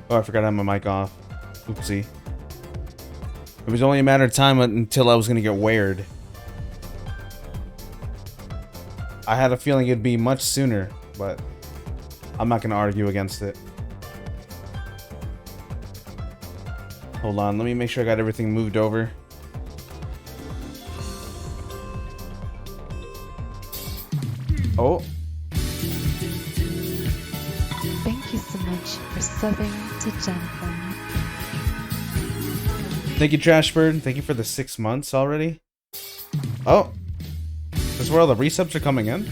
Oh, I forgot to have my mic off. Oopsie. It was only a matter of time until I was gonna get weird. I had a feeling it'd be much sooner, but I'm not gonna argue against it. Hold on, let me make sure I got everything moved over. Oh. Thank you so much for subbing to Janthem. Thank you, Trashbird. Thank you for the 6 months already. Oh. This is where all the resubs are coming in?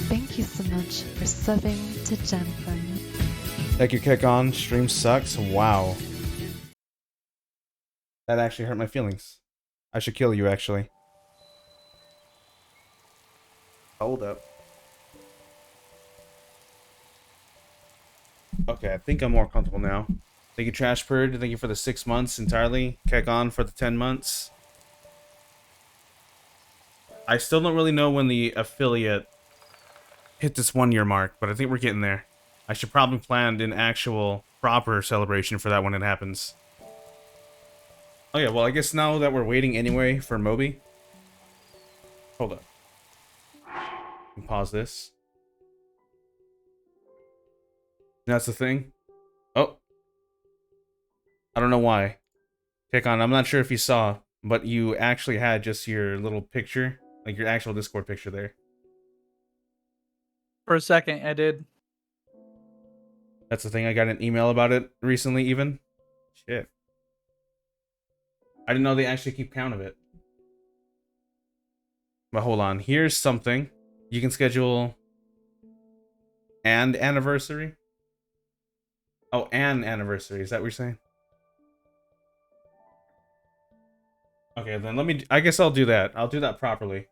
Thank you so much for subbing to Janthem. Thank you, Kick On. Stream sucks. Wow. That actually hurt my feelings. I should kill you, actually. Hold up. Okay, I think I'm more comfortable now. Thank you, Trashbird. Thank you for the 6 months entirely. Kick On for the 10 months. I still don't really know when the affiliate hit this 1 year mark, but I think we're getting there. I should probably plan an actual proper celebration for that when it happens. Oh yeah, well I guess now that we're waiting anyway for Moby. Hold up. Pause this. That's the thing. Oh. I don't know why. Kick On, I'm not sure if you saw, but you actually had just your little picture, like your actual Discord picture there. For a second, I did. That's the thing, I got an email about it recently even. Shit. I didn't know they actually keep count of it. But hold on, here's something. You can schedule an anniversary. Oh, an anniversary, is that what you're saying? Okay, then I guess I'll do that. I'll do that properly.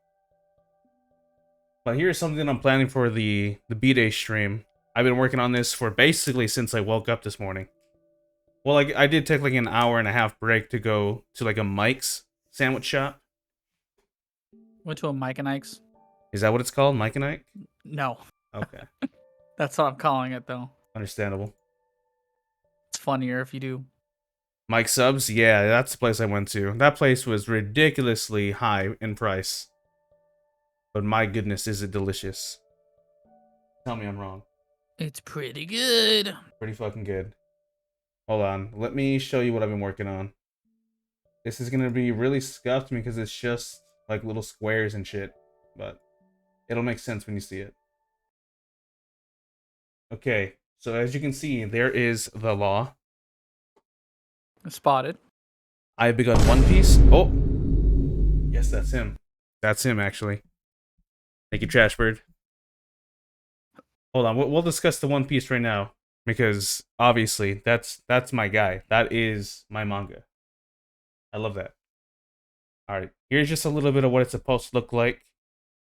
But here's something I'm planning for the B-Day stream. I've been working on this for basically since I woke up this morning. Well, I did take like an hour and a half break to go to like a Mike's sandwich shop. Went to a Mike and Ike's. Is that what it's called? Mike and Ike? No. Okay. That's what I'm calling it, though. Understandable. It's funnier if you do. Mike Subs? Yeah, that's the place I went to. That place was ridiculously high in price. But my goodness, is it delicious. Tell me I'm wrong. It's pretty good. Pretty fucking good. Hold on. Let me show you what I've been working on. This is going to be really scuffed because it's just like little squares and shit. But it'll make sense when you see it. Okay. So as you can see, there is the law. Spotted. I have begun One Piece. Oh. Yes, that's him. That's him, actually. Thank you, Trashbird. Hold on. We'll discuss the One Piece right now. Because, obviously, that's my guy. That is my manga. I love that. Alright. Here's just a little bit of what it's supposed to look like.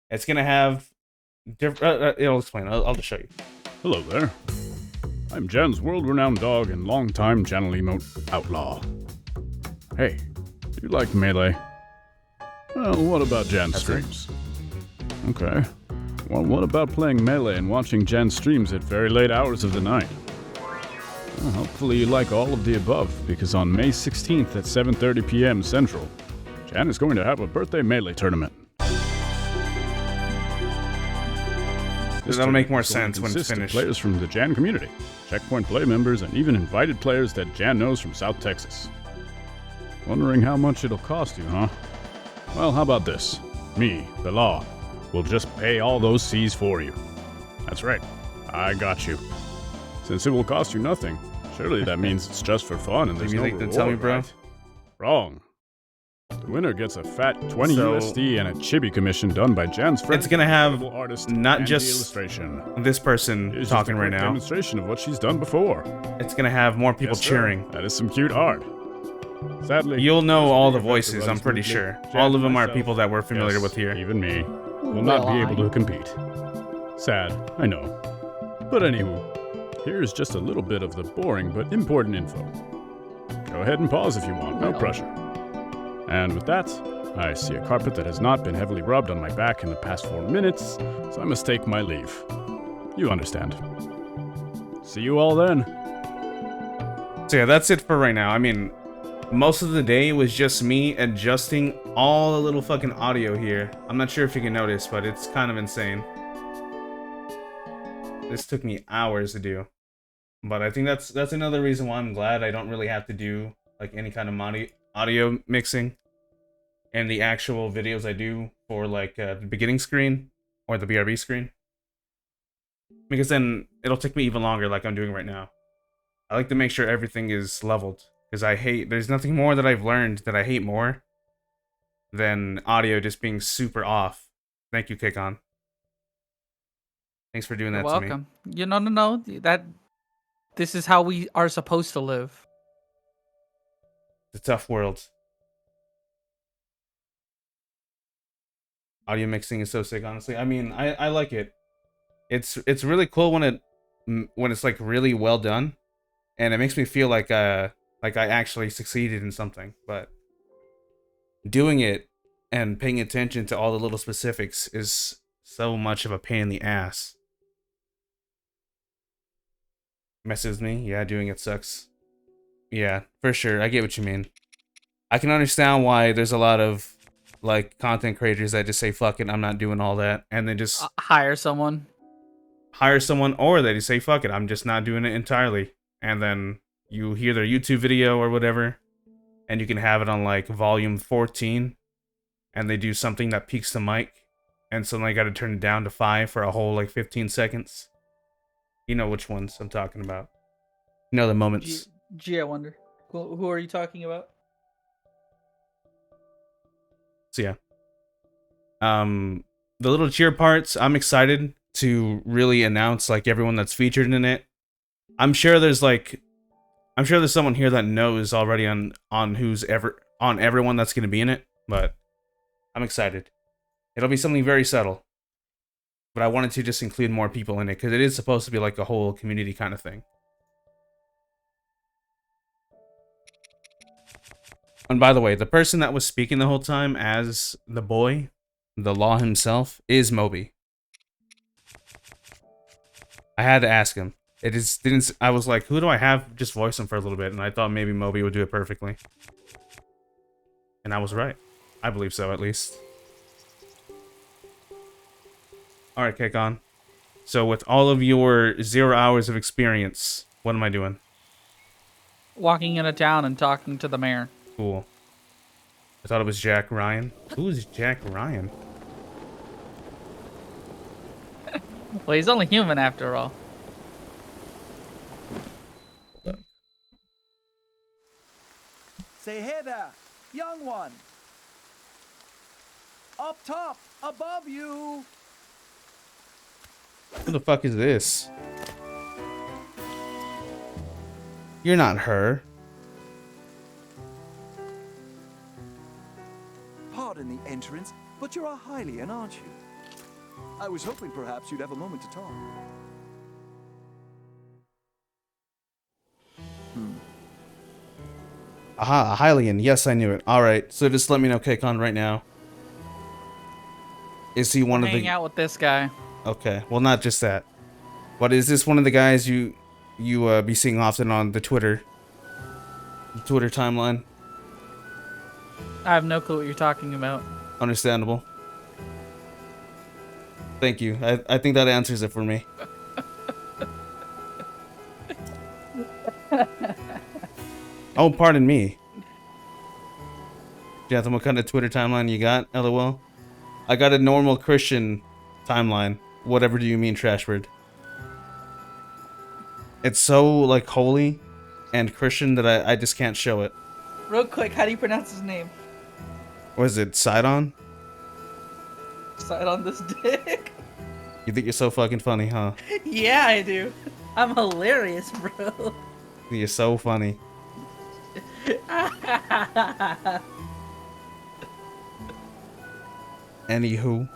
It's going to have... I'll explain. I'll just show you. Hello there. I'm Jan's world-renowned dog and longtime channel emote outlaw. Hey, do you like Melee? Well, what about Jan's streams? Okay. Well, what about playing Melee and watching Jan's streams at very late hours of the night? Well, hopefully you like all of the above, because on May 16th at 7:30 p.m. Central, Jan is going to have a birthday Melee tournament. That'll make more sense when it's finished. Players from the Jan community, Checkpoint Play members, and even invited players that Jan knows from South Texas. Wondering how much it'll cost you, huh? Well, how about this? Me, the law, will just pay all those fees for you. That's right, I got you. Since it will cost you nothing, surely that means it's just for fun and there's no reward, tell me, bro? right? Wrong. The winner gets a fat 20 USD and a chibi commission done by Jan's friend. It's gonna have artist not just illustration. This person Here's talking just a right quick now. Demonstration of what she's done before. It's gonna have more people Yes, sir. cheering. That is some cute art. Sadly, You'll know all the effective voices, I'm runs pretty smoothly. sure. Jan All of them and are myself, people that we're familiar yes, with here. Even me will not be able to compete. Sad, I know. But anywho, here's just a little bit of the boring but important info. Go ahead and pause if you want, no pressure. And with that, I see a carpet that has not been heavily rubbed on my back in the past 4 minutes, so I must take my leave. You understand. See you all then. So yeah, that's it for right now. I mean, most of the day was just me adjusting all the little fucking audio here. I'm not sure if you can notice, but it's kind of insane. This took me hours to do. But I think that's another reason why I'm glad I don't really have to do like any kind of audio mixing in the actual videos I do for like the beginning screen or the BRB screen. Because then it'll take me even longer like I'm doing right now. I like to make sure everything is leveled. Because there's nothing more that I've learned that I hate more than audio just being super off. Thank you, Kick-On. Thanks for doing You're that to me. welcome. You no. This is how we are supposed to live. It's a tough world. Audio mixing is so sick, honestly. I mean, I like it. It's really cool when it's like really well done, and it makes me feel like I actually succeeded in something. But doing it and paying attention to all the little specifics is so much of a pain in the ass. Messes me? Yeah, doing it sucks. Yeah, for sure. I get what you mean. I can understand why there's a lot of like content creators that just say fuck it, I'm not doing all that, and then just Hire someone. or they just say fuck it, I'm just not doing it entirely. And then you hear their YouTube video or whatever, and you can have it on like volume 14, and they do something that peaks the mic, and suddenly I gotta turn it down to 5 for a whole like 15 seconds. You know which ones I'm talking about. You know the moments. Gee, I wonder. Who are you talking about? So yeah. The little cheer parts, I'm excited to really announce like everyone that's featured in it. I'm sure there's someone here that knows already on everyone that's gonna be in it, but I'm excited. It'll be something very subtle. But I wanted to just include more people in it, because it is supposed to be like a whole community kind of thing. And by the way, the person that was speaking the whole time as the boy, the law himself, is Moby. I had to ask him. I was like, who do I have just voice him for a little bit? And I thought maybe Moby would do it perfectly. And I was right. I believe so, at least. Alright, Kick-On. So with all of your 0 hours of experience, what am I doing? Walking into town and talking to the mayor. Cool. I thought it was Jack Ryan. Who is Jack Ryan? Well, he's only human after all. Say, hey there, young one. Up top, above you. Who the fuck is this? You're not her. Pardon the entrance, but you're a Hylian, aren't you? I was hoping perhaps you'd have a moment to talk. Aha, a Hylian. Yes, I knew it. Alright, so just let me know, Kick-On, right now. Is he one of the... Hang out with this guy. Okay, well, not just that. But is this one of the guys you be seeing often on the Twitter timeline? I have no clue what you're talking about. Understandable. Thank you. I think that answers it for me. Oh, pardon me. Janthem, what kind of Twitter timeline you got? LOL. I got a normal Christian timeline. Whatever do you mean, Trashbird? It's so, like, holy and Christian that I just can't show it. Real quick, how do you pronounce his name? Was it Sidon? Side on this dick. You think you're so fucking funny, huh? Yeah, I do. I'm hilarious, bro. You're so funny. Anywho.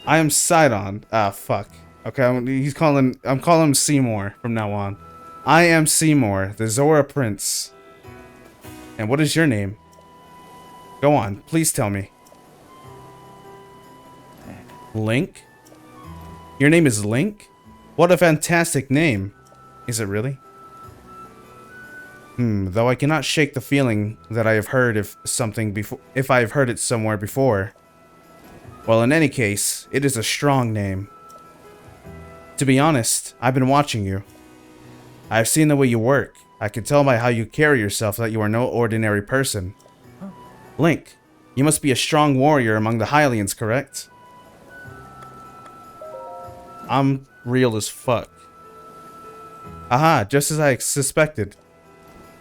I am Sidon. Ah, fuck. Okay, I'm calling him Seymour from now on. I am Seymour, the Zora Prince. And what is your name? Go on, please tell me. Link? Your name is Link? What a fantastic name. Is it really? Though I cannot shake the feeling that I have heard if I have heard it somewhere before. Well, in any case, it is a strong name. To be honest, I've been watching you. I have seen the way you work. I can tell by how you carry yourself that you are no ordinary person. Link, you must be a strong warrior among the Hylians, correct? I'm real as fuck. Aha, just as I suspected.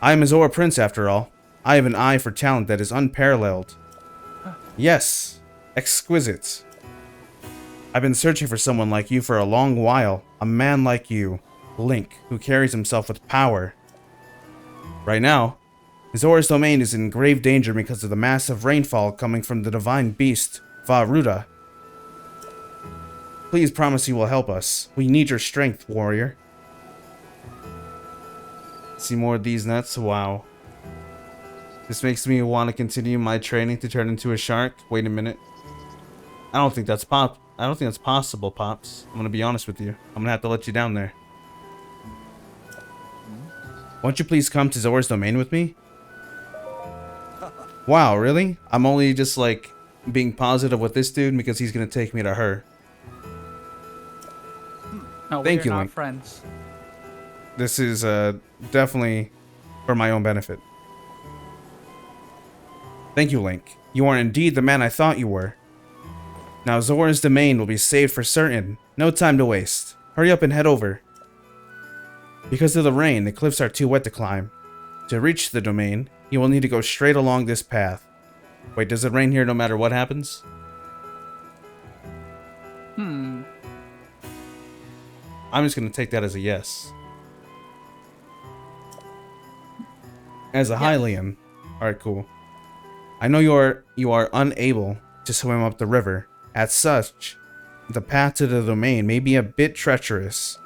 I am a Zora Prince after all. I have an eye for talent that is unparalleled. Yes, exquisite. I've been searching for someone like you for a long while. A man like you, Link, who carries himself with power. Right now, Zora's domain is in grave danger because of the massive rainfall coming from the divine beast, Varuda. Please promise you will help us. We need your strength, warrior. See more of these nuts? Wow. This makes me want to continue my training to turn into a shark. Wait a minute. I don't think that's possible, Pops. I'm gonna be honest with you. I'm gonna have to let you down there. Won't you please come to Zora's domain with me? Wow, really? I'm only just like being positive with this dude because he's gonna take me to her. No, Thank you, we're not Link. friends. This is definitely for my own benefit. Thank you, Link. You are indeed the man I thought you were. Now Zora's domain will be saved for certain. No time to waste. Hurry up and head over. Because of the rain, the cliffs are too wet to climb. To reach the domain, you will need to go straight along this path. Wait, does it rain here no matter what happens? I'm just gonna take that as a yes. As a Hylian. Alright, cool. I know you are unable to swim up the river. As such, the path to the domain may be a bit treacherous.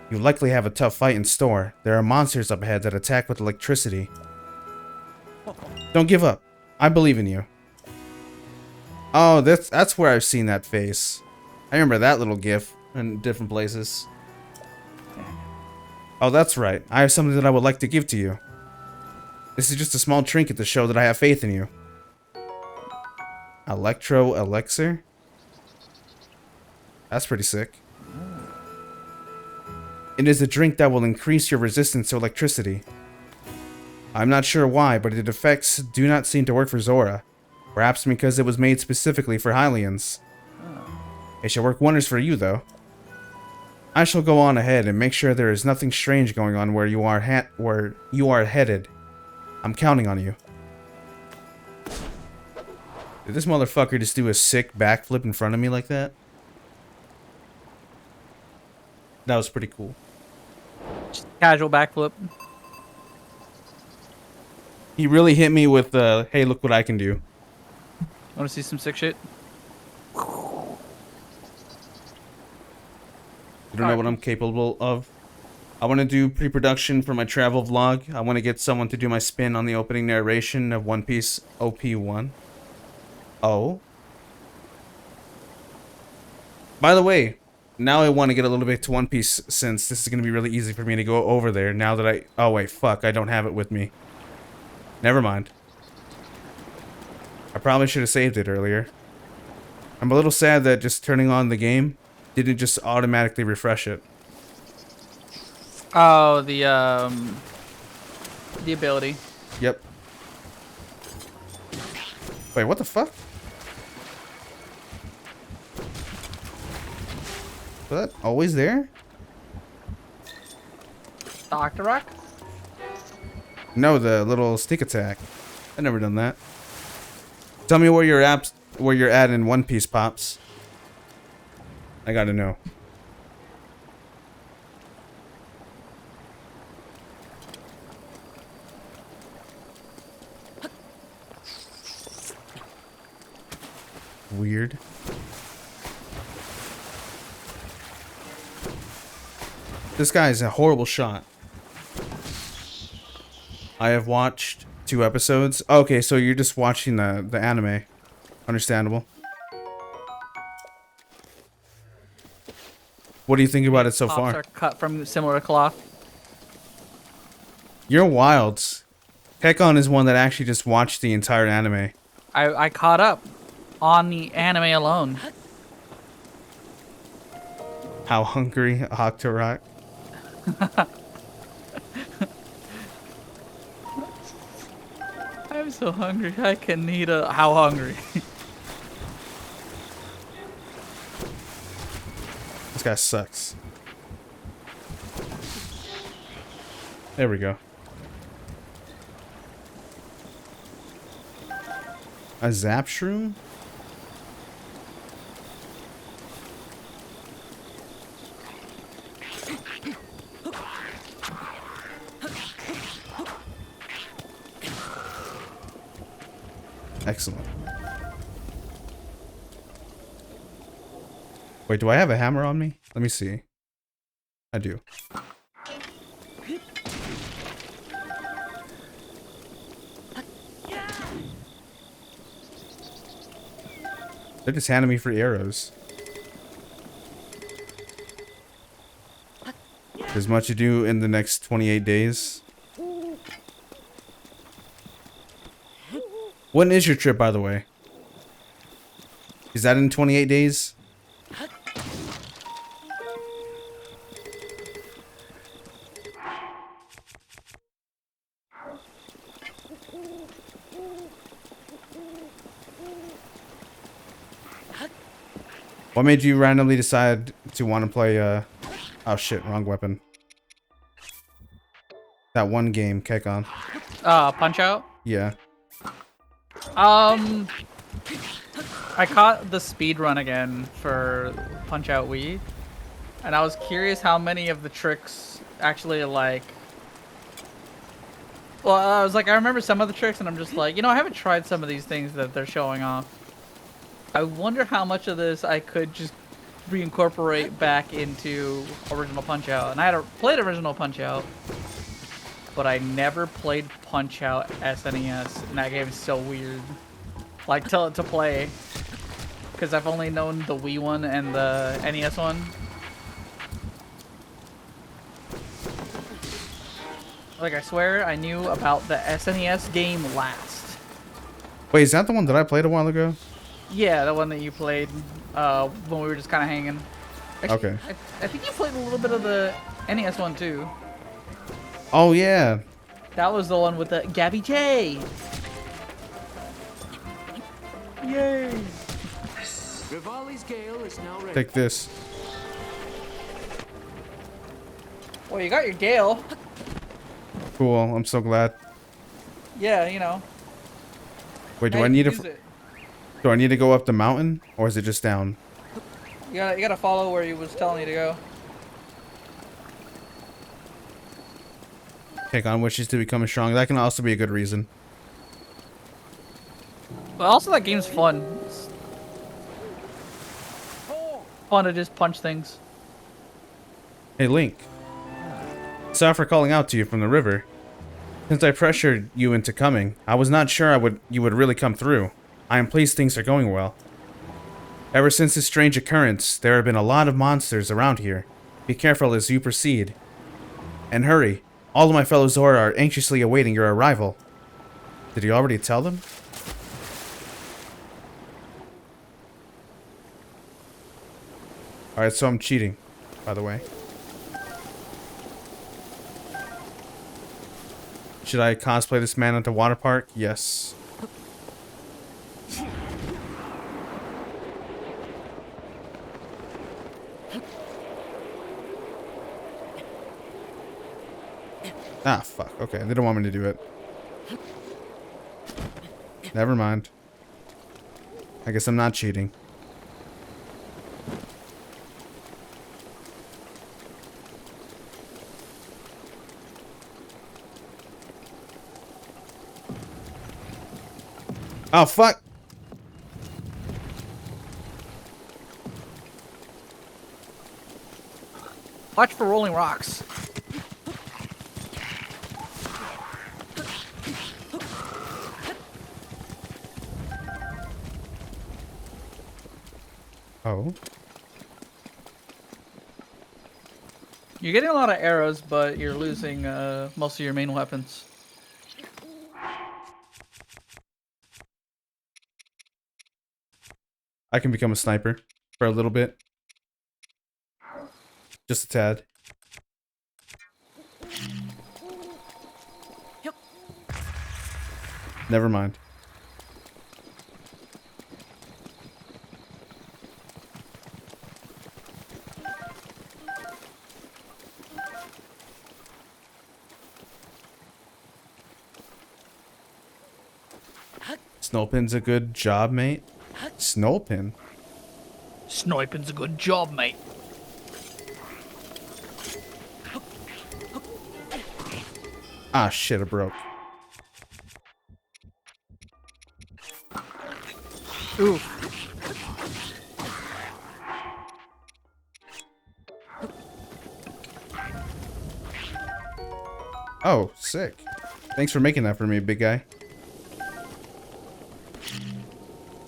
You likely have a tough fight in store. There are monsters up ahead that attack with electricity. Don't give up. I believe in you. Oh, that's where I've seen that face. I remember that little gif in different places. Oh, that's right. I have something that I would like to give to you. This is just a small trinket to show that I have faith in you. Electro elixir? That's pretty sick. It is a drink that will increase your resistance to electricity. I'm not sure why, but its effects do not seem to work for Zora. Perhaps because it was made specifically for Hylians. It shall work wonders for you, though. I shall go on ahead and make sure there is nothing strange going on where you are headed. I'm counting on you. Did this motherfucker just do a sick backflip in front of me like that? That was pretty cool. Just casual backflip. He really hit me with hey, look what I can do. Want to see some sick shit? You don't know what I'm capable of? I want to do pre-production for my travel vlog. I want to get someone to do my spin on the opening narration of One Piece OP1. Oh. By the way, now I want to get a little bit to One Piece since this is going to be really easy for me to go over there now that I... Oh wait, fuck, I don't have it with me. Never mind. I probably should have saved it earlier. I'm a little sad that just turning on the game didn't just automatically refresh it. Oh, the ability. Yep. Wait, what the fuck? Was that always there? Doctor Rock? No, the little stick attack. I've never done that. Tell me where you're at in One Piece, Pops. I gotta know. Weird. This guy is a horrible shot. I have watched 2 episodes. Okay, so you're just watching the anime. Understandable. What do you think about it so Pops far? are cut from similar cloth. You're wild. Kekon is one that actually just watched the entire anime. I caught up on the anime alone. How hungry Octorok. I'm so hungry. I can eat a. How hungry? This guy sucks. There we go. A zap shroom? Excellent. Wait, do I have a hammer on me? Let me see. I do. They're just handing me free arrows. There's much to do in the next 28 days. When is your trip, by the way? Is that in 28 days? What made you randomly decide to want to play, oh shit, wrong weapon. That one game, Kekon. Punch Out. Yeah. I caught the speed run again for Punch Out Wii, and I was curious how many of the tricks actually like. Well, I was like, I remember some of the tricks, and I'm just like, I haven't tried some of these things that they're showing off. I wonder how much of this I could just reincorporate back into original Punch Out. And I had played original Punch Out, but I never played Punch Out SNES, and that game is so weird. Like, to play, because I've only known the Wii one and the NES one. Like, I swear I knew about the SNES game last. Wait, is that the one that I played a while ago? Yeah, the one that you played when we were just kind of hanging. Actually, Okay. I think you played a little bit of the NES one too. Oh, yeah. That was the one with the Gabby J. Yay! Rivali's Gale is now ready. Take this. Well, you got your Gale. Cool, I'm so glad. Yeah, Wait, do Hey, I need use it. do I need to go up the mountain, or is it just down? You gotta follow where he was telling you to go. Kekon wishes to become strong. That can also be a good reason. But also, that game's fun. It's fun to just punch things. Hey, Link. Sorry for calling out to you from the river. Since I pressured you into coming, I was not sure you would really come through. I am pleased things are going well. Ever since this strange occurrence, there have been a lot of monsters around here. Be careful as you proceed. And hurry. All of my fellow Zora are anxiously awaiting your arrival. Did you already tell them? Alright, so I'm cheating, by the way. Should I cosplay this man at the water park? Yes. Ah, fuck. Okay, they don't want me to do it. Never mind. I guess I'm not cheating. Oh, fuck! Watch for rolling rocks. Oh. You're getting a lot of arrows, but you're losing most of your main weapons. I can become a sniper for a little bit. Just a tad. Yep. Never mind. Snowpin's a good job, mate. Snowpin? Sniping's a good job, mate. Ah, shit, I broke. Ooh. Oh, sick. Thanks for making that for me, big guy.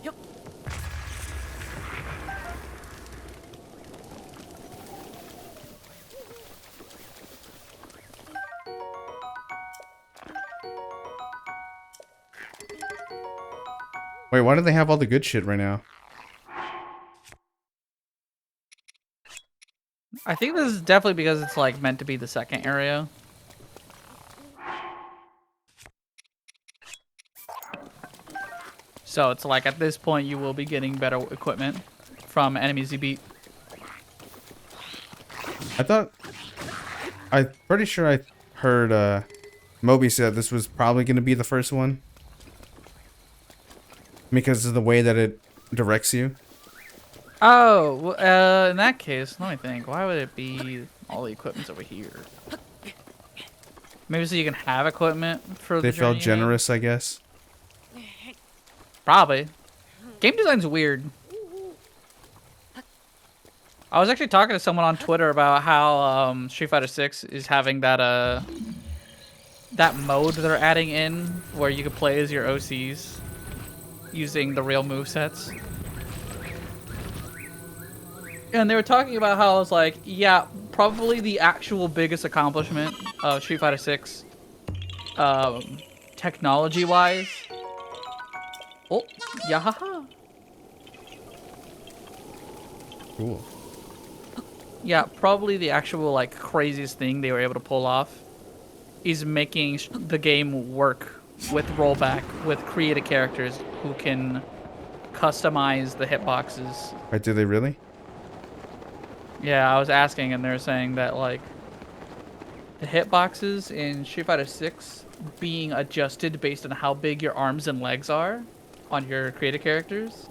Yep. Wait, why do they have all the good shit right now? I think this is definitely because it's like meant to be the second area. So it's like at this point you will be getting better equipment from enemies you beat. I'm pretty sure I heard Moby said this was probably going to be the first one. Because of the way that it directs you. Oh, in that case, let me think. Why would it be all the equipment's over here? Maybe so you can have equipment for They the felt journey ahead? generous, I guess. Probably. Game design's weird. I was actually talking to someone on Twitter about how Street Fighter 6 is having that that mode they're adding in where you can play as your OCs using the real movesets. And they were talking about how I was like, yeah, probably the actual biggest accomplishment of Street Fighter 6 technology-wise. Oh, yahaha. Cool. Yeah, probably the actual like craziest thing they were able to pull off is making the game work with rollback with creative characters who can customize the hitboxes. Wait, did they really? Yeah, I was asking and they're saying that like the hitboxes in Street Fighter 6 being adjusted based on how big your arms and legs are on your creative characters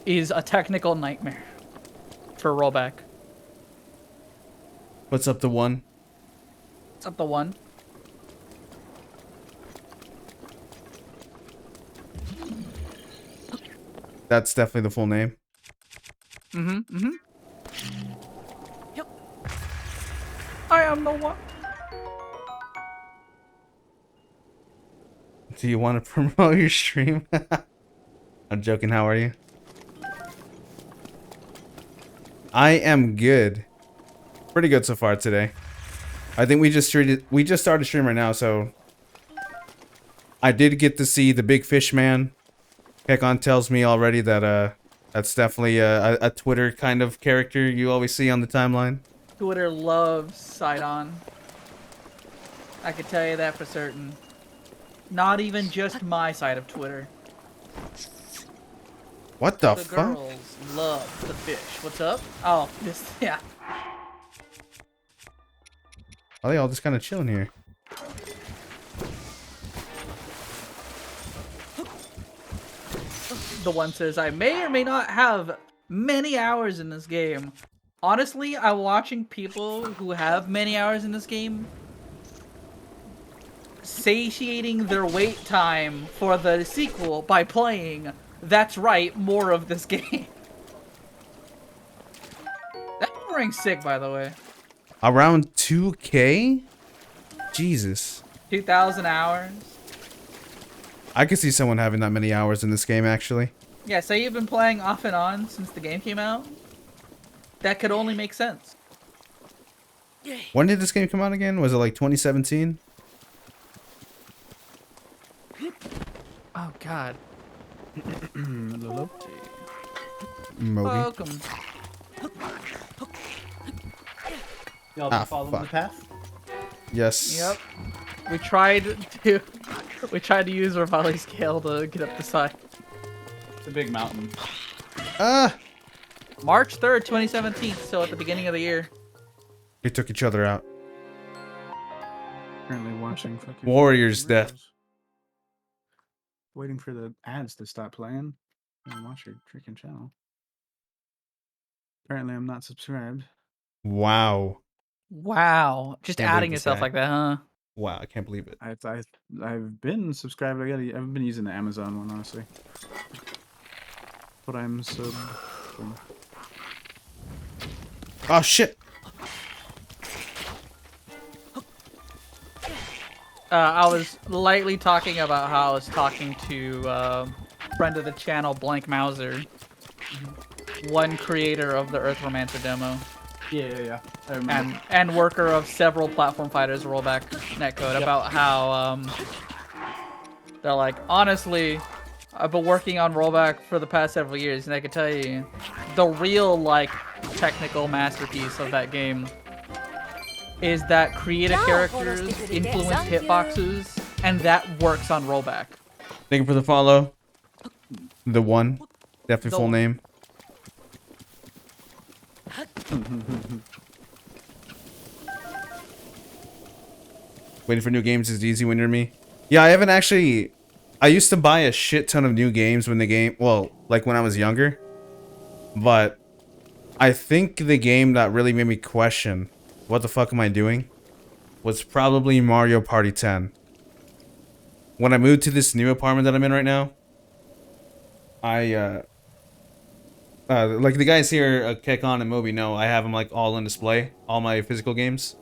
is a technical nightmare for rollback. What's up to one? It's up to one. That's definitely the full name. Yep. I am the one. Do you want to promote your stream? I'm joking. How are you? I am good. Pretty good so far today. I think we just started stream right now, so I did get to see the Big Fish Man. Hekon tells me already that that's definitely a Twitter kind of character you always see on the timeline. Twitter loves Sidon. I can tell you that for certain. Not even just my side of Twitter. What the The fuck? girls love the fish. What's up? Oh, this, yeah. Are they all just kind of chilling here? The one says, I may or may not have many hours in this game. Honestly, I'm watching people who have many hours in this game satiating their wait time for the sequel by playing, that's right, more of this game. That rings sick, by the way. Around 2K? Jesus. 2,000 hours. I could see someone having that many hours in this game, actually. Yeah, say you've been playing off and on since the game came out. That could only make sense. When did this game come out again? Was it like 2017? Oh God. Moby. Welcome. Y'all Ah, been following fuck. the path? Yes. Yep. We tried to use Rivali scale to get up the side. It's a big mountain. Ah! March 3rd, 2017. So at the beginning of the year. We took each other out. Currently watching fucking Warrior's videos. death. Waiting for the ads to stop playing and watch your freaking channel. Apparently, I'm not subscribed. Wow. Wow. Just Can't believe adding this yourself guy. like that, huh? Wow, I can't believe it. I've been subscribed. I've been using the Amazon one, honestly. But I'm sub. Oh shit! I was lightly talking about how I was talking to friend of the channel, Blank Mauser, one creator of the Earth Romancer demo, Yeah. I remember. and worker of several platform fighters rollback netcode, about how they're like, honestly, I've been working on rollback for the past several years, and I can tell you, the real like technical masterpiece of that game is that creative characters influence hitboxes, and that works on rollback. Thank you for the follow. The one. Definitely The- full name. Waiting for new games is easy when you're me. Yeah, I haven't actually... I used to buy a shit ton of new games when the game... Well, like when I was younger. But I think the game that really made me question what the fuck am I doing was probably Mario Party 10. When I moved to this new apartment that I'm in right now, I like the guys here, Kekon and Moby know, I have them like all on display, all my physical games.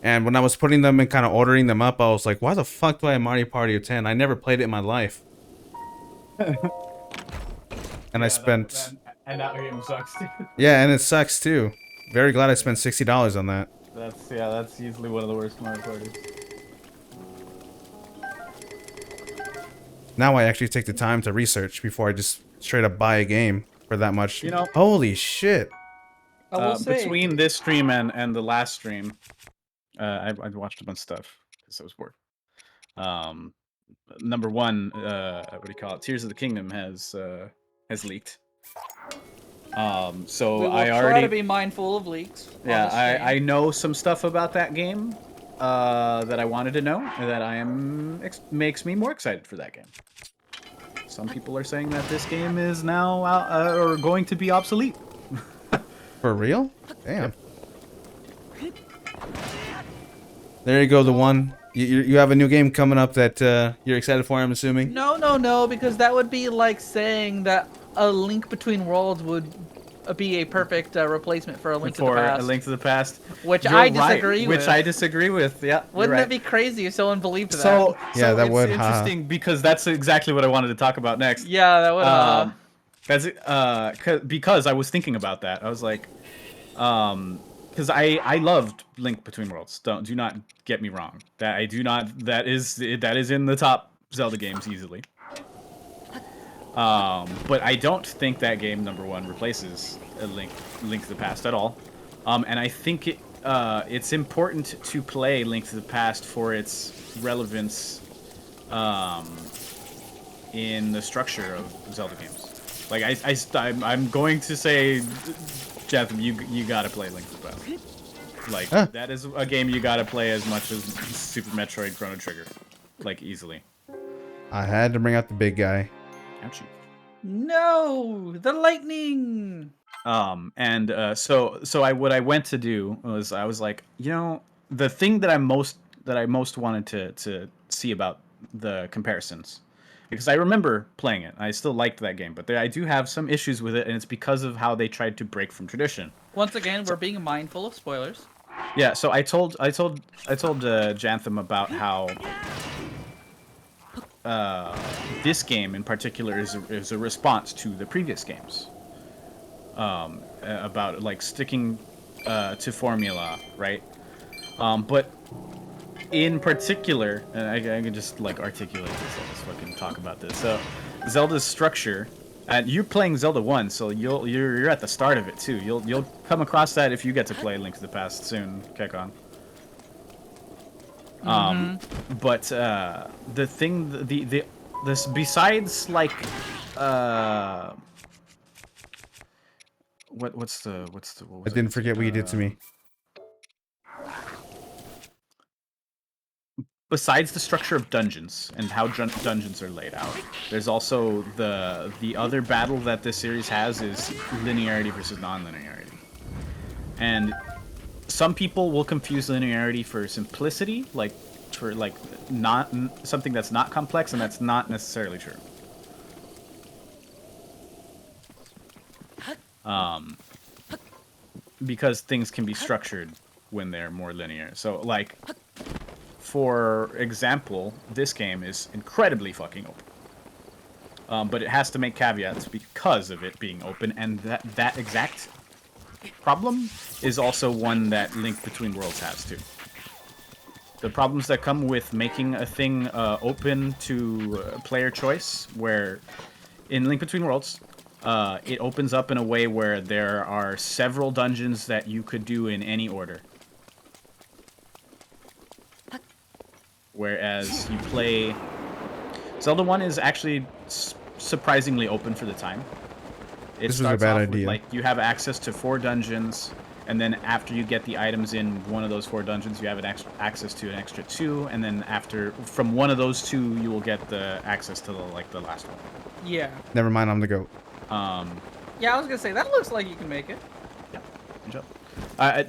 And when I was putting them and kind of ordering them up, I was like, why the fuck do I have Mario Party 10? I never played it in my life. And I spent... And that game sucks too. Yeah, and it sucks too. Very glad I spent $60 on that. That's easily one of the worst Mario Parties. Now I actually take the time to research before I just straight up buy a game for that much. You know- Holy shit. I will say, Between this stream and the last stream, I watched a bunch of stuff because I was bored. Number one, what do you call it? Tears of the Kingdom has leaked. So we will I try already to be mindful of leaks. on the yeah stream. I know some stuff about that game that I wanted to know, and that makes me more excited for that game. Some people are saying that this game is now or going to be obsolete. For real? Damn. There you go, the one. You have a new game coming up that you're excited for, I'm assuming? No, because that would be like saying that A Link Between Worlds would be a perfect replacement for A Link to the Past. A Link to the Past, Which You're I right, disagree with. Which I disagree with. Yeah, Wouldn't you're that be crazy if someone believed that? So Yeah, that it's would, haha. interesting because that's exactly what I wanted to talk about next. Yeah, that would. Because I was thinking about that. I was like, because I loved Link Between Worlds. Do not get me wrong. That is in the top Zelda games easily. But I don't think that game, number one, replaces a Link to the Past at all. And I think it's important to play Link to the Past for its relevance in the structure of Zelda games. Like I'm going to say, Janthem, you gotta play Link to the Past. Like that is a game you gotta play as much as Super Metroid Chrono Trigger, like easily. I had to bring out the big guy. Ouchie. No, the lightning. So what I went to do was I was like, you know, the thing that I most wanted to see about the comparisons, because I remember playing it, I still liked that game, but I do have some issues with it, and it's because of how they tried to break from tradition. Once again, we're being mindful of spoilers. Yeah, so I told Janthem about how this game in particular is a response to the previous games. About like sticking to formula, right? But in particular, and I can just like articulate this. I'll just fucking talk about this. So, Zelda's structure. You're playing Zelda 1, so you're at the start of it too. You'll come across that if you get to play Link to the Past soon, Kekon. But the thing, this besides like what's the what I was didn't it? forget what you did to me. Besides the structure of dungeons and how dungeons are laid out, there's also the other battle that this series has is linearity versus non-linearity. And some people will confuse linearity for simplicity, like for like not something that's not complex, and that's not necessarily true. Because things can be structured when they're more linear. So like, for example, this game is incredibly fucking open. But it has to make caveats because of it being open, and that exact problem is also one that Link Between Worlds has too. The problems that come with making a thing open to player choice, where in Link Between Worlds, it opens up in a way where there are several dungeons that you could do in any order. Whereas you play... Zelda 1 is actually surprisingly open for the time. This was a bad idea. Like, you have access to 4 dungeons, and then after you get the items in one of those 4 dungeons, you have access to an extra 2, and then from one of those 2, you will get the access to the last one. Yeah. Never mind, I'm the goat. Yeah, I was gonna say that looks like you can make it. Yeah. Good job.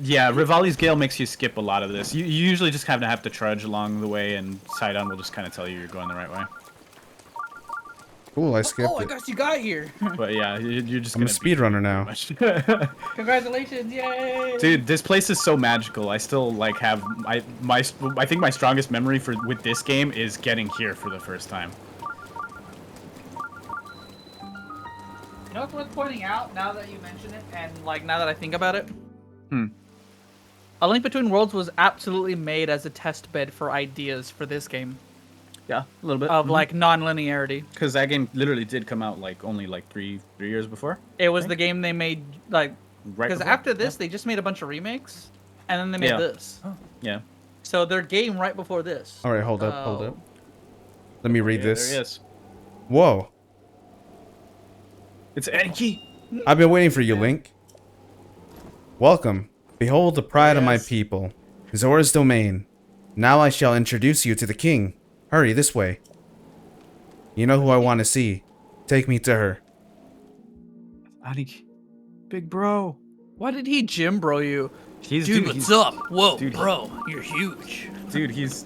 Yeah, Rivali's Gale makes you skip a lot of this. You usually just kind of have to trudge along the way, and Sidon will just kind of tell you you're going the right way. Cool, I skipped I it. guess you got here. But yeah, you're just I'm a gonna speedrunner now. Congratulations, yay! Dude, this place is so magical. I still like have I think my strongest memory with this game is getting here for the first time. You know what's worth pointing out now that you mention it, and like now that I think about it? A Link Between Worlds was absolutely made as a test bed for ideas for this game. Yeah, a little bit. Of like non-linearity. Because that game literally did come out like only like three years before. It was the game they made like Right. because after this they just made a bunch of remakes, and then they made this. Yeah. So their game right before this. All right, hold up. Let me read this. There he is. Whoa. It's Anki. I've been waiting for you, Link. Welcome. Behold the pride of my Yes. people, Zora's domain. Now I shall introduce you to the king. Hurry, this way. You know who I want to see. Take me to her. Anki. Big bro. Why did he Jim bro you? Dude, What's up? Whoa, dude, bro, you're huge. Dude, he's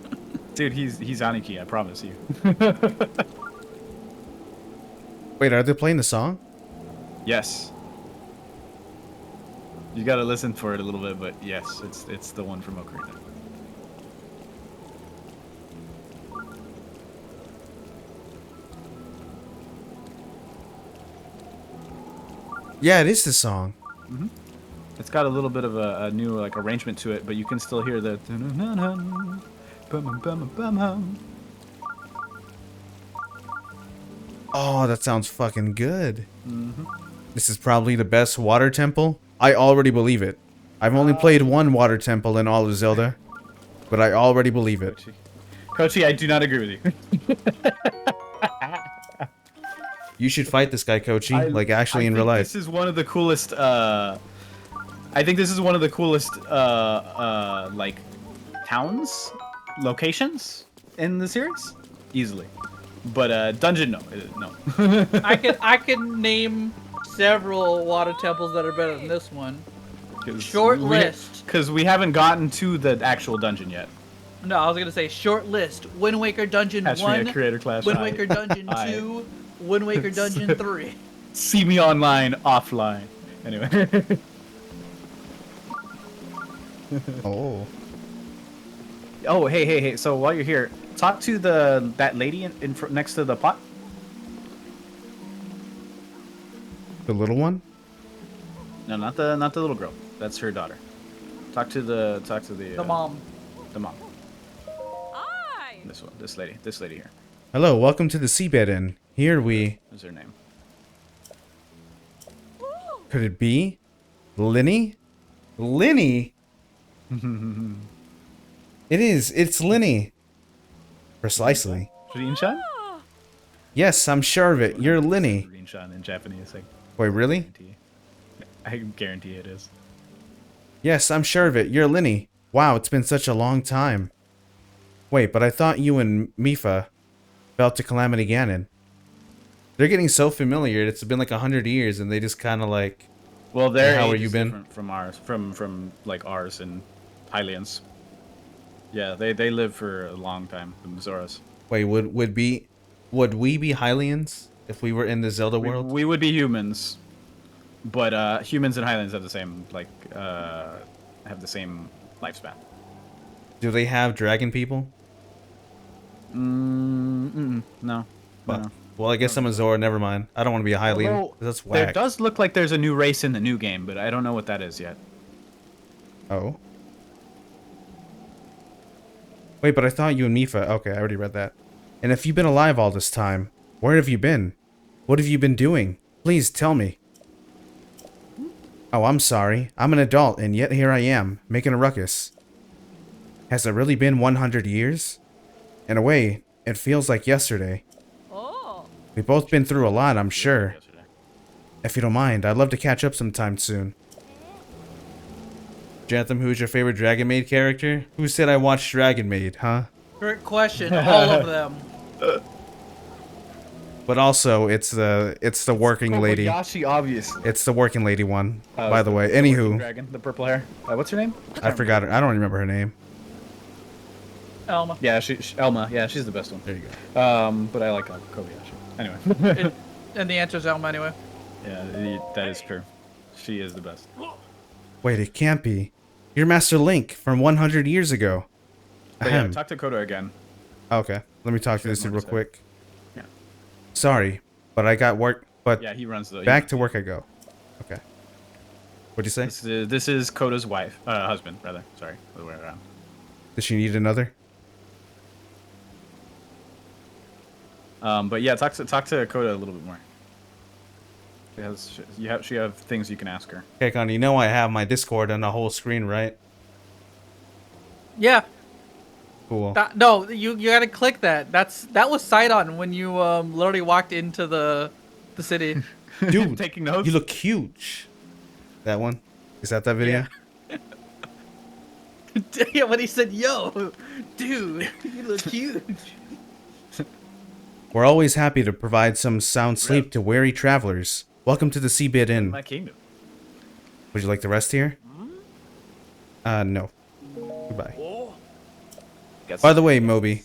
Aniki, I promise you. Wait, are they playing the song? Yes. You gotta listen for it a little bit, but yes, it's the one from Ocarina. Yeah, it is the song. It's got a little bit of a new like arrangement to it, but you can still hear the. Oh, that sounds fucking good. This is probably the best water temple. I already believe it. I've only played one water temple in all of Zelda, but I already believe it. Kochi, I do not agree with you. You should fight this guy, Kochi, like actually in real life. This is one of the coolest. I think this is one of the coolest like towns, locations in the series, easily. But dungeon, no. I can name several water temples that are better than this one. Short list. Because we haven't gotten to the actual dungeon yet. No, I was gonna say short list. Wind Waker Dungeon Has to be a 1, creator class. Wind Waker Dungeon Aye. 2, Wind Waker Dungeon 3. See me online, offline. Anyway. Oh. Oh, hey. So while you're here, talk to that lady next to the pot. The little one? No, not the little girl. That's her daughter. Talk to the mom. The mom. This one. This lady. This lady here. Hello, welcome to the Seabed Inn. Here we... What's her name? Could it be? Linny? Linny? It is. It's Linny. Precisely. Rinshan? Yes, I'm sure of it. You're Linny. Rinshan in Japanese. Wait, really? I guarantee it is. Yes, I'm sure of it. You're Linny. Wow, it's been such a long time. Wait, but I thought you and Mifa fell to Calamity Ganon. They're getting so familiar. It's been like 100 years, and they just kind of like... Well, their how age are you is been? different from ours, from like ours and Hylians. Yeah, they live for a long time. The Zoras. Wait, would we be Hylians if we were in the Zelda world? We would be humans, but humans and Hylians have the same lifespan. Do they have dragon people? No. But, well, I guess I'm a Zora. Never mind. I don't want to be a Hylian. Although, That's there whack. does look like there's a new race in the new game, but I don't know what that is yet. Oh. Wait, but I thought you and Mifa... Okay, I already read that. And if you've been alive all this time, where have you been? What have you been doing? Please tell me. Oh, I'm sorry. I'm an adult, and yet here I am, making a ruckus. Has it really been 100 years? In a way, it feels like yesterday. We've both been through a lot, I'm sure. If you don't mind, I'd love to catch up sometime soon. Janthem, who's your favorite Dragon Maid character? Who said I watched Dragon Maid, huh? Great question. All of them. But also, it's the working lady. Kobayashi, obviously. It's the working lady one, by the way. Anywho, Dragon, the purple hair. What's her name? I forgot her. I don't remember her name. Elma. Yeah, Elma. Yeah, she's the best one. There you go. But I like Kobayashi. Anyway. And the answer's Elma anyway. Yeah, that is true. She is the best. Wait, it can't be. You're Master Link from 100 years ago. But yeah, Ahem. talk to Koda again. Okay, let me talk to this Sure, dude real say. quick. Yeah. Sorry, but I got work. But Yeah, he runs the. back to work I go. Okay. What'd you say? This is Koda's wife, husband, rather. Sorry, other way around. Does she need another? But yeah, talk to Koda a little bit more. She have things you can ask her. Okay, Connie, you know I have my Discord on the whole screen, right? Yeah. Cool. No, you gotta click that. That was Sidon when you literally walked into the city. Dude, Taking notes. you look huge. That one? Is that video? Yeah, when he said, "Yo, dude, you look huge." We're always happy to provide some sound sleep to weary travelers. Welcome to the Seabed Inn. My kingdom. Would you like to rest here? No. Goodbye. By the way, Moby,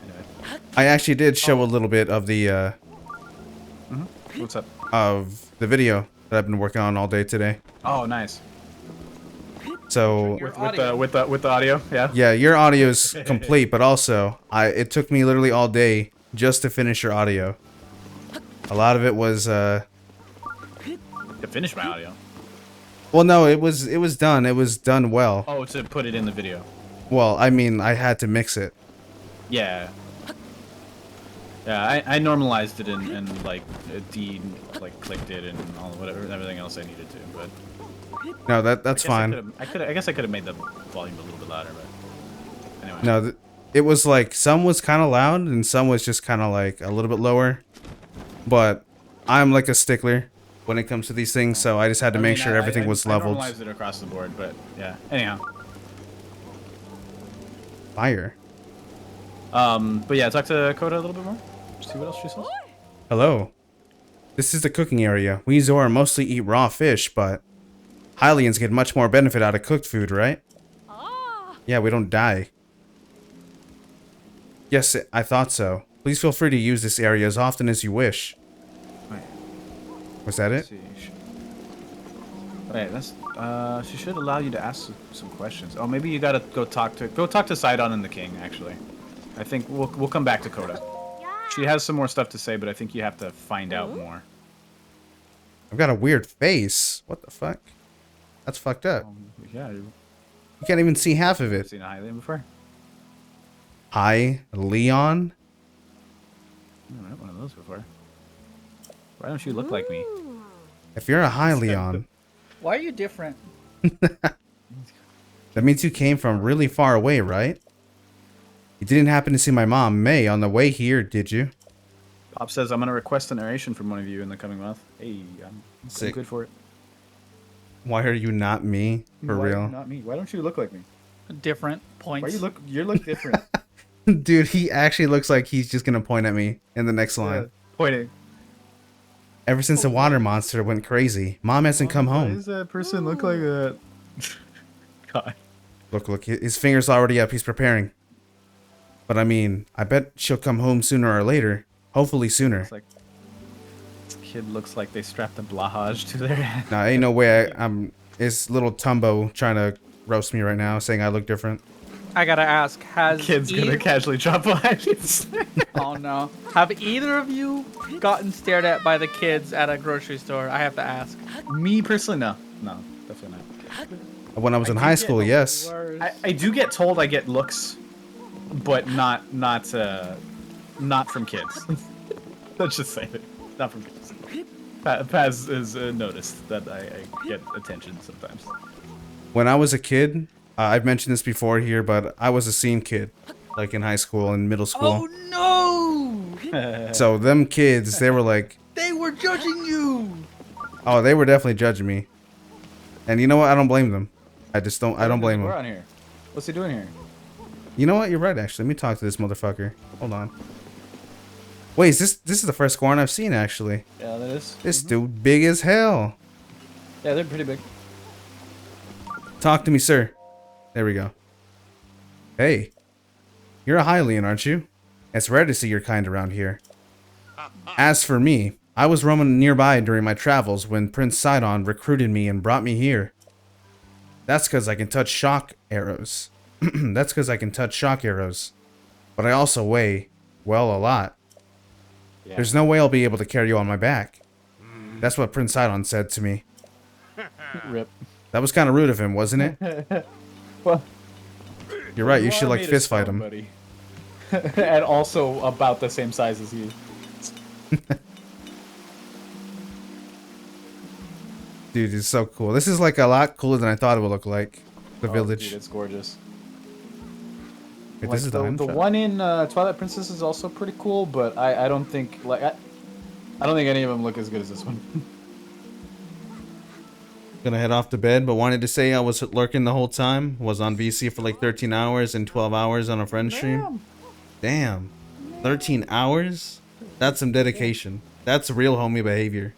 Anyway. I actually did show a little bit of the What's up? video that I've been working on all day today. Oh, nice. So With the audio, yeah. yeah, your audio's complete, but also it took me literally all day just to finish your audio. A lot of it was To finish my audio. well, no, it was done. It was done well. Oh, to put it in the video. Well, I mean, I had to mix it. Yeah. Yeah, I normalized it and like clicked it and all everything else I needed to, but No, that's fine. I guess I could have made the volume a little bit louder, but anyway. No, it was like some was kind of loud and some was just kind of like a little bit lower. But I'm like a stickler when it comes to these things, so I just had to make sure everything was leveled. I normalized it across the board, but yeah. Anyhow. Fire. But yeah, talk to Koda a little bit more. See what else she says. Hello. This is the cooking area. We Zora mostly eat raw fish, but Hylians get much more benefit out of cooked food, right? Yeah, we don't die. Yes, I thought so. Please feel free to use this area as often as you wish. Wait. Was that it? See. Wait, that's she should allow you to ask some questions. Oh, maybe you gotta go talk to Sidon and the King. Actually, I think we'll come back to Koda. She has some more stuff to say, but I think you have to find out more. I've got a weird face. What the fuck? That's fucked up. Yeah. You can't even see half of Ever it. seen a Hylian before? Hi, Leon. I haven't had one of those before. Why don't you look like me? If you're a hi, Leon, Why are you different? that means you came from really far away, right? You didn't happen to see my mom, May, on the way here, did you? Pop says I'm gonna request a narration from one of you in the coming month. Hey, I'm Sick. good for it. Why are you not me? For Why real. not me? Why don't you look like me? Different points. Why you look different? Dude, he actually looks like he's just gonna point at me in the next line. Pointing. Ever since the water monster went crazy, Mom hasn't come Why home. does that person look like that? God. Look, his finger's already up. He's preparing. But I mean, I bet she'll come home sooner or later. Hopefully sooner. It's like this kid looks like they strapped a blahage to their head. Nah, ain't no way I'm... It's little Tumbo trying to roast me right now, saying I look different. I gotta ask, has Kid's gonna casually drop blahages. Oh no. Have either of you gotten stared at by the kids at a grocery store? I have to ask. Me personally, no. No, definitely not. When I was in high school, yes. I do get told I get looks, but not from kids. Let's just say it. Not from kids. Paz has noticed that I get attention sometimes. When I was a kid, I've mentioned this before here, but I was a scene kid, like in high school and middle school. Oh no! So them kids, they were like, They were judging you! oh, they were definitely judging me. And you know what? I don't blame them. I don't blame We're them. on here. What's he doing here? You know what? You're right, actually. Let me talk to this motherfucker. Hold on. Wait, this is the first Squarn I've seen, actually. Yeah, that is. This dude big as hell. Yeah, they're pretty big. Talk to me, sir. There we go. Hey. You're a Hylian, aren't you? It's rare to see your kind around here. As for me, I was roaming nearby during my travels when Prince Sidon recruited me and brought me here. That's because I can touch shock arrows. But I also weigh, well, a lot. Yeah. There's no way I'll be able to carry you on my back. That's what Prince Sidon said to me. Rip. That was kind of rude of him, wasn't it? Well, You're right, you should are like made of fist fight stone, him. buddy. And also about the same size as you. Dude, it's so cool. This is like a lot cooler than I thought it would look like. The village. Dude, it's gorgeous. Wait, Like, this is the info. one in Twilight Princess is also pretty cool, but I don't think I don't think any of them look as good as this one. Gonna head off to bed, but wanted to say I was lurking the whole time. Was on VC for like 13 hours and 12 hours on a friend stream. Damn. 13 hours? That's some dedication. That's real homie behavior.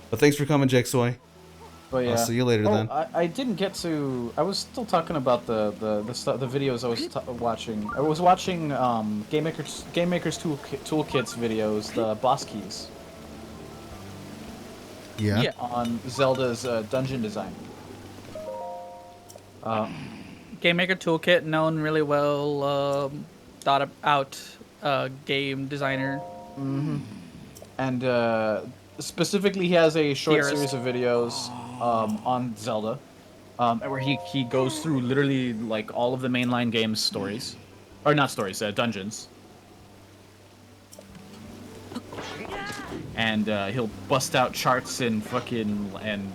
But thanks for coming, Jexoy. But yeah. I'll see you later then. I didn't get to. I was still talking about the videos I was watching. I was watching Game Maker's Toolkit's videos, the boss keys Yeah. on Zelda's dungeon design. Game Maker Toolkit, known really well, thought out game designer. And specifically, he has a short Theorist. series of videos on Zelda, where he goes through literally like all of the mainline games stories, or not stories, dungeons. And he'll bust out charts and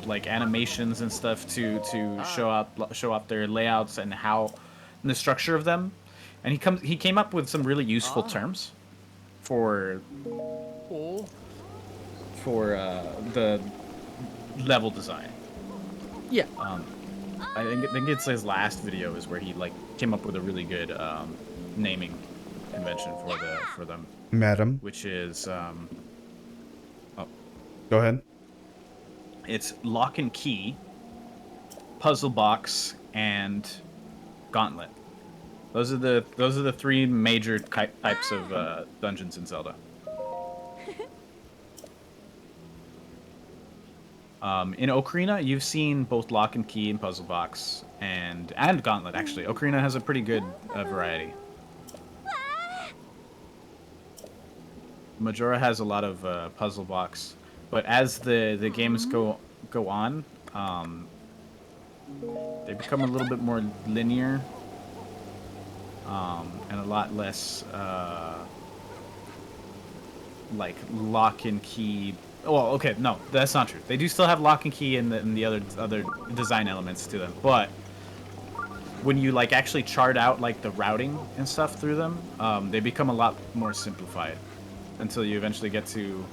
like animations and stuff to show up their layouts and and the structure of them. And he came up with some really useful terms for the level design. Yeah. I think it's his last video is where he like came up with a really good naming convention for them, Madam. which is Go ahead. it's lock and key, puzzle box, and gauntlet. Those are the three major types of dungeons in Zelda. In Ocarina, you've seen both lock and key and puzzle box and gauntlet. Actually, Ocarina has a pretty good variety. Majora has a lot of puzzle box, but as the games go on, They become a little bit more linear, and a lot less like lock and key. Well, okay, no, that's not true. They do still have lock and key and the other design elements to them, but when you like actually chart out like the routing and stuff through them, they become a lot more simplified until you eventually get to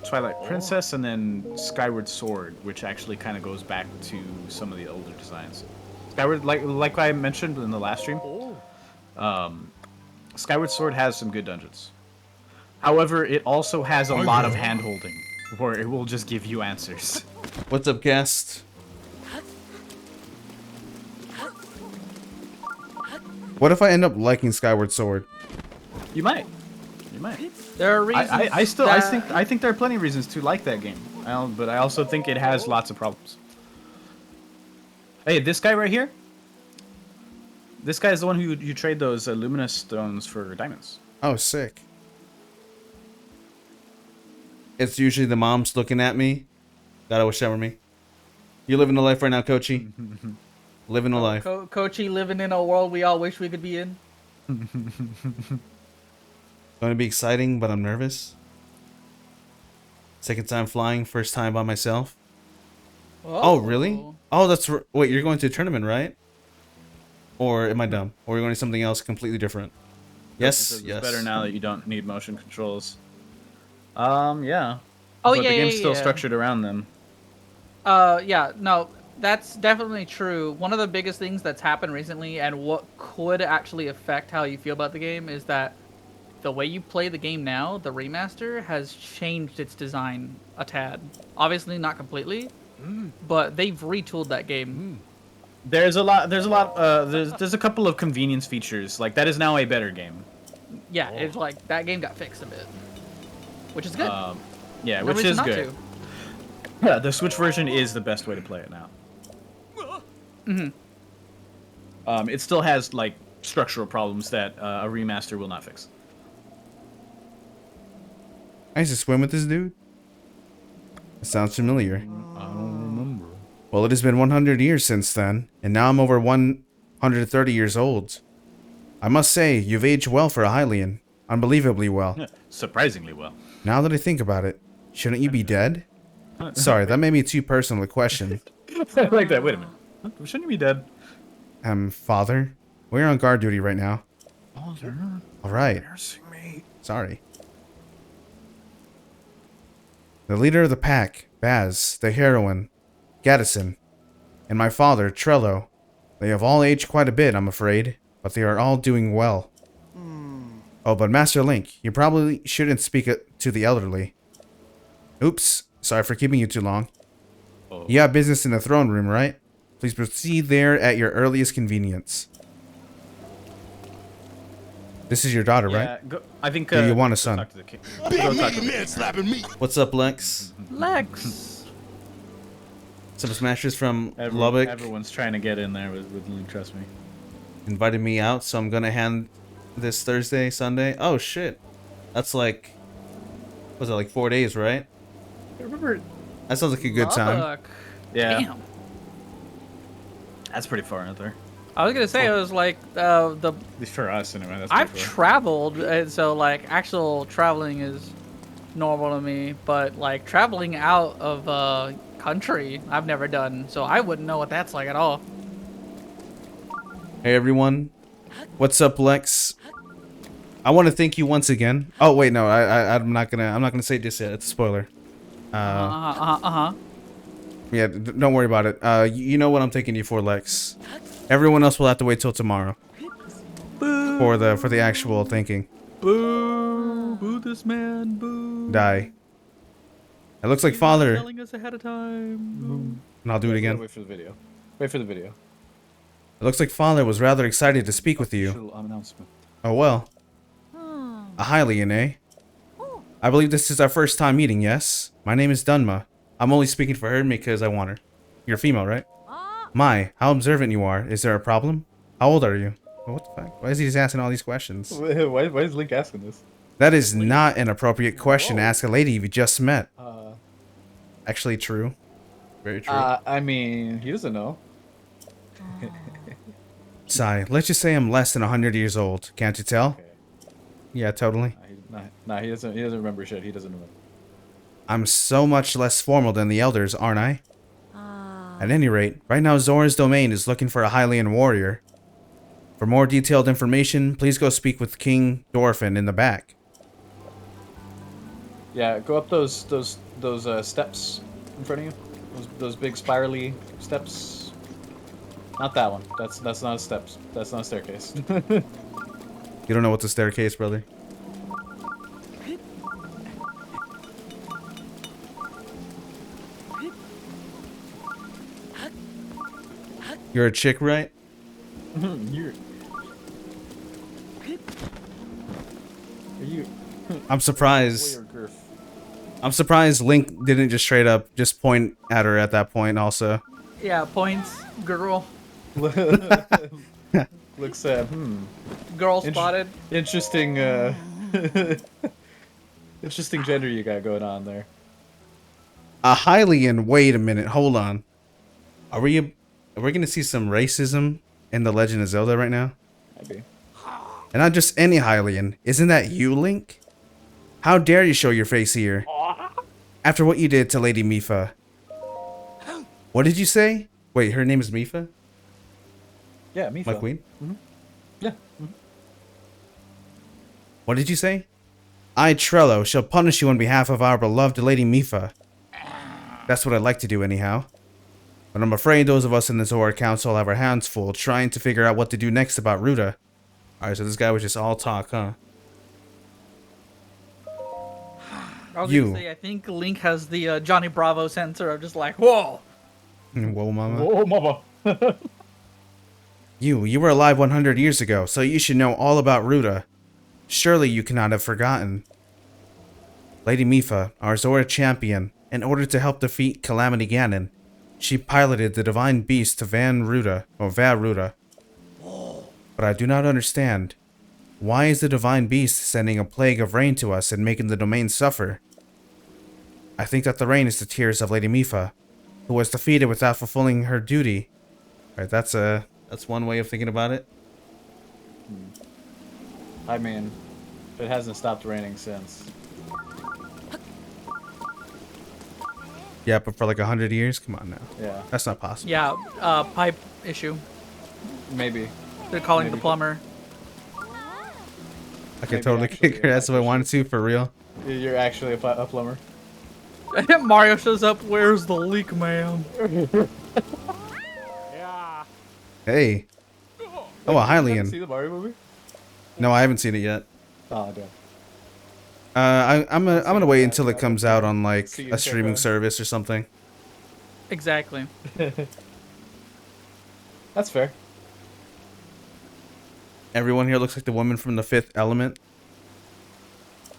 Twilight Princess and then Skyward Sword, which actually kind of goes back to some of the older designs. Skyward, like I mentioned in the last stream, Skyward Sword has some good dungeons. However, it also has a lot of hand-holding, where it will just give you answers. What's up, guest? What if I end up liking Skyward Sword? You might. You might. There are reasons. I think there are plenty of reasons to like that game. But I also think it has lots of problems. Hey, this guy right here. This guy is the one who you trade those luminous stones for diamonds. Oh, sick. It's usually the moms looking at me. God, I wish that were me. You living the life right now, Coachy. Living the life. Coachy living in a world we all wish we could be in. Going to be exciting, but I'm nervous. Second time flying, first time by myself. Oh, really? Oh, wait, you're going to a tournament, right? Or am I dumb? Or are you going to something else completely different? Yes, It's yes. better now that you don't need motion controls. Yeah. Oh, but yeah, the game's yeah, still yeah. structured around them. Yeah, no, that's definitely true. One of the biggest things that's happened recently and what could actually affect how you feel about the game is that the way you play the game now, the remaster, has changed its design a tad. Obviously not completely, but they've retooled that game. There's a couple of convenience features. Like, that is now a better game. Yeah, it's like that game got fixed a bit, which is good. Yeah, No which reason is not good. Yeah, the Switch version is the best way to play it now. It still has, like, structural problems that a remaster will not fix. I used to swim with this dude. It sounds familiar. I don't remember. Well, it has been 100 years since then, and now I'm over 130 years old. I must say, you've aged well for a Hylian. Unbelievably well. Surprisingly well. Now that I think about it, shouldn't you be dead? Sorry, that made me too personal a question. I like that. Wait a minute. Shouldn't you be dead? Father? We're on guard duty right now. Alright. Nursing me. Sorry. The leader of the pack, Baz, the heroine, Gaddison, and my father, Trello. They have all aged quite a bit, I'm afraid, but they are all doing well. Oh, but Master Link, you probably shouldn't speak to the elderly. Oops, sorry for keeping you too long. You have business in the throne room, right? Please proceed there at your earliest convenience. This is your daughter, right? I think. Do you want a go son? talk to the king. Go talk to the king. What's up, Lex? Lex. Some Smashers from Lubbock Everyone's trying to get in there with Link, trust me. invited me out, so I'm gonna hand this Thursday, Sunday. Oh shit, that's like, was it like 4 days, right? I remember. That sounds like a good time. Lubbock. Yeah. Damn. That's pretty far out there. I was gonna say it was like the At least for us, anyway. That's I've pretty far. traveled, and so like actual traveling is normal to me, but like traveling out of country, I've never done, so I wouldn't know what that's like at all. Hey everyone, what's up, Lex? I want to thank you once again. Oh wait, no, I'm not gonna say this yet. It's a spoiler. Yeah, don't worry about it. You know what I'm thanking you for, Lex. Everyone else will have to wait till tomorrow for the actual thanking. Boo! Boo this man! Boo! Die. It looks like Father, Telling us ahead of time. and I'll do it again. Wait for the video. Wait for the video. It looks like Father was rather excited to speak with you. Official announcement. Oh well. A Hylian, eh? I believe this is our first time meeting, yes? My name is Dunma. I'm only speaking for her because I want her. You're female, right? My, how observant you are. Is there a problem? How old are you? What the fuck? Why is he just asking all these questions? Why is Link asking this? That is not an appropriate question to ask a lady you just met. Actually, true. Very true. I mean, he doesn't know. Sigh. Let's just say I'm less than 100 years old. Can't you tell? Okay. Yeah, totally. Nah, he doesn't. He doesn't remember shit. He doesn't remember. I'm so much less formal than the elders, aren't I? At any rate, right now Zora's domain is looking for a Hylian warrior. For more detailed information, please go speak with King Dorfin in the back. Yeah, go up those steps in front of you. Those big spirally steps. Not that one. That's not a steps. That's not a staircase. You don't know what's a staircase, brother? You're a chick, right? You're. Are you? I'm surprised. Warrior girth. I'm surprised Link didn't just straight up just point at her at that point also. Yeah, points, girl. Looks Girl Int- spotted. interesting interesting gender you got going on there. A Hylian, wait a minute, hold on. Are we gonna see some racism in The Legend of Zelda right now? Maybe. And not just any Hylian. Isn't that you, Link? How dare you show your face here? After what you did to Lady Mipha. What did you say? Wait, her name is Mipha? Yeah, me. My queen? Yeah. What did you say? I, Trello, shall punish you on behalf of our beloved Lady Mipha. That's what I'd like to do anyhow. But I'm afraid those of us in the Zora Council have our hands full trying to figure out what to do next about Ruta. Alright, so this guy was just all talk, huh? I was You. gonna say, I think Link has the Johnny Bravo sensor of just like, whoa. Whoa, mama. Oh, mama. You were alive 100 years ago, so you should know all about Ruta. Surely you cannot have forgotten. Lady Mipha, our Zora champion, in order to help defeat Calamity Ganon, she piloted the divine beast to Varuta. But I do not understand. Why is the divine beast sending a plague of rain to us and making the domain suffer? I think that the rain is the tears of Lady Mipha, who was defeated without fulfilling her duty. Right, that's one way of thinking about it. I mean, it hasn't stopped raining since. Yeah, but for like 100 years? Come on now. Yeah, That's not possible. Yeah, pipe issue. maybe. They're calling Maybe. the plumber. I could Maybe totally actually kick her ass if I wanted to, for real. You're actually a plumber. Mario shows up, where's the leak, man? Hey. Oh, a See Hylian. the Mario movie? No, I haven't seen it yet. Oh, damn. I'm gonna wait until it comes out on like See you a streaming check service or something. Exactly. That's fair. Everyone here looks like the woman from The Fifth Element.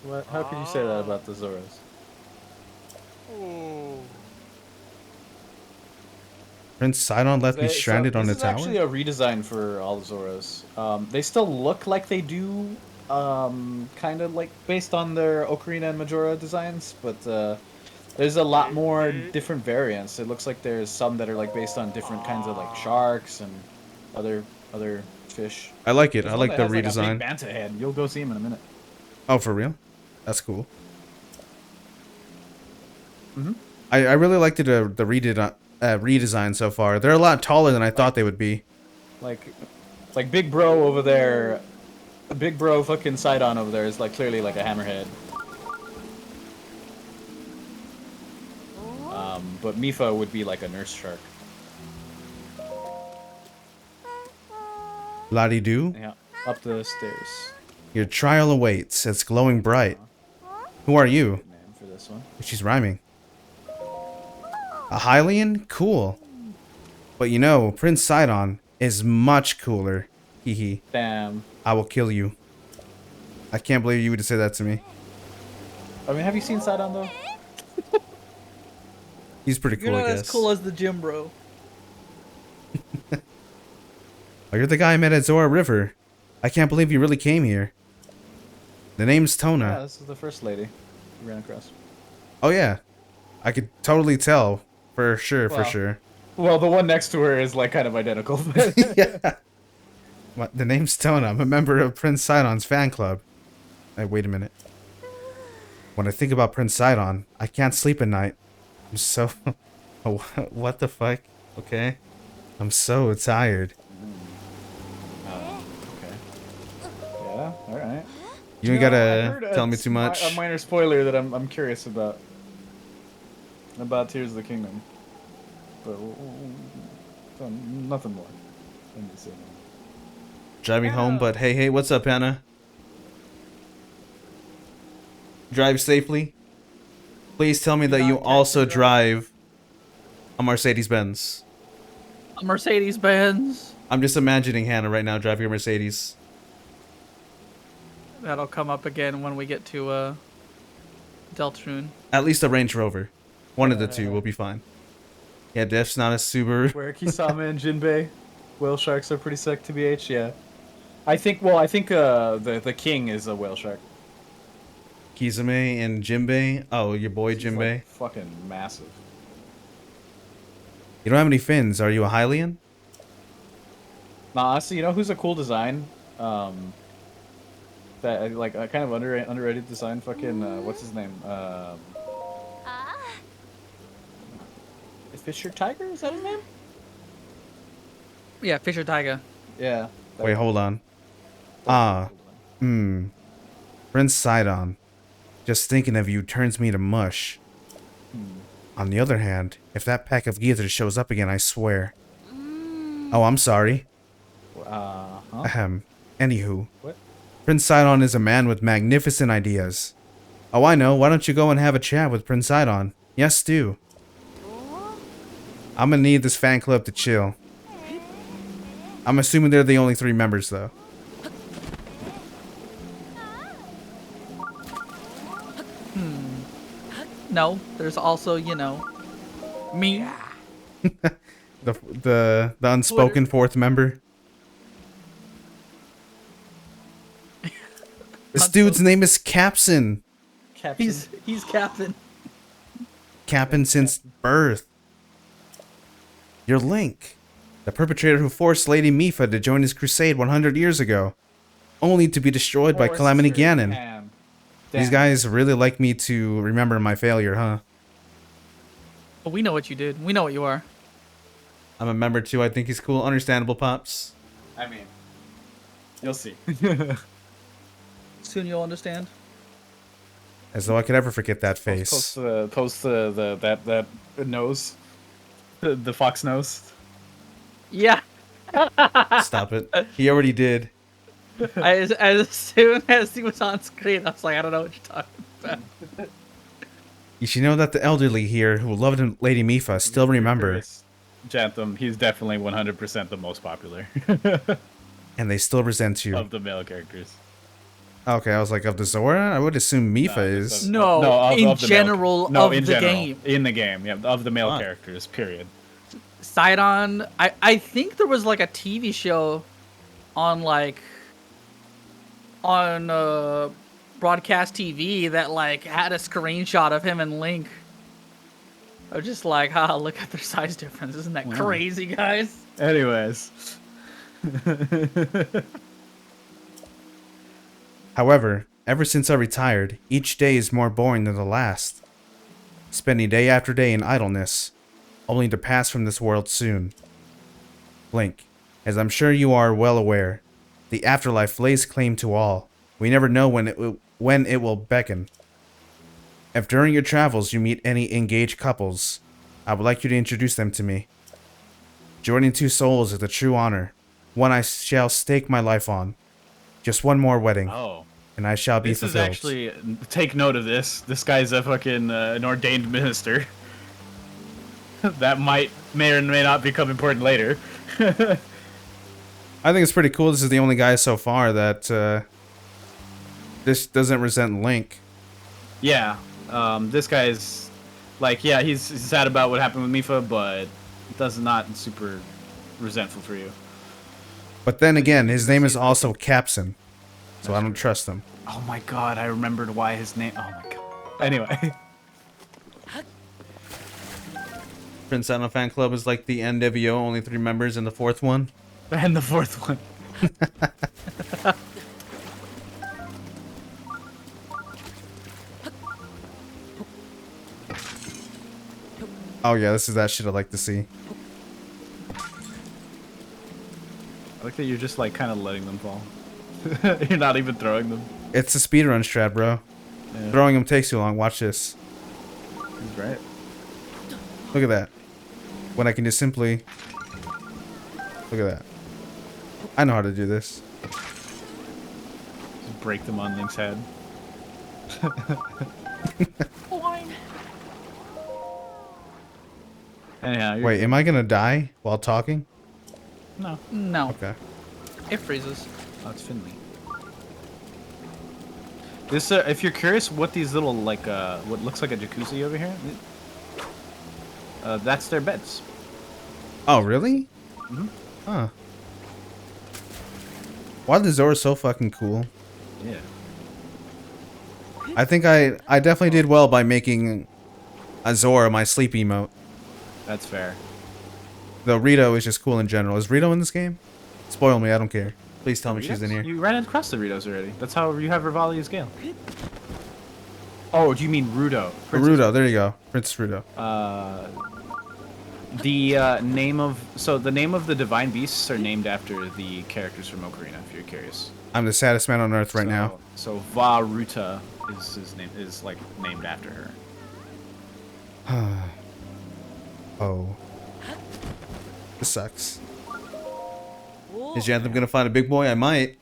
What? How could you say that about the Zoras? Prince Sidon left me stranded on the This is tower. actually a redesign for all the Zoras. They still look like they do, kind of like based on their Ocarina and Majora designs, but there's a lot more different variants. It looks like there's some that are like based on different kinds of like sharks and other fish. I like it. There's I one like that the has, like, a redesign. big banta head. You'll go see him in a minute. Oh, for real? That's cool. Mhm. I really liked the redesign so far. They're a lot taller than I thought they would be. Like Big Bro over there, Big Bro fucking Sidon over there is like clearly like a hammerhead. But Mipha would be like a nurse shark. La-di-do. Yeah, up the stairs. Your trial awaits. It's glowing bright. Who are you? Good name for this one. She's rhyming. A Hylian? Cool. But you know, Prince Sidon is much cooler. Hee hee. Damn. I will kill you. I can't believe you would say that to me. I mean, have you seen Sidon though? He's pretty cool, You're I not guess. as cool as the gym bro. Oh, you're the guy I met at Zora River. I can't believe you really came here. The name's Yeah, Tona. this is the first lady we ran across. Oh yeah. I could totally tell For sure, for Wow. sure. Well, the one next to her is like kind of identical. Yeah. What, the name's Tona. I'm a member of Prince Sidon's fan club. Hey, wait a minute. When I think about Prince Sidon, I can't sleep at night. I'm so... Oh, what the fuck? Okay. I'm so tired. Okay. Yeah. All right. You ain't I gotta heard tell me too much. A minor spoiler that I'm curious about Tears of the Kingdom, but nothing more. Let me say that. Driving home, but hey, what's up, Hannah? Drive safely. Please tell me that you also drive a Mercedes-Benz. A Mercedes-Benz. I'm just imagining Hannah right now driving a Mercedes. That'll come up again when we get to Deltarune. At least a Range Rover. One of the two will be fine. Yeah, Def's not a Subaru. Where Kisame and Jinbei, whale sharks are pretty sick. TBH, yeah. I think the king is a whale shark. Kizame and Jinbei. Oh, your boy He's Jinbei. like fucking massive. You don't have any fins. Are you a Hylian? Nah, honestly, you know who's a cool design? That like a kind of underrated design. Fucking what's his name? Fisher Tiger, is that his name? Yeah, Fisher Tiger. Yeah. Wait, hold on. Prince Sidon. Just thinking of you turns me to mush. On the other hand, if that pack of geezers shows up again, I swear. Oh, I'm sorry. Huh? Anywho. What? Prince Sidon is a man with magnificent ideas. Oh, I know. Why don't you go and have a chat with Prince Sidon? Yes, do. I'm gonna need this fan club to chill. I'm assuming they're the only 3 members, though. No, there's also, you know, me. The unspoken 4th member. This dude's name is Capson. He's Captain. Captain since birth. You're Link, the perpetrator who forced Lady Mipha to join his crusade 100 years ago, only to be destroyed by Calamity Ganon. Damn. These guys really like me to remember my failure, huh? But we know what you did. We know what you are. I'm a member too. I think he's cool. Understandable, Pops. I mean, you'll see. Soon you'll understand. As though I could ever forget that face. Post that nose, the fox nose. Yeah. Stop it. He already did. As soon as he was on screen, I was like, I don't know what you're talking about. You should know that the elderly here who loved Lady Mipha still remember. Janthem, he's definitely 100% the most popular And they still resent you. of the male characters. Okay, I was like, of the Zora? I would assume Mipha is. No, in general of the game. In the game, yeah, of the male characters, period. Sidon, I think there was like a TV show on broadcast TV that like had a screenshot of him and Link. I was just like, look at their size difference. Isn't that crazy, guys? Anyways. However, ever since I retired, each day is more boring than the last. Spending day after day in idleness, only to pass from this world soon. Link, as I'm sure you are well aware, the afterlife lays claim to all. We never know when it will beckon. If during your travels you meet any engaged couples, I would like you to introduce them to me. Joining 2 souls is a true honor, one I shall stake my life on. Just one more wedding, and I shall be fulfilled. This is actually, take note of this. This guy's a fucking an ordained minister. That may or may not become important later. I think it's pretty cool. This is the only guy so far that this doesn't resent Link. Yeah, this guy's like, yeah, he's sad about what happened with Mipha, but does not super resentful for you. But then again, his name is also Capson, so I don't trust him. Oh my god, I remembered why his name. Oh my god. Anyway. Prince Anna fan club is like the NWO, only 3 members, and the 4th one. And the 4th one. Oh yeah, this is that shit I like to see. I like that you're just like kind of letting them fall. You're not even throwing them. It's a speedrun strat, bro. Yeah. Throwing them takes too long. Watch this. He's right. Look at that. When I can just simply... Look at that. I know how to do this. Just break them on Link's head. Anyhow, Wait, am I gonna die while talking? No. No, Okay. it freezes. Oh, it's Finley. This, if you're curious, what these little like, what looks like a jacuzzi over here, that's their beds. Oh, really? Mhm. Huh. Why is Zora so fucking cool? Yeah. I think I definitely did well by making Zora my sleep emote. That's fair. Though Rito is just cool in general. Is Rito in this game? Spoil me, I don't care. Please tell me she's in here. You ran across the Ritos already. That's how you have Rivali's Gale. Oh, do you mean Rudo? Rudo, there you go. Princess Rudo. The name of the name of the divine beasts are named after the characters from Ocarina. If you're curious. I'm the saddest man on earth right now. So Va Ruta is his name, is like named after her. Oh. This sucks. Is Janthem gonna find a big boy? I might.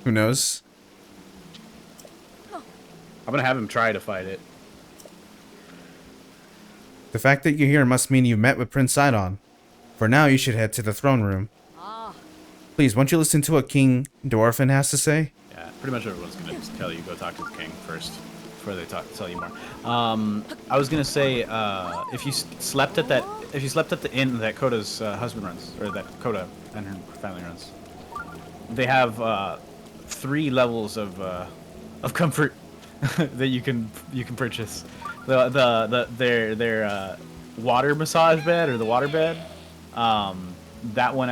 Who knows? I'm gonna have him try to fight it. The fact that you're here must mean you've met with Prince Sidon. For now, you should head to the throne room. Please, won't you listen to what King Dwarfin has to say? Yeah, pretty much everyone's gonna just tell you go talk to the king first before they tell you more. I was gonna say if you slept at the inn that Koda's husband runs, or that Koda and her family runs, they have 3 levels of comfort that you can purchase. Their water massage bed, or the water bed, that one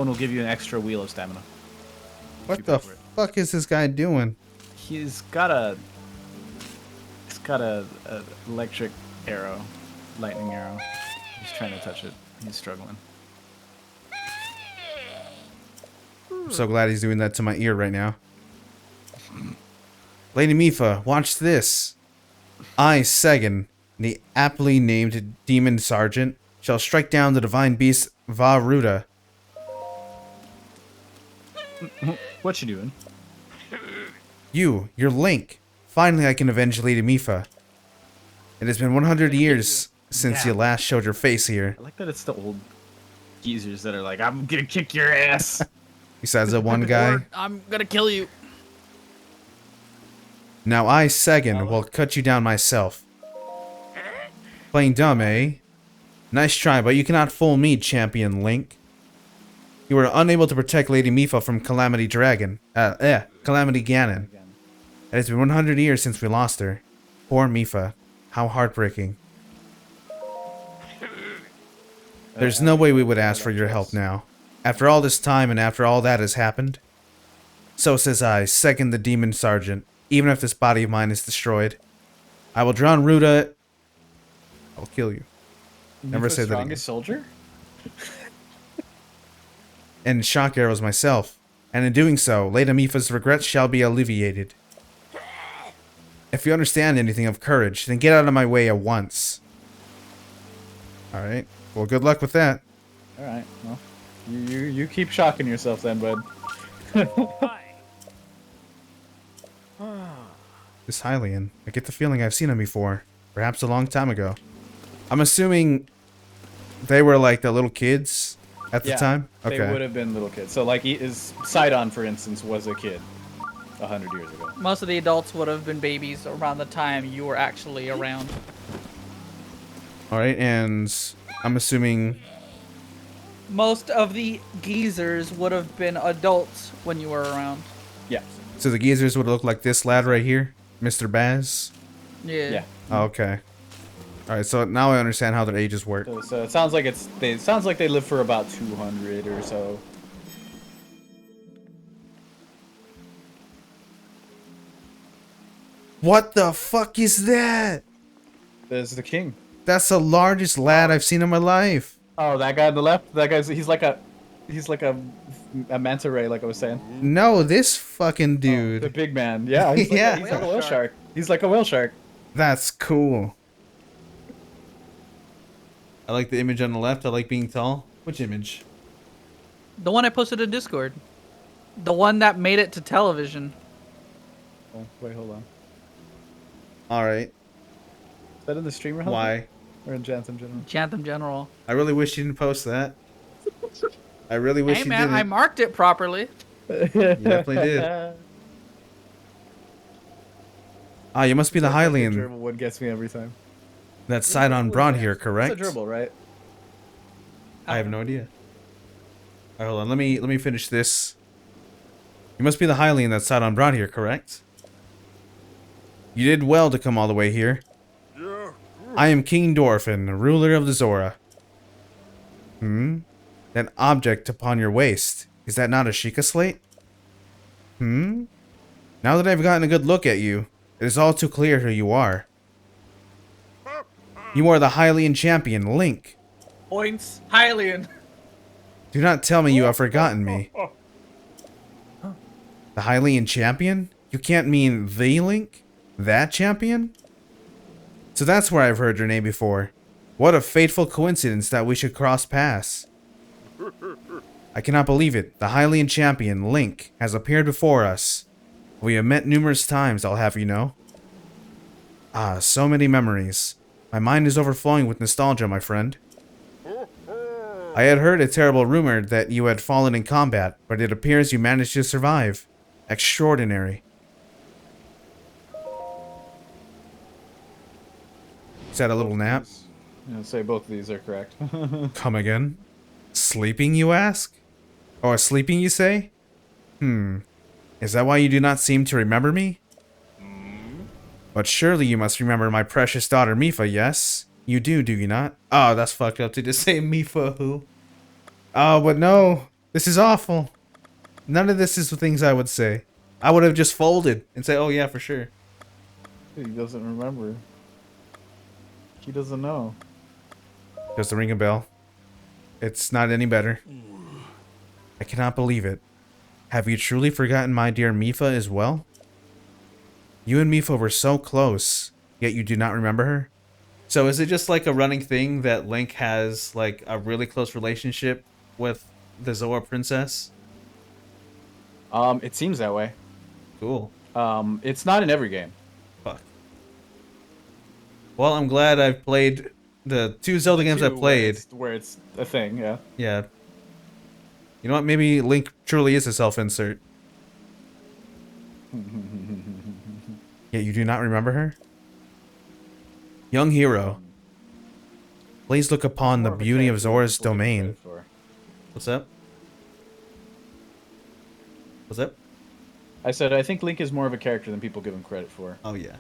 will give you an extra wheel of stamina. What the fuck is this guy doing? He's got a electric arrow, lightning arrow. He's trying to touch it. He's struggling. I'm so glad he's doing that to my ear right now. Lady Mifa, watch this. I, Segan, the aptly named Demon Sergeant, shall strike down the divine beast Va Ruta. What you doing? You're Link. Finally, I can avenge Lady Mifa. It has been 100 years since you last showed your face here. I like that it's the old geezers that are like, I'm gonna kick your ass. Besides that one guy. Or I'm gonna kill you. Now I, Segan, will cut you down myself. Playing dumb, eh? Nice try, but you cannot fool me, Champion Link. You were unable to protect Lady Mifa from Calamity Ganon. It has been 100 years since we lost her. Poor Mifa. How heartbreaking. There's no way we would ask for your help now. After all this time and after all that has happened. So says I, Second the Demon Sergeant, even if this body of mine is destroyed. I will drown Ruta. I'll kill you. Never say that again. Strongest soldier? And shock arrows myself. And in doing so, Lady Mifa's regrets shall be alleviated. If you understand anything of courage, then get out of my way at once. Alright. Well, good luck with that. Alright, well. You keep shocking yourself then, bud. This Hylian. I get the feeling I've seen him before. Perhaps a long time ago. I'm assuming they were like the little kids at the time? Okay. They would have been little kids. So like Sidon, for instance, was a kid 100 years ago. Most of the adults would have been babies around the time you were actually around. Alright, and I'm assuming... Most of the geezers would have been adults when you were around. Yeah. So the geezers would look like this lad right here? Mr. Baz? Yeah. Yeah. Oh, okay. All right, so now I understand how their ages work. So it sounds like they live for about 200 or so. What the fuck is that? There's the king. That's the largest lad I've seen in my life. Oh, that guy on the left. That guy's he's like a manta ray, like I was saying. No, this fucking The dude. big man. Yeah, he's like, Yeah. he's like a whale shark. He's like a whale shark. That's cool. I like the image on the left. I like being tall. Which image? The one I posted in Discord. The one that made it to television. Oh, wait, hold on. All right. Is that in the streamer? Hub? Why? Or in Janthem General? Janthem General. I really wish you didn't post that. I really wish Hey you man, didn't. I marked it properly. You definitely did. Ah, you must be the The Hylian. gerbil one gets me every time. That side on broad here, correct? It's a gerbil, right? I have no idea. Alright, hold on. Let me finish this. You must be the Hylian that sat on broad here, correct? You did well to come all the way here. I am King Dorfin, ruler of the Zora. That object upon your waist, is that not a Sheikah slate? Now that I've gotten a good look at you, it is all too clear who you are. You are the Hylian champion, Link. Points. Hylian. Do not tell me you have forgotten me. The Hylian champion? You can't mean the Link? That champion? So that's where I've heard your name before. What a fateful coincidence that we should cross paths. I cannot believe it. The Hylian champion, Link, has appeared before us. We have met numerous times, I'll have you know. Ah, so many memories. My mind is overflowing with nostalgia, my friend. I had heard a terrible rumor that you had fallen in combat, but it appears you managed to survive. Extraordinary. Is that a little nap? I'd say both of these are correct. Come again? Sleeping, you ask? Or sleeping, you say? Is that why you do not seem to remember me? But surely you must remember my precious daughter Mifa, yes? You do you not? Oh, that's fucked up to just say Mifa who. Oh, but no. This is awful. None of this is the things I would say. I would have just folded and say, oh yeah, for sure. He doesn't remember. He doesn't know. Does the ring a bell? It's not any better. I cannot believe it. Have you truly forgotten my dear Mifa as well? You and Mifa were so close, yet you do not remember her? So is it just like a running thing that Link has like a really close relationship with the Zora princess? It seems that way. Cool. It's not in every game. Fuck. Well, I'm glad I've played the 2 Zelda games I've played. Where it's a thing, yeah. Yeah. You know what? Maybe Link truly is a self-insert. Yet you do not remember her? Young hero, please look upon the More of a beauty of character Zora's than people give domain. credit for. What's up? What's up? I said I think Link is more of a character than people give him credit for. Oh yeah.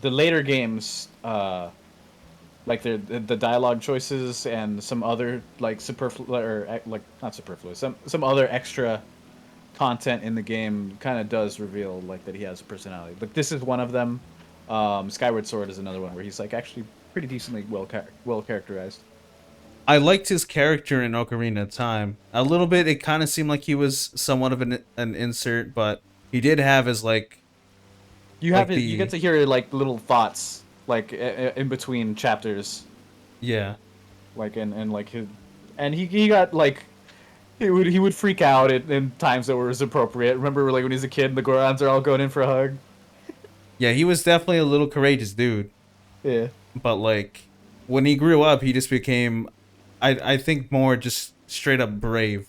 The later games, like the dialogue choices and some other like superfluous or like not superfluous, some other extra content in the game kind of does reveal like that he has a personality. But this is one of them. Skyward Sword is another one where he's like actually pretty decently well characterized. I liked his character in Ocarina of Time. A little bit, it kind of seemed like he was somewhat of an insert, but he did have his like. You have like you get to hear like little thoughts like in between chapters, Yeah. like and like his, and he got like. He would freak out in times that were as appropriate. Remember, like when he was a kid, and the Gorons are all going in for a hug. Yeah, he was definitely a little courageous dude. Yeah. But like when he grew up, he just became, I think, more just straight up brave.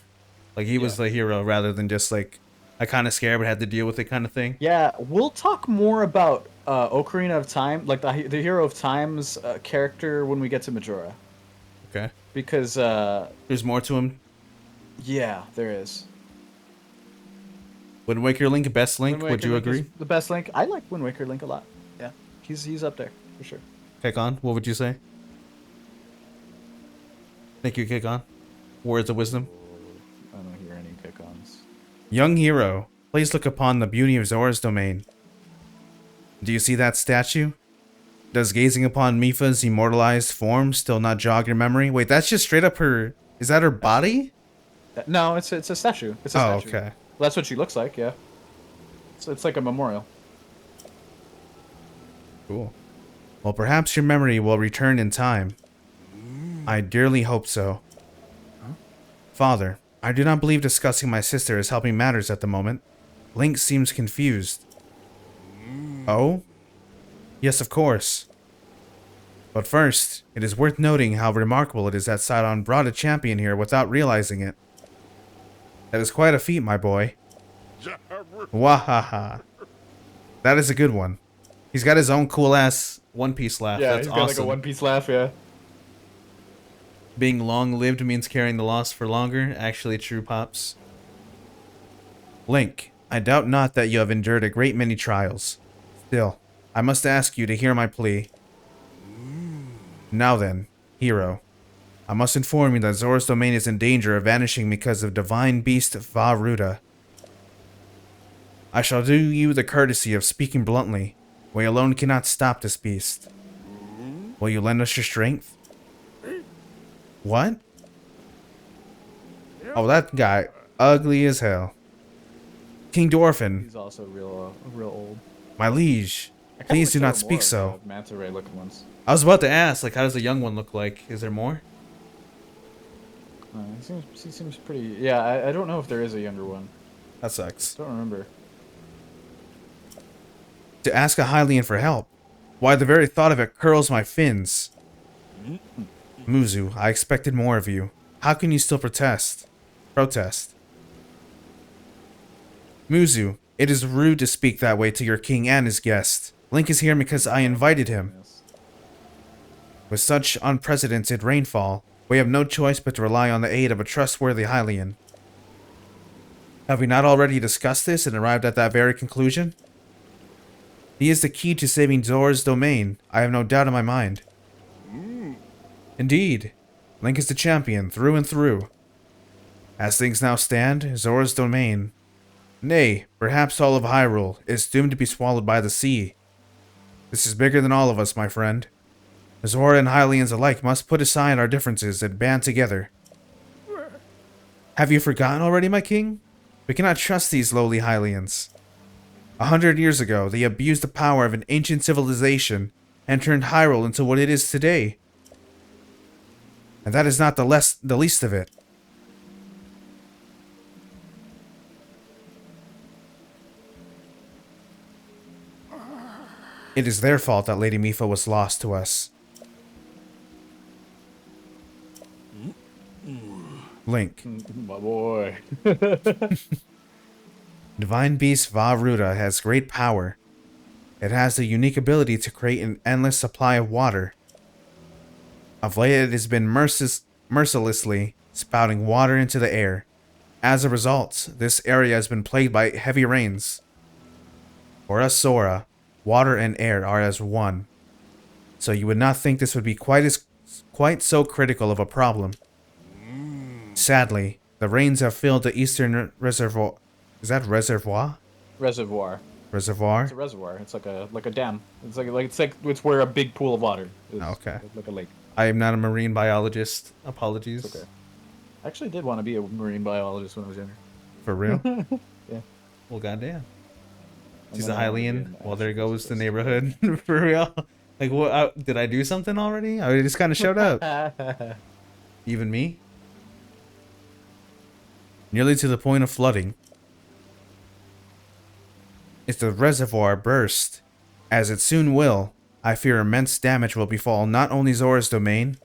Like he was the hero rather than just like I kind of scared but had to deal with it kind of thing. Yeah, we'll talk more about Ocarina of Time, like the Hero of Time's character when we get to Majora, Okay. because There's more to him. yeah, there is. Wind Waker Link, best Link. Wind Would Waker you Link is agree? the best Link. I like Wind Waker Link a lot. Yeah, he's up there for sure. Kick on. What would you say? Thank you, Kick on. Words of wisdom. I don't hear any kick-ons. Young hero, please look upon the beauty of Zora's domain. Do you see that statue? Does gazing upon Mipha's immortalized form still not jog your memory? Wait, that's just straight up her... Is that her body? No, it's a statue. It's a Oh, statue. okay. Well, that's what she looks like, yeah. So it's like a memorial. Cool. Well, perhaps your memory will return in time. I dearly hope so. Father, I do not believe discussing my sister is helping matters at the moment. Link seems confused. Oh? Yes, of course. But first, it is worth noting how remarkable it is that Sidon brought a champion here without realizing it. That is quite a feat, my boy. Wahaha. That is a good one. He's got his own cool-ass One Piece laugh. Yeah, That's he's got awesome. like a One Piece laugh, yeah. Being long-lived means carrying the loss for longer. Actually true, Pops. Link, I doubt not that you have endured a great many trials. Still, I must ask you to hear my plea. Now then, hero. I must inform you that Zora's domain is in danger of vanishing because of divine beast Vah-Ruta. I shall do you the courtesy of speaking bluntly. We alone cannot stop this beast. Will you lend us your strength? What? Oh, that guy. Ugly as hell. King Dwarfin, He's also real old. my liege, I kinda please wish do there not were speak more, so. Manta ray looking ones. I was about to ask, like, how does a young one look like? Is there more? He seems pretty... Yeah, I don't know if there is a younger one. That sucks. Don't remember. To ask a Hylian for help. Why, the very thought of it curls my fins. Muzu, I expected more of you. How can you still protest? Muzu, it is rude to speak that way to your king and his guest. Link is here because I invited him. Yes. With such unprecedented rainfall, we have no choice but to rely on the aid of a trustworthy Hylian. Have we not already discussed this and arrived at that very conclusion? He is the key to saving Zora's domain, I have no doubt in my mind. Indeed, Link is the champion through and through. As things now stand, Zora's domain, nay, perhaps all of Hyrule, is doomed to be swallowed by the sea. This is bigger than all of us, my friend. Zora and Hylians alike must put aside our differences and band together. Have you forgotten already, my king? We cannot trust these lowly Hylians. 100 years ago, they abused the power of an ancient civilization and turned Hyrule into what it is today. And that is not the least of it. It is their fault that Lady Mipha was lost to us. Link. My boy. Divine Beast Vah-Ruta has great power. It has the unique ability to create an endless supply of water. Of late, it has been mercilessly spouting water into the air. As a result, this area has been plagued by heavy rains. For us Zora, water and air are as one. So you would not think this would be quite so critical of a problem. Sadly, the rains have filled the eastern reservoir. Is that reservoir? Reservoir. Reservoir? It's a reservoir. It's like a dam. It's where a big pool of water is. Okay. Like a lake. I am not a marine biologist. Apologies. It's okay. I actually did want to be a marine biologist when I was younger. For real? Yeah. Well, goddamn. And She's a then I wanted to be Hylian. an Well, there goes the astrophysicist. neighborhood. For real? Like, what? Did I do something already? I just kind of showed up. Even me? Nearly to the point of flooding. If the reservoir burst, as it soon will, I fear immense damage will befall not only Zora's domain,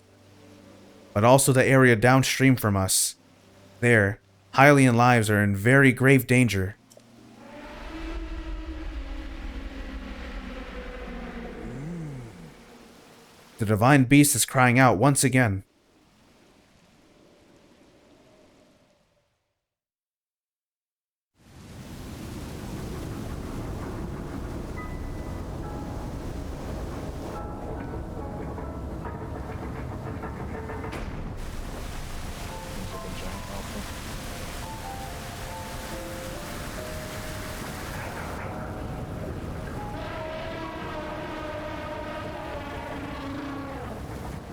but also the area downstream from us. There, Hylian lives are in very grave danger. The divine beast is crying out once again.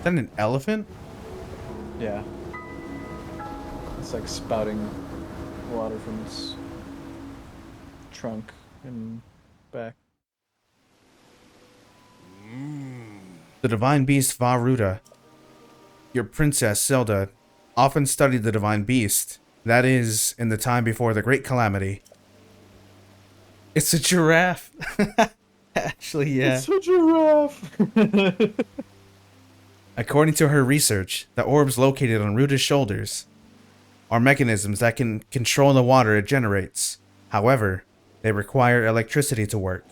Is that an elephant? Yeah. It's like spouting water from its trunk and back. The divine beast Varuda, your princess Zelda, often studied the divine beast. That is, in the time before the Great Calamity. It's a giraffe. Actually, yeah. It's a giraffe. According to her research, the orbs located on Ruda's shoulders are mechanisms that can control the water it generates. However, they require electricity to work.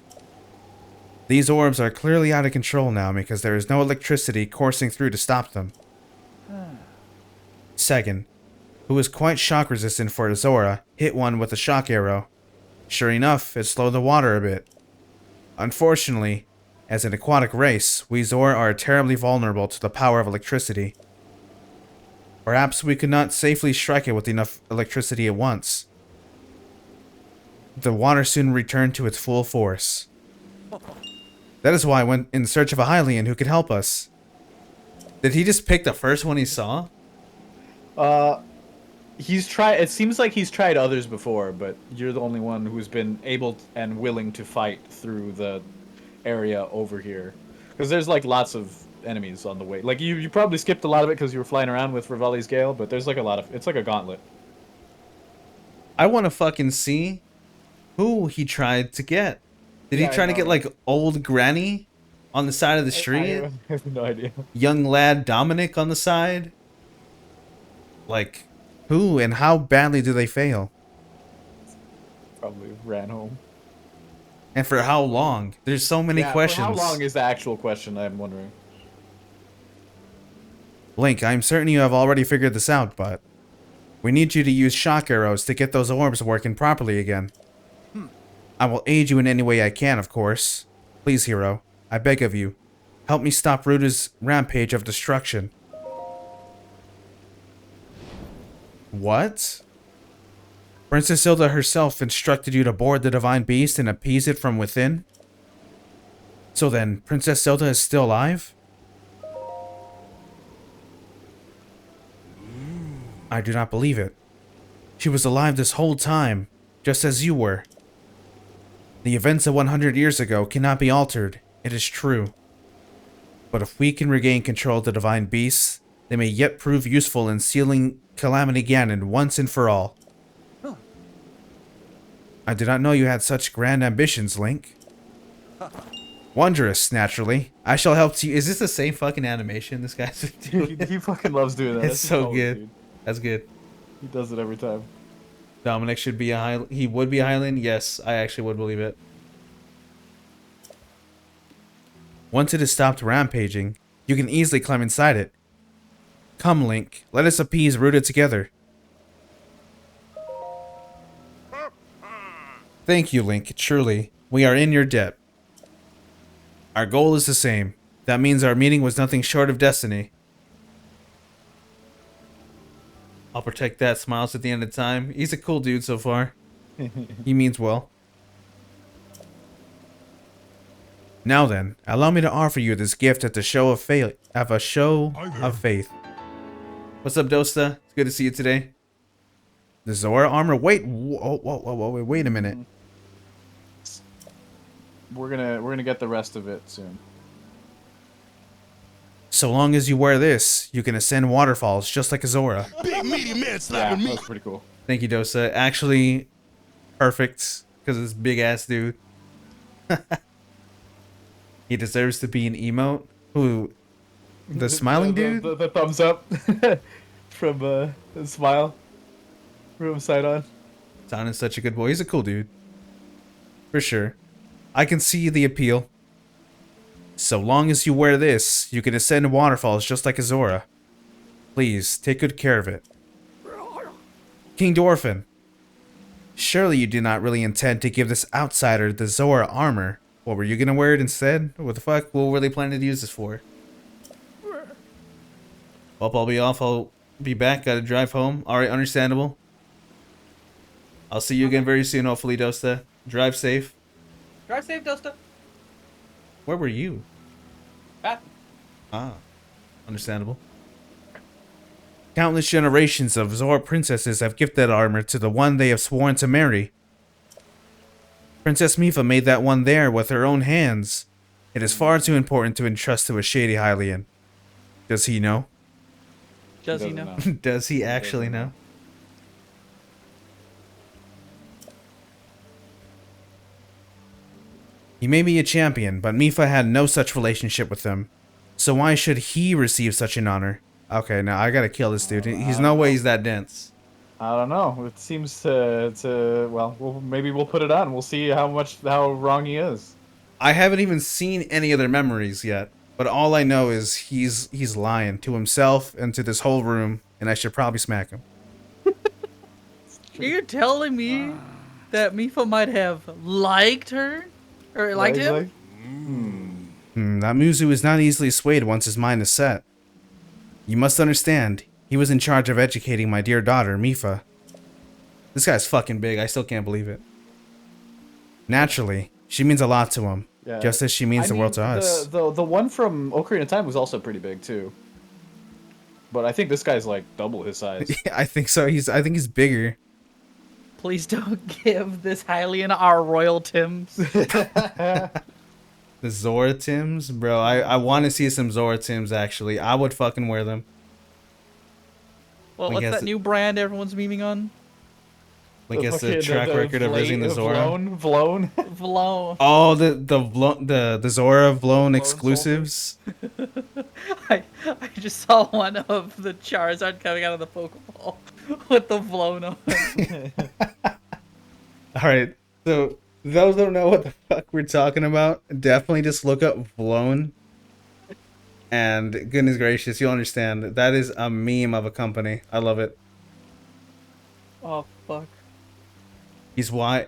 These orbs are clearly out of control now because there is no electricity coursing through to stop them. Second, who is quite shock resistant for Zora, hit one with a shock arrow. Sure enough, it slowed the water a bit. Unfortunately, as an aquatic race, we Zora are terribly vulnerable to the power of electricity. Perhaps we could not safely strike it with enough electricity at once. The water soon returned to its full force. That is why I went in search of a Hylian who could help us. Did he just pick the first one he saw? He's tried. It seems like he's tried others before, but you're the only one who's been able and willing to fight through the area over here. Because there's like lots of enemies on the way. Like you probably skipped a lot of it because you were flying around with Rivali's Gale, but there's like a lot of. It's like a gauntlet. I want to fucking see who he tried to get. Did he try to get like old granny on the side of the street? I have no idea. Young lad Dominic on the side? Like, who and how badly do they fail? Probably ran home. And for how long? There's so many questions. For how long is the actual question? I'm wondering. Link, I'm certain you have already figured this out, but we need you to use shock arrows to get those orbs working properly again. I will aid you in any way I can, of course. Please, hero, I beg of you, help me stop Ruda's rampage of destruction. What? Princess Zelda herself instructed you to board the divine beast and appease it from within? So then, Princess Zelda is still alive? I do not believe it. She was alive this whole time, just as you were. The events of 100 years ago cannot be altered, it is true. But if we can regain control of the divine beasts, they may yet prove useful in sealing Calamity Ganon once and for all. I did not know you had such grand ambitions, Link. Wondrous, naturally. I shall help you. Is this the same fucking animation this guy's doing? He fucking loves doing that. It's so good. Dude. That's good. He does it every time. Dominic should be a he would be a Hylian? Yes, I actually would believe it. Once it has stopped rampaging, you can easily climb inside it. Come, Link, let us appease Ruda together. Thank you, Link, truly. We are in your debt. Our goal is the same. That means our meeting was nothing short of destiny. I'll protect that, smiles at the end of time. He's a cool dude so far. He means well. Now then, allow me to offer you this gift at the show of faith. What's up, Dosta? It's good to see you today. The Zora armor. Wait, wait a minute. We're gonna get the rest of it soon. So long as you wear this, you can ascend waterfalls just like a Zora. Big meaty man slapping me. That's pretty cool. Thank you, Dosa. Actually, perfect because it's big ass dude. He deserves to be an emote. Who? The smiling dude? The thumbs up from the smile from Sidon. Sidon's such a good boy. He's a cool dude. For sure. I can see the appeal. So long as you wear this, you can ascend waterfalls just like a Zora. Please, take good care of it. King Dwarfin. Surely you do not really intend to give this outsider the Zora armor. What, were you gonna wear it instead? What the fuck? What were they planning to use this for? Well, I'll be off. I'll be back. Gotta drive home. Alright, understandable. I'll see you again very soon, hopefully, Dosta. Drive safe. Drive safe, Dosta. Where were you? Back. Ah. Understandable. Countless generations of Zora princesses have gifted armor to the one they have sworn to marry. Princess Mifa made that one there with her own hands. It is far too important to entrust to a shady Hylian. Does he know? Does he doesn't know? Does he actually doesn't know? He may be a champion, but Mifa had no such relationship with him. So why should he receive such an honor? Okay, now I gotta kill this dude. He's no way he's that dense. I don't know. It seems well, maybe we'll put it on. We'll see how wrong he is. I haven't even seen any of their memories yet, but all I know is he's lying to himself and to this whole room, and I should probably smack him. You're telling me that Mifa might have liked her? Or liked him? That Muzu is not easily swayed once his mind is set. You must understand, he was in charge of educating my dear daughter, Mifa. This guy's fucking big, I still can't believe it. Naturally, she means a lot to him, Yeah. just as she means the world to us. The one from Ocarina of Time was also pretty big too. But I think this guy's like double his size. Yeah, I think so. I think he's bigger. Please don't give this Hylian our royal Tims. The Zora Tims? Bro, I want to see some Zora Tims, actually. I would fucking wear them. Well, I what's guess that new brand everyone's memeing on? Like, guess the track record of using the Zora. Vlone. Vlone. Oh, the Zora Vlone exclusives. I just saw one of the Charizard coming out of the Pokeball with the Vlone on. Alright, so those don't know what the fuck we're talking about, definitely just look up Vlone. And goodness gracious, you'll understand. That is a meme of a company. I love it. Oh, fuck. He's why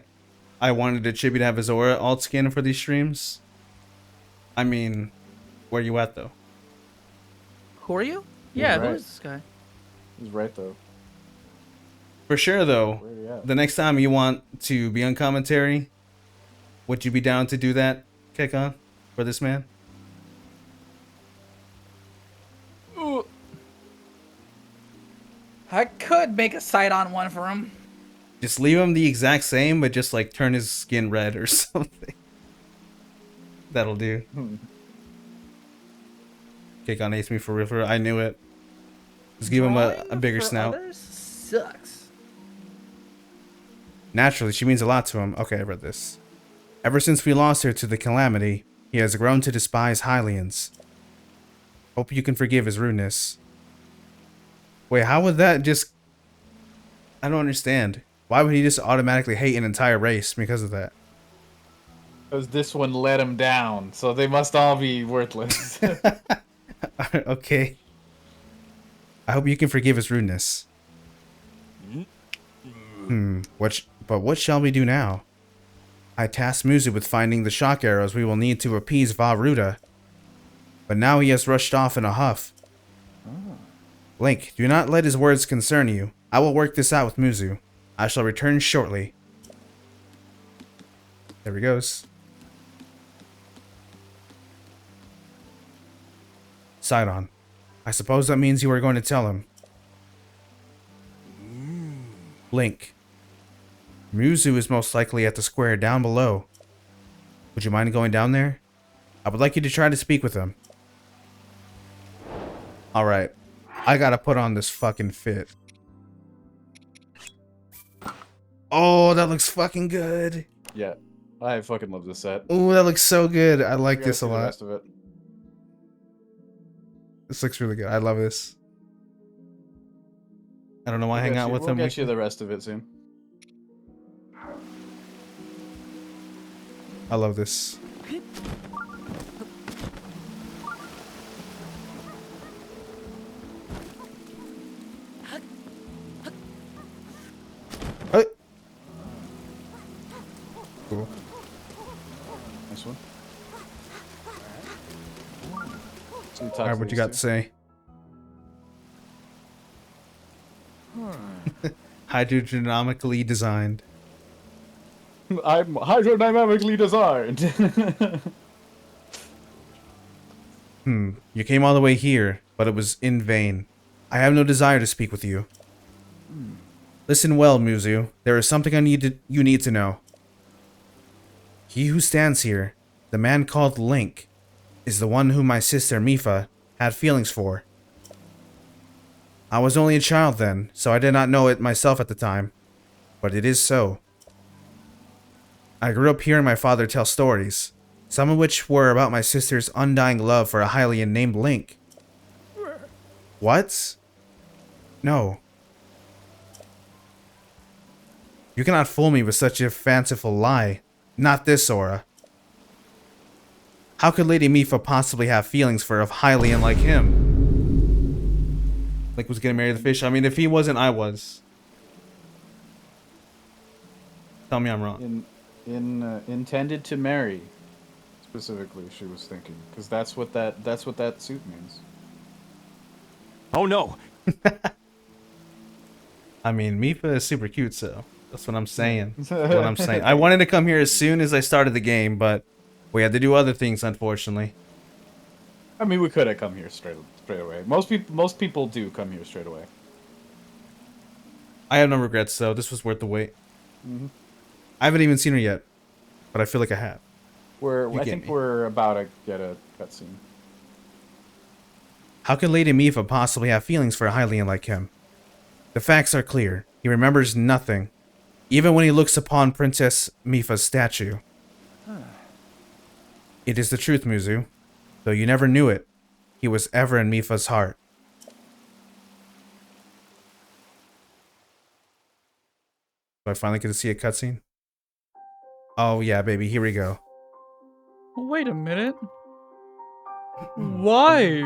I wanted to Chibi to have his Zora alt skin for these streams. I mean, where you at though? Who are you? Yeah, right. who is this guy? He's right though. For sure though, Where you at? the next time you want to be on commentary, would you be down to do that, Kick On, for this man? Ooh. I could make a sight on one for him. Just leave him the exact same, but just like turn his skin red or something. That'll do. Kick On hates me for real. I knew it. Just give him a bigger for snout. Others sucks. Naturally, she means a lot to him. Okay, I read this. Ever since we lost her to the calamity, he has grown to despise Hylians. Hope you can forgive his rudeness. Wait, how would that just... I don't understand. Why would he just automatically hate an entire race because of that? Because this one let him down, so they must all be worthless. Okay. I hope you can forgive his rudeness. But what shall we do now? I tasked Muzu with finding the shock arrows we will need to appease Varuda. But now he has rushed off in a huff. Link, do not let his words concern you. I will work this out with Muzu. I shall return shortly. There he goes. Sidon, I suppose that means you are going to tell him. Link, Muzu is most likely at the square down below. Would you mind going down there? I would like you to try to speak with him. Alright, I gotta put on this fucking fit. Oh, that looks fucking good. Yeah, I fucking love this set. Oh, that looks so good. I like You gotta this a see the lot. rest of it. This looks really good. I love this. I don't know why I hang out with We'll him. get you the rest of it soon. I love this. Hey. Cool. Nice one. Alright, what you got to say? Hydrodynamically designed. I'm hydrodynamically designed. You came all the way here, but it was in vain. I have no desire to speak with you. Listen well, Muzu. There is something you need to know. He who stands here, the man called Link, is the one whom my sister Mifa had feelings for. I was only a child then, so I did not know it myself at the time, but it is so. I grew up hearing my father tell stories, some of which were about my sister's undying love for a Hylian named Link. What? No. You cannot fool me with such a fanciful lie. Not this, Sora. How could Lady Mifa possibly have feelings for a Hylian like him? Link was gonna marry the fish. I mean, if he wasn't, I was. Tell me I'm wrong. Intended to marry, specifically, she was thinking, because that's what that suit means. Oh no! I mean, Mifa is super cute, so that's what I'm saying. That's what I'm saying. I wanted to come here as soon as I started the game, but we had to do other things, unfortunately. I mean, we could have come here straight away. Most people do come here straight away. I have no regrets, though. This was worth the wait. Mm-hmm. I haven't even seen her yet, but I feel like I have. I think we're about to get a cutscene. How could Lady Mifa possibly have feelings for a Hylian like him? The facts are clear. He remembers nothing, even when he looks upon Princess Mifa's statue. It is the truth, Muzu. Though you never knew it, he was ever in Mifa's heart. Do I finally get to see a cutscene? Oh yeah, baby, here we go. Wait a minute. Why?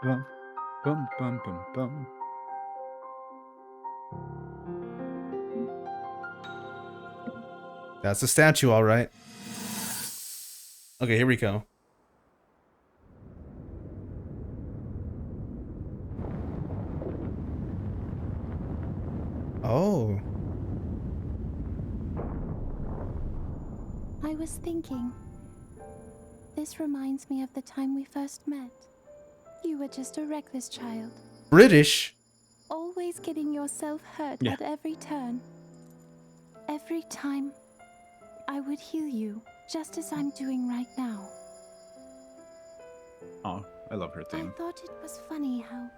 Bum, bum, bum, bum, bum. That's the statue, all right. Okay, here we go. Oh. I was thinking, this reminds me of the time we first met. You were just a reckless child, British? always getting yourself hurt at every turn. Every time, I would heal you, just as I'm doing right now. Oh, I love her I theme. thought it was funny how,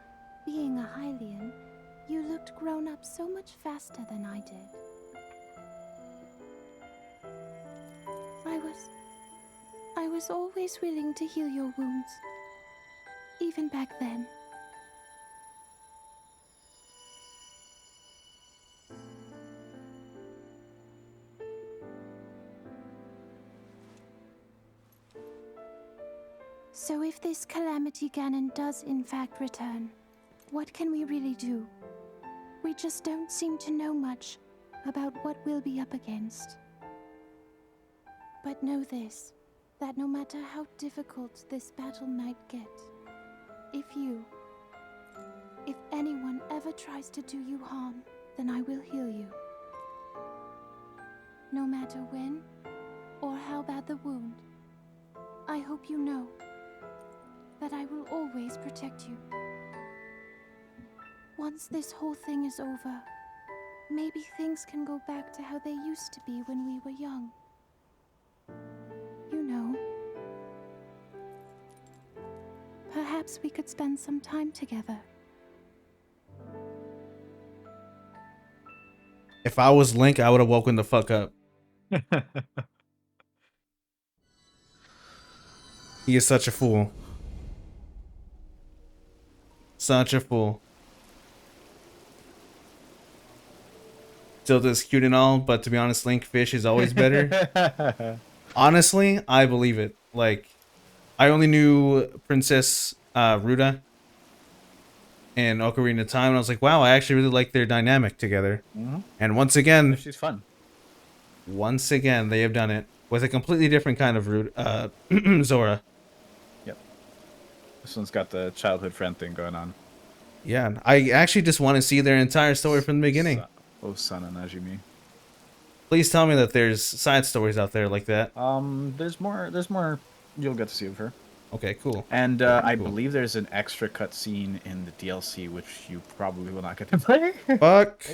being a Hylian, you looked grown up so much faster than I did. I was always willing to heal your wounds, even back then. So if this Calamity Ganon does in fact return, what can we really do? We just don't seem to know much about what we'll be up against. But know this, that no matter how difficult this battle might get, if anyone ever tries to do you harm, then I will heal you. No matter when or how bad the wound, I hope you know that I will always protect you. Once this whole thing is over, maybe things can go back to how they used to be when we were young. You know. Perhaps we could spend some time together. If I was Link, I would have woken the fuck up. He is such a fool. Such a fool. Zelda's cute and all, but to be honest, Link Fish is always better. Honestly, I believe it. Like, I only knew Princess Ruta and Ocarina of Time, and I was like, wow, I actually really like their dynamic together. Mm-hmm. And once again, She's fun. once again, they have done it with a completely different kind of Zora. Yep. This one's got the childhood friend thing going on. Yeah, I actually just want to see their entire story from the beginning. Sana Najimi. Please tell me that there's side stories out there like that. There's more you'll get to see of her. Okay, cool. And Cool, I cool. believe there's an extra cutscene in the DLC, which you probably will not get to play. Fuck.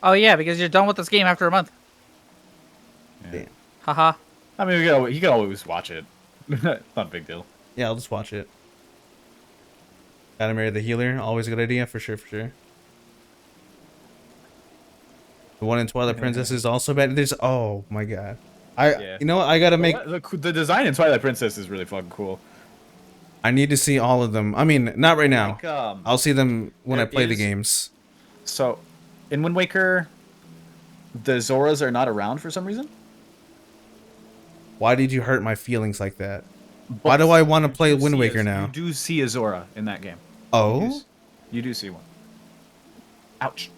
Oh yeah, because you're done with this game after a month. Damn. Haha. I mean, you can always watch it. Not a big deal. Yeah, I'll just watch it. Gotta marry the healer. Always a good idea, for sure, for sure. The one in Twilight Princess is also bad. There's, oh my god. Yeah. You know what? I gotta make. The design in Twilight Princess is really fucking cool. I need to see all of them. I mean, not right now. Like, I'll see them when I there play the is- games. So, in Wind Waker, the Zoras are not around for some reason. Why did you hurt my feelings like that? Why do I want to play Wind Waker now? You do see a Zora in that game. Oh? You do see one. Ouch.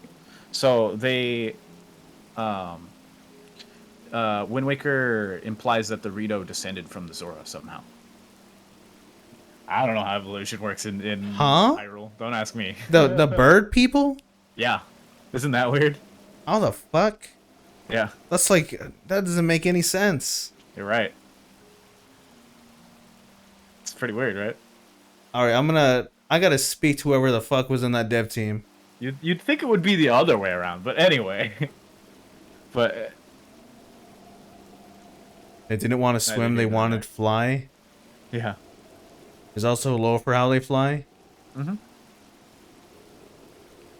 So they, Wind Waker implies that the Rito descended from the Zora somehow. I don't know how evolution works in Huh? Hyrule. Don't ask me. The bird people? Yeah. Isn't that weird? How the fuck? Yeah. That's like, that doesn't make any sense. You're right. It's pretty weird, right? Alright, I gotta speak to whoever the fuck was in that dev team. You'd think it would be the other way around, but anyway. But They didn't want to swim, they wanted to fly. yeah. There's also low for how they fly. Mm-hmm.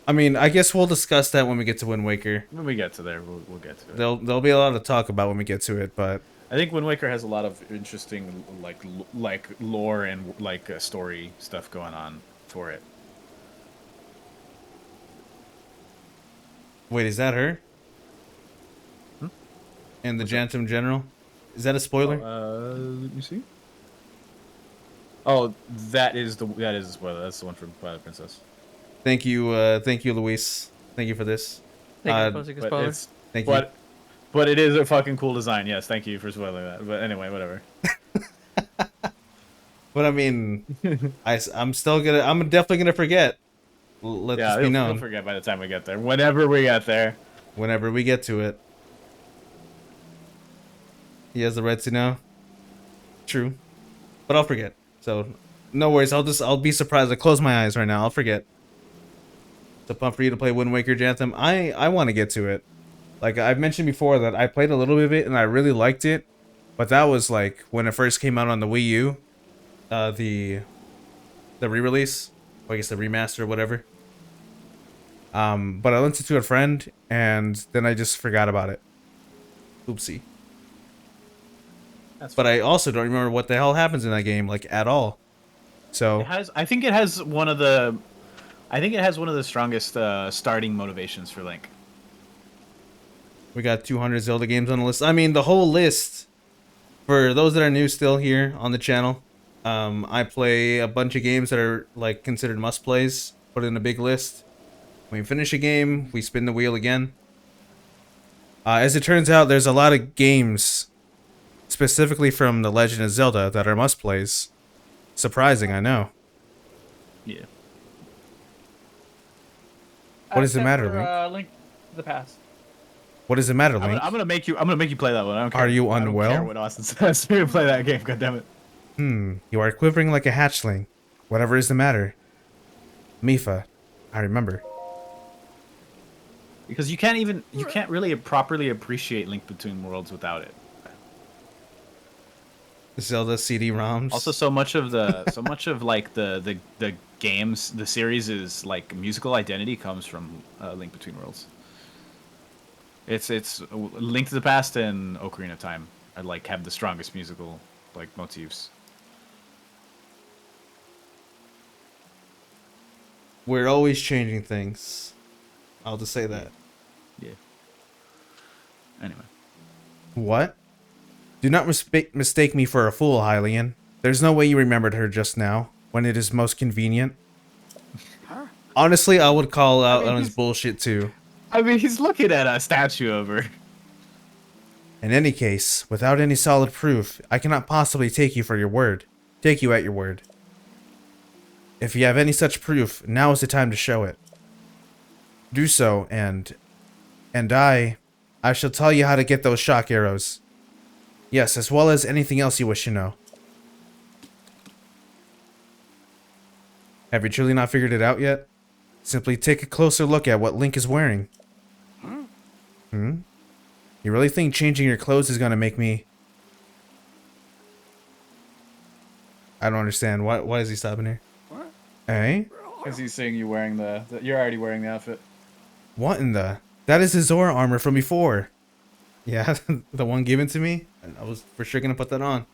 I mean, I guess we'll discuss that when we get to Wind Waker. When we get to there, we'll get to it. There'll be a lot to talk about when we get to it, but I think Wind Waker has a lot of interesting like lore and like story stuff going on for it. wait, is that her? Hmm? And the Janthem General? Is that a spoiler? Let me see. Oh, that is a spoiler. That's the one from Twilight Princess. Thank you, Luis. Thank you for this. Thank you Uh, for posting a But spoiler. it's Thank you. but it is a fucking cool design. Yes, thank you for spoiling that. But anyway, whatever. But I mean, I'm definitely gonna forget. Let Yeah, this be you'll known forget by the time we get there. Whenever we get there. whenever we get to it. He has the right to know. True, but I'll forget. So no worries. I'll be surprised. I close my eyes right now. I'll forget. It's a pump for you to play Wind Waker, Janthem. I want to get to it. Like I've mentioned before that I played a little bit of it and I really liked it, but that was like when it first came out on the Wii U, the re-release, or I guess the remaster or whatever. But I lent it to a friend and then I just forgot about it. Oopsie. But I also don't remember what the hell happens in that game, like at all. So I think it has one of the strongest starting motivations for Link. we got 200 Zelda games on the list. I mean, the whole list, for those that are new still here on the channel, I play a bunch of games that are like considered must plays, put in a big list. When we finish a game, we spin the wheel again. As it turns out, there's a lot of games, specifically from The Legend of Zelda, that are must plays. Surprising, I know. Yeah. What does it matter, Except for, Link? Link to the Past. What does it matter, Link? I'm gonna make you play that one. I don't care. Are you I don't unwell? care what Austin says. You play that game. God damn it. You are quivering like a hatchling. Whatever is the matter? Mifa, I remember. Because you can't really properly appreciate Link Between Worlds without it. Zelda CD-ROMs. Also, so much of like the games, the series is like musical identity comes from Link Between Worlds. It's Link to the Past and Ocarina of Time are like have the strongest musical like motifs. We're always changing things. I'll just say that. Yeah. Anyway. What? Do not mistake me for a fool, Hylian. There's no way you remembered her just now, when it is most convenient. Honestly, I would call out on his bullshit too. I mean, he's looking at a statue of her. In any case, without any solid proof, I cannot possibly take you at your word. If you have any such proof, now is the time to show it. Do so, and I shall tell you how to get those shock arrows. Yes, as well as anything else you wish to know. Have you truly not figured it out yet? Simply take a closer look at what Link is wearing. Hmm? You really think changing your clothes is gonna make me... I don't understand. Why is he stopping here? What? Eh? Because he's seeing you wearing the... You're already wearing the outfit. What in the... That is his Zora armor from before. Yeah, the one given to me? I was for sure gonna put that on.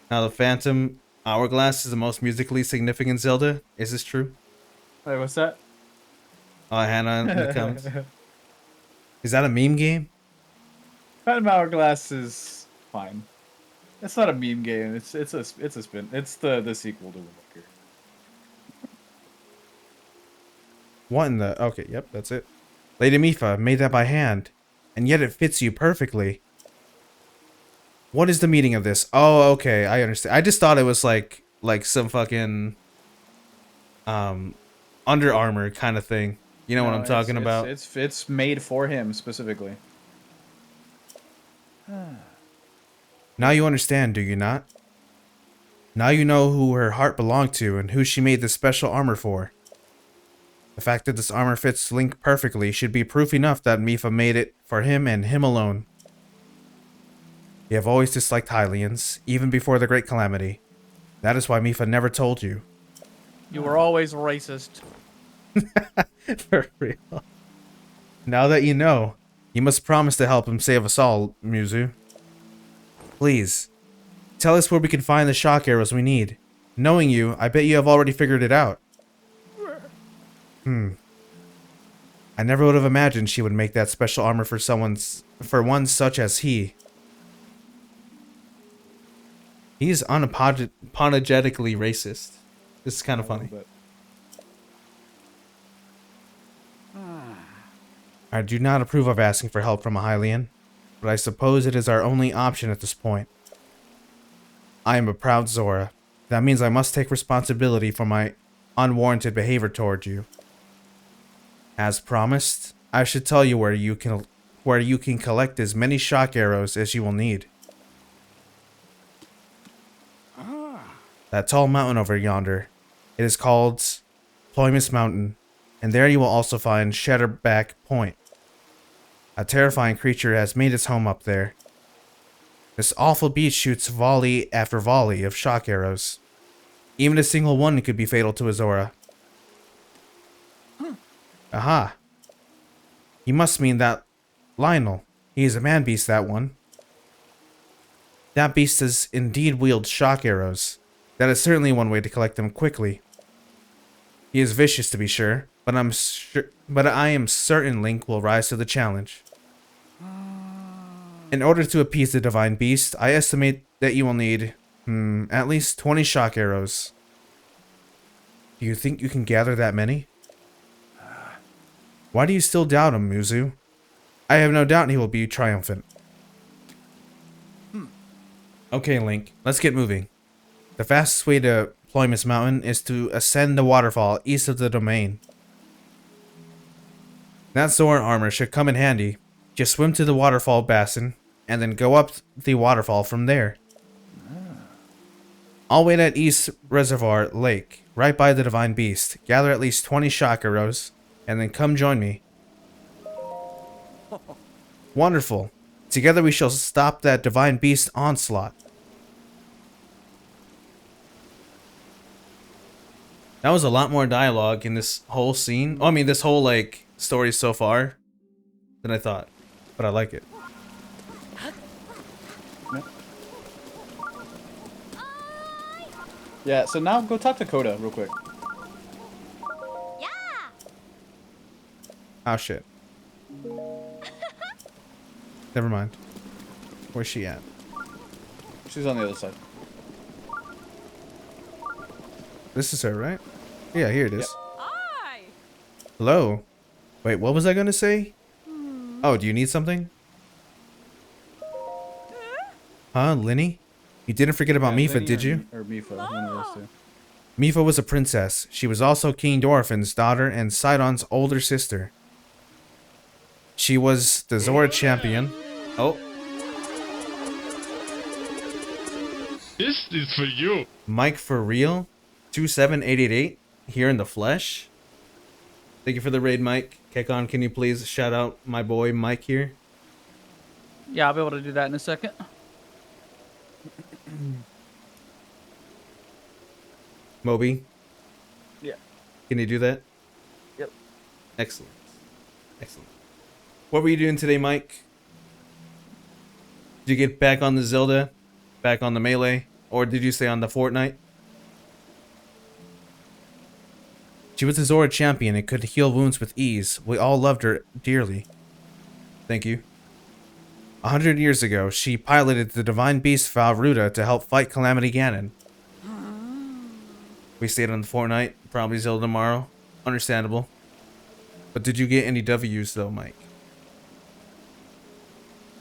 Now the Phantom Hourglass is the most musically significant Zelda. Is this true? Wait, what's that? Hannah in the comments. Is that a meme game? Phantom Hourglass is fine. It's not a meme game. It's a spin. It's the sequel to Wind Waker. What in the... Okay, yep, that's it. Lady Mipha made that by hand, and yet it fits you perfectly. What is the meaning of this? Oh, okay, I understand. I just thought it was like some fucking Under Armour kind of thing. You know what I'm talking about? It's made for him specifically. Now you understand, do you not? Now you know who her heart belonged to and who she made this special armor for. The fact that this armor fits Link perfectly should be proof enough that Mipha made it for him and him alone. You have always disliked Hylians, even before the Great Calamity. That is why Mipha never told you. You were always racist. For real. Now that you know, you must promise to help him save us all, Muzu. Please, tell us where we can find the shock arrows we need. Knowing you, I bet you have already figured it out. I never would have imagined she would make that special armor for one such as he. He's unapologetically racist. This is kind of funny. I do not approve of asking for help from a Hylian, but I suppose it is our only option at this point. I am a proud Zora. That means I must take responsibility for my unwarranted behavior toward you. As promised, I should tell you where you can collect as many shock arrows as you will need. That tall mountain over yonder. It is called Ploymus Mountain, and there you will also find Shatterback Point. A terrifying creature has made its home up there. This awful beast shoots volley after volley of shock arrows. Even a single one could be fatal to a Zora. Aha. You must mean that Lionel. He is a man-beast, that one. That beast does indeed wield shock arrows. That is certainly one way to collect them quickly. He is vicious, to be sure, but I am certain Link will rise to the challenge. In order to appease the divine beast, I estimate that you will need, at least 20 shock arrows. Do you think you can gather that many? Why do you still doubt him, Muzu? I have no doubt he will be triumphant. Okay, Link, let's get moving. The fastest way to Ploymus Mountain is to ascend the waterfall east of the domain. That Zora armor should come in handy. Just swim to the waterfall basin, and then go up the waterfall from there. I'll wait at East Reservoir Lake, right by the Divine Beast. Gather at least 20 shock arrows, and then come join me. Wonderful. Together we shall stop that Divine Beast onslaught. That was a lot more dialogue in this whole scene. Oh, I mean, this whole, like, story so far than I thought. But I like it. Yeah, so now go talk to Coda real quick. Oh, shit. Never mind. Where's she at? She's on the other side. This is her, right? Yeah, here it is. Hello. Wait, what was I gonna say? Oh, do you need something? Huh, Linny? You didn't forget about Mipha, Linny did you? Or Mipha, one of those two. Mipha was a princess. She was also King Dorfin's daughter and Sidon's older sister. She was the Zora champion. Oh. This is for you. Mike, for real? 27888 here in the flesh. Thank you for the raid, Mike. Kekon, can you please shout out my boy Mike here? Yeah, I'll be able to do that in a second. Moby? Yeah. Can you do that? Yep. Excellent. Excellent. What were you doing today, Mike? Did you get back on the Zelda? Back on the Melee? Or did you stay on the Fortnite? She was a Zora champion and could heal wounds with ease. We all loved her dearly. Thank you. 100 years ago, she piloted the divine beast Valruda to help fight Calamity Ganon. We stayed on the Fortnite, probably Zelda tomorrow. Understandable. But did you get any W's though, Mike?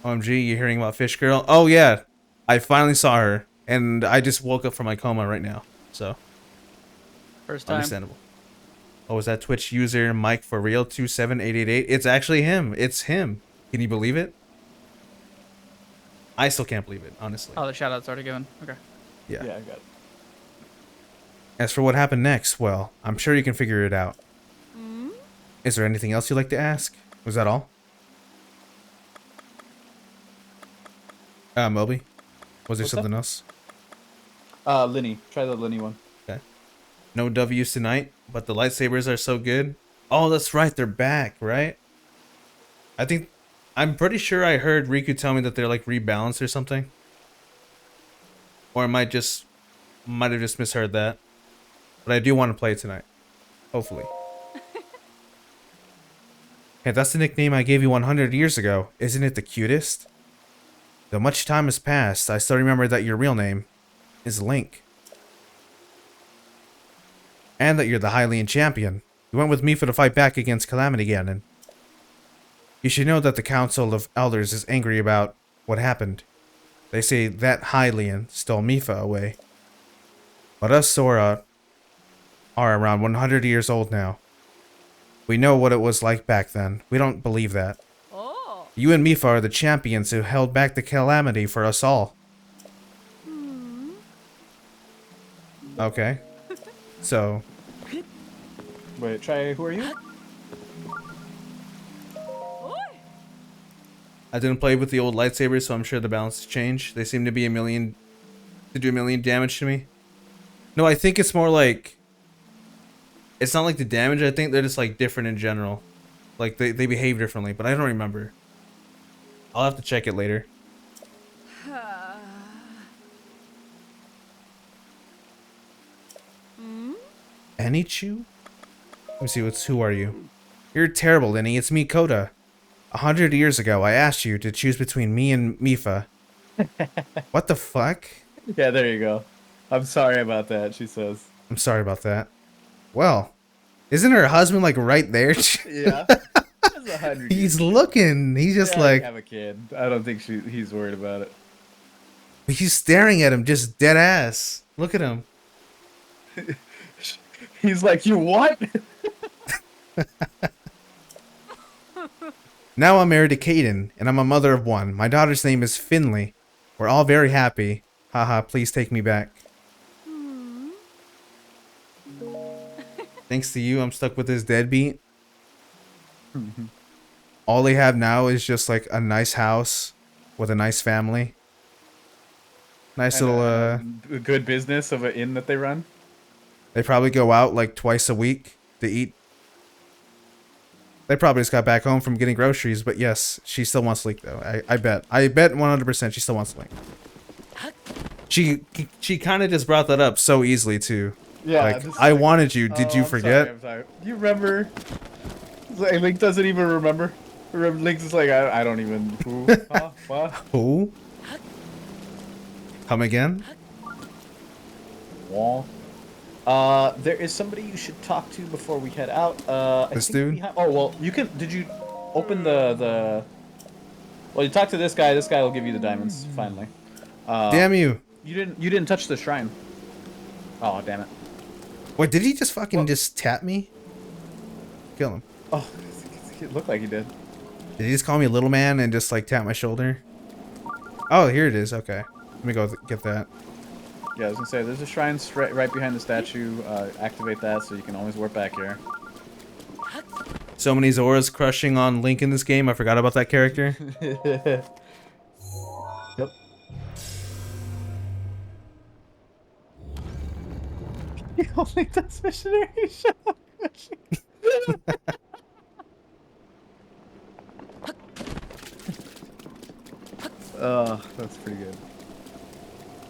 OMG, you hearing about Fish Girl? Oh yeah, I finally saw her, and I just woke up from my coma right now. So, First time. understandable. Oh, is that Twitch user Mike for real 27888? It's actually him. It's him. Can you believe it? I still can't believe it, honestly. Oh, the shout-out's already given. Okay. Yeah. Yeah, I got it. As for what happened next, well, I'm sure you can figure it out. Is there anything else you'd like to ask? Was that all? Moby? Was there What's something else? Linny. Try the Linny one. Okay. No W's tonight, but the lightsabers are so good. Oh, that's right. They're back, right? I'm pretty sure I heard Riku tell me that they're like rebalanced or something. Or I might have just misheard that. But I do want to play it tonight. Hopefully. Hey, that's the nickname I gave you 100 years ago. Isn't it the cutest? Though much time has passed, I still remember that your real name is Link. And that you're the Hylian champion. You went with me for the fight back against Calamity Ganon. You should know that the Council of Elders is angry about what happened. They say that Hylian stole Mipha away. But us Sora are around 100 years old now. We know what it was like back then. We don't believe that. You and Mipha are the champions who held back the calamity for us all. Okay. So, Wait, try. Who are you? I didn't play with the old lightsabers, so I'm sure the balance has changed. They seem to be do a million damage to me. No, I think it's more like, it's not like the damage, I think they're just like different in general. Like they behave differently, but I don't remember. I'll have to check it later. Anichu? Let me see, who are you? You're terrible, Lenny. It's me, Koda. 100 years ago, I asked you to choose between me and Mipha. What the fuck? Yeah, there you go. I'm sorry about that, she says. I'm sorry about that. Well, isn't her husband like right there? Yeah. That's 100 years. He's looking. He's just Yeah, like, have a kid. I don't think he's worried about it. he's staring at him, just dead ass. Look at him. He's like, you what? Now I'm married to Caden, and I'm a mother of one. My daughter's name is Finley. We're all very happy. Haha, please take me back. Thanks to you, I'm stuck with this deadbeat. All they have now is just like a nice house with a nice family. Nice And, little, a good business of an inn that they run. they probably go out like twice a week to eat. They probably just got back home from getting groceries, but yes, she still wants Link though. I bet 100% she still wants Link. She kind of just brought that up so easily too. Yeah. Like, I wanted you. Did you forget? I'm sorry. Do you remember? Like, Link doesn't even remember. Link's just like, I don't even. Who? Huh? What? Who? Come again? Wall. There is somebody you should talk to before we head out. This dude? Oh well, you can. Did you open the? Well, you talk to this guy. This guy will give you the diamonds finally. Damn you! You didn't touch the shrine. Oh damn it! Wait, did he just fucking just tap me? Kill him. Oh, it looked like he did. Did he just call me a little man and just like tap my shoulder? Oh, here it is. Okay, let me go get that. Yeah, I was gonna say, there's a shrine right behind the statue. Activate that so you can always warp back here. So many Zoras crushing on Link in this game. I forgot about that character. Yep. He only does missionary shop. That's pretty good.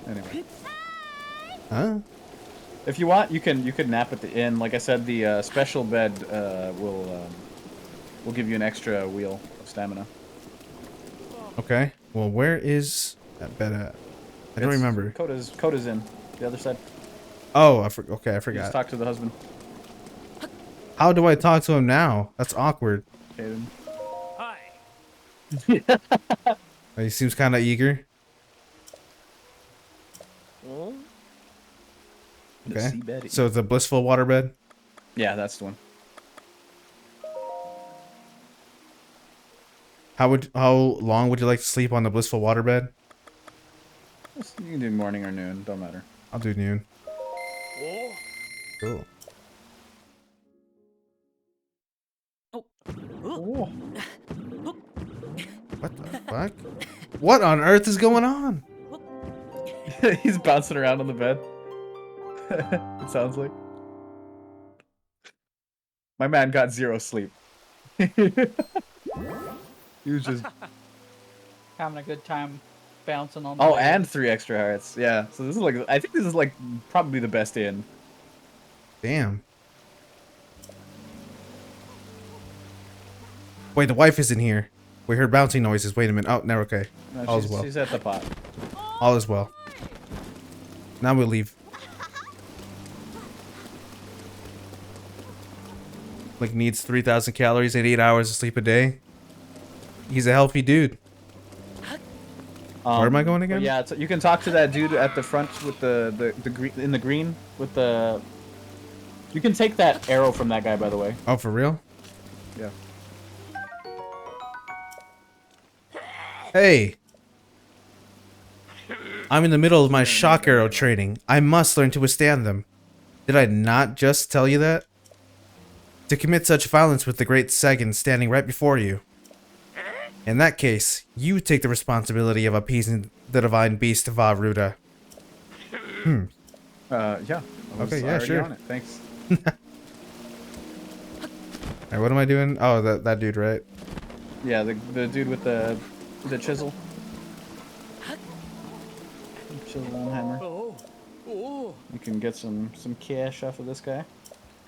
Anyway. Huh? If you want, you can nap at the inn. Like I said, the special bed will give you an extra wheel of stamina. Okay. Well, where is that bed at? I don't remember. Coda's in the other side. Oh, okay, I You forgot. just talk to the husband. How do I talk to him now? That's awkward. Okay, then. Hi. He seems kind of eager. Okay. So it's a blissful waterbed. Yeah, that's the one. How long would you like to sleep on the blissful waterbed? You can do morning or noon. Don't matter. I'll do noon. Oh. Cool. Oh. What the fuck? What on earth is going on? He's bouncing around on the bed. It sounds like. My man got 0 sleep. He was just. Having a good time bouncing on the Oh, bed. and 3 extra hearts. Yeah. So this is like, I think this is like probably the best inn. Damn. Wait, the wife isn't here. We heard bouncing noises. Wait a minute. Oh, no, okay. No, All is well. she's at the pot. All is well. Now we'll leave. Like needs 3,000 calories and 8 hours of sleep a day. He's a healthy dude. Where am I going again? Yeah, you can talk to that dude at the front with the green in the green with the. You can take that arrow from that guy, by the way. Oh, for real? Yeah. Hey. I'm in the middle of my shock arrow training. I must learn to withstand them. Did I not just tell you that? To commit such violence with the great Sagan standing right before you. In that case, you take the responsibility of appeasing the divine beast Varuda. Yeah. I was Okay, yeah, already sure. on it. Thanks. Alright, what am I doing? Oh, that dude, right? Yeah, the dude with the chisel. Chisel and hammer. Oh. Oh. You can get some cash off of this guy.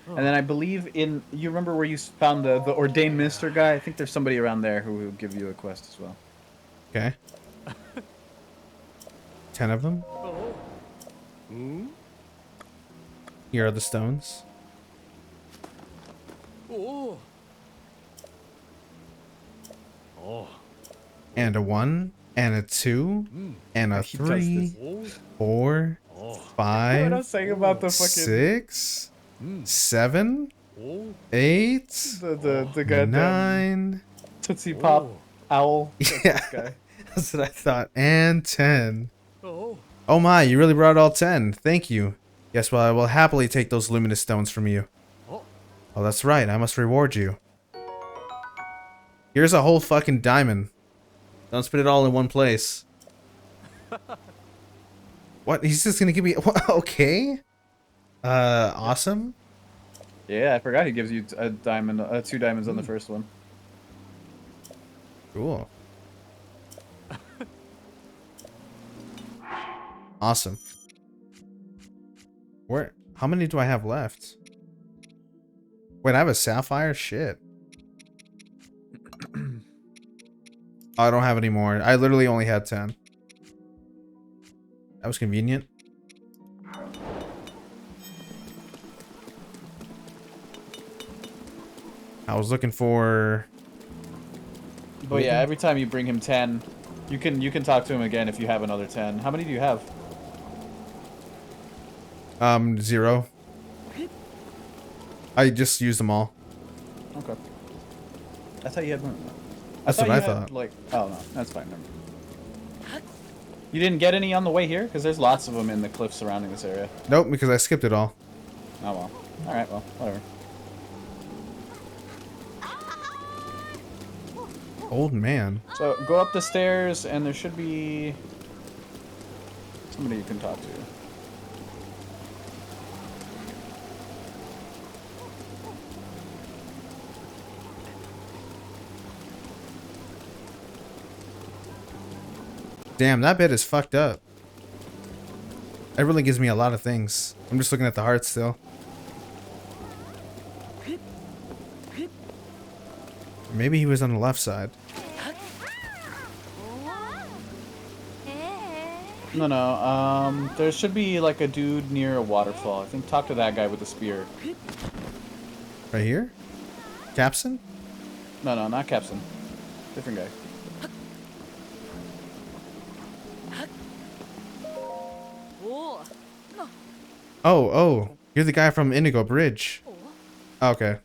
And then I believe you remember where you found the ordained minister guy? I think there's somebody around there who will give you a quest as well. Okay. 10 of them. Oh. Hmm? Here are the stones. Oh. Oh. And a 1, and a 2, and a He does 3, this. Oh. 4, Oh. 5, What I was saying about the fucking 6, 7, Oh. 8, the goddamn 9. Tootsie Pop Oh. owl. That's Yeah. this guy. That's what I thought. And 10. Oh. Oh my, you really brought all 10. Thank you. Yes, well, I will happily take those luminous stones from you. Oh. Oh, that's right. I must reward you. Here's a whole fucking diamond. Don't spit it all in one place. What? He's just gonna give me... Okay. Awesome. Yeah, I forgot he gives you a diamond, 2 diamonds on the first one. Cool. Awesome. Where? How many do I have left? Wait, I have a sapphire? Shit. I don't have any more. I literally only had 10. That was convenient. I was looking for... But yeah, every time you bring him 10, you can talk to him again if you have another 10. How many do you have? 0. I just used them all. Okay. I thought you had one. That's thought what I you had, thought. Like, oh no, that's fine. Never mind. You didn't get any on the way here? Because there's lots of them in the cliffs surrounding this area. Nope, because I skipped it all. Oh well. Alright, well, whatever. Old man. So go up the stairs and there should be somebody you can talk to. Damn, that bit is fucked up. It really gives me a lot of things. I'm just looking at the heart still. Maybe he was on the left side. No, there should be like a dude near a waterfall. I think talk to that guy with the spear. Right here? Capson? No, not Capson. Different guy. Oh, you're the guy from Indigo Bridge. Okay.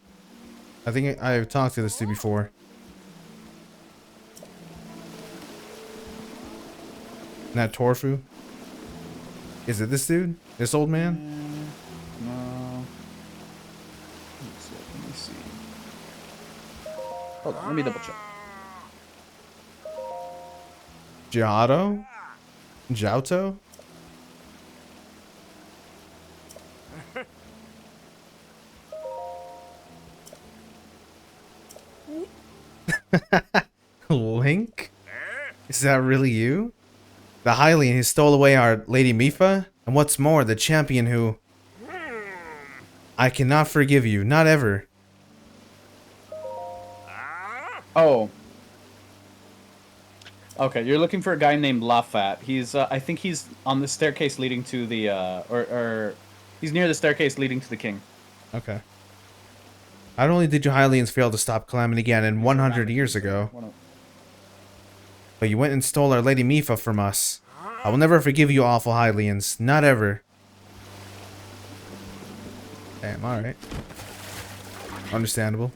I think I've talked to this dude before. Not Torfu? Is it this dude? This old man? No. Let me see. Hold on, let me double check. Giotto? Giotto? Link? Is that really you? The Hylian who stole away our Lady Mifa? And what's more, the champion who... I cannot forgive you, not ever. Oh. Okay, you're looking for a guy named Lafat. He's, I think he's on the staircase leading to the, or he's near the staircase leading to the king. Okay. Not only did you Hylians fail to stop Calamity Ganon 100 years ago, but you went and stole our Lady Mifa from us. I will never forgive you, awful Hylians. Not ever. Damn, alright. Understandable.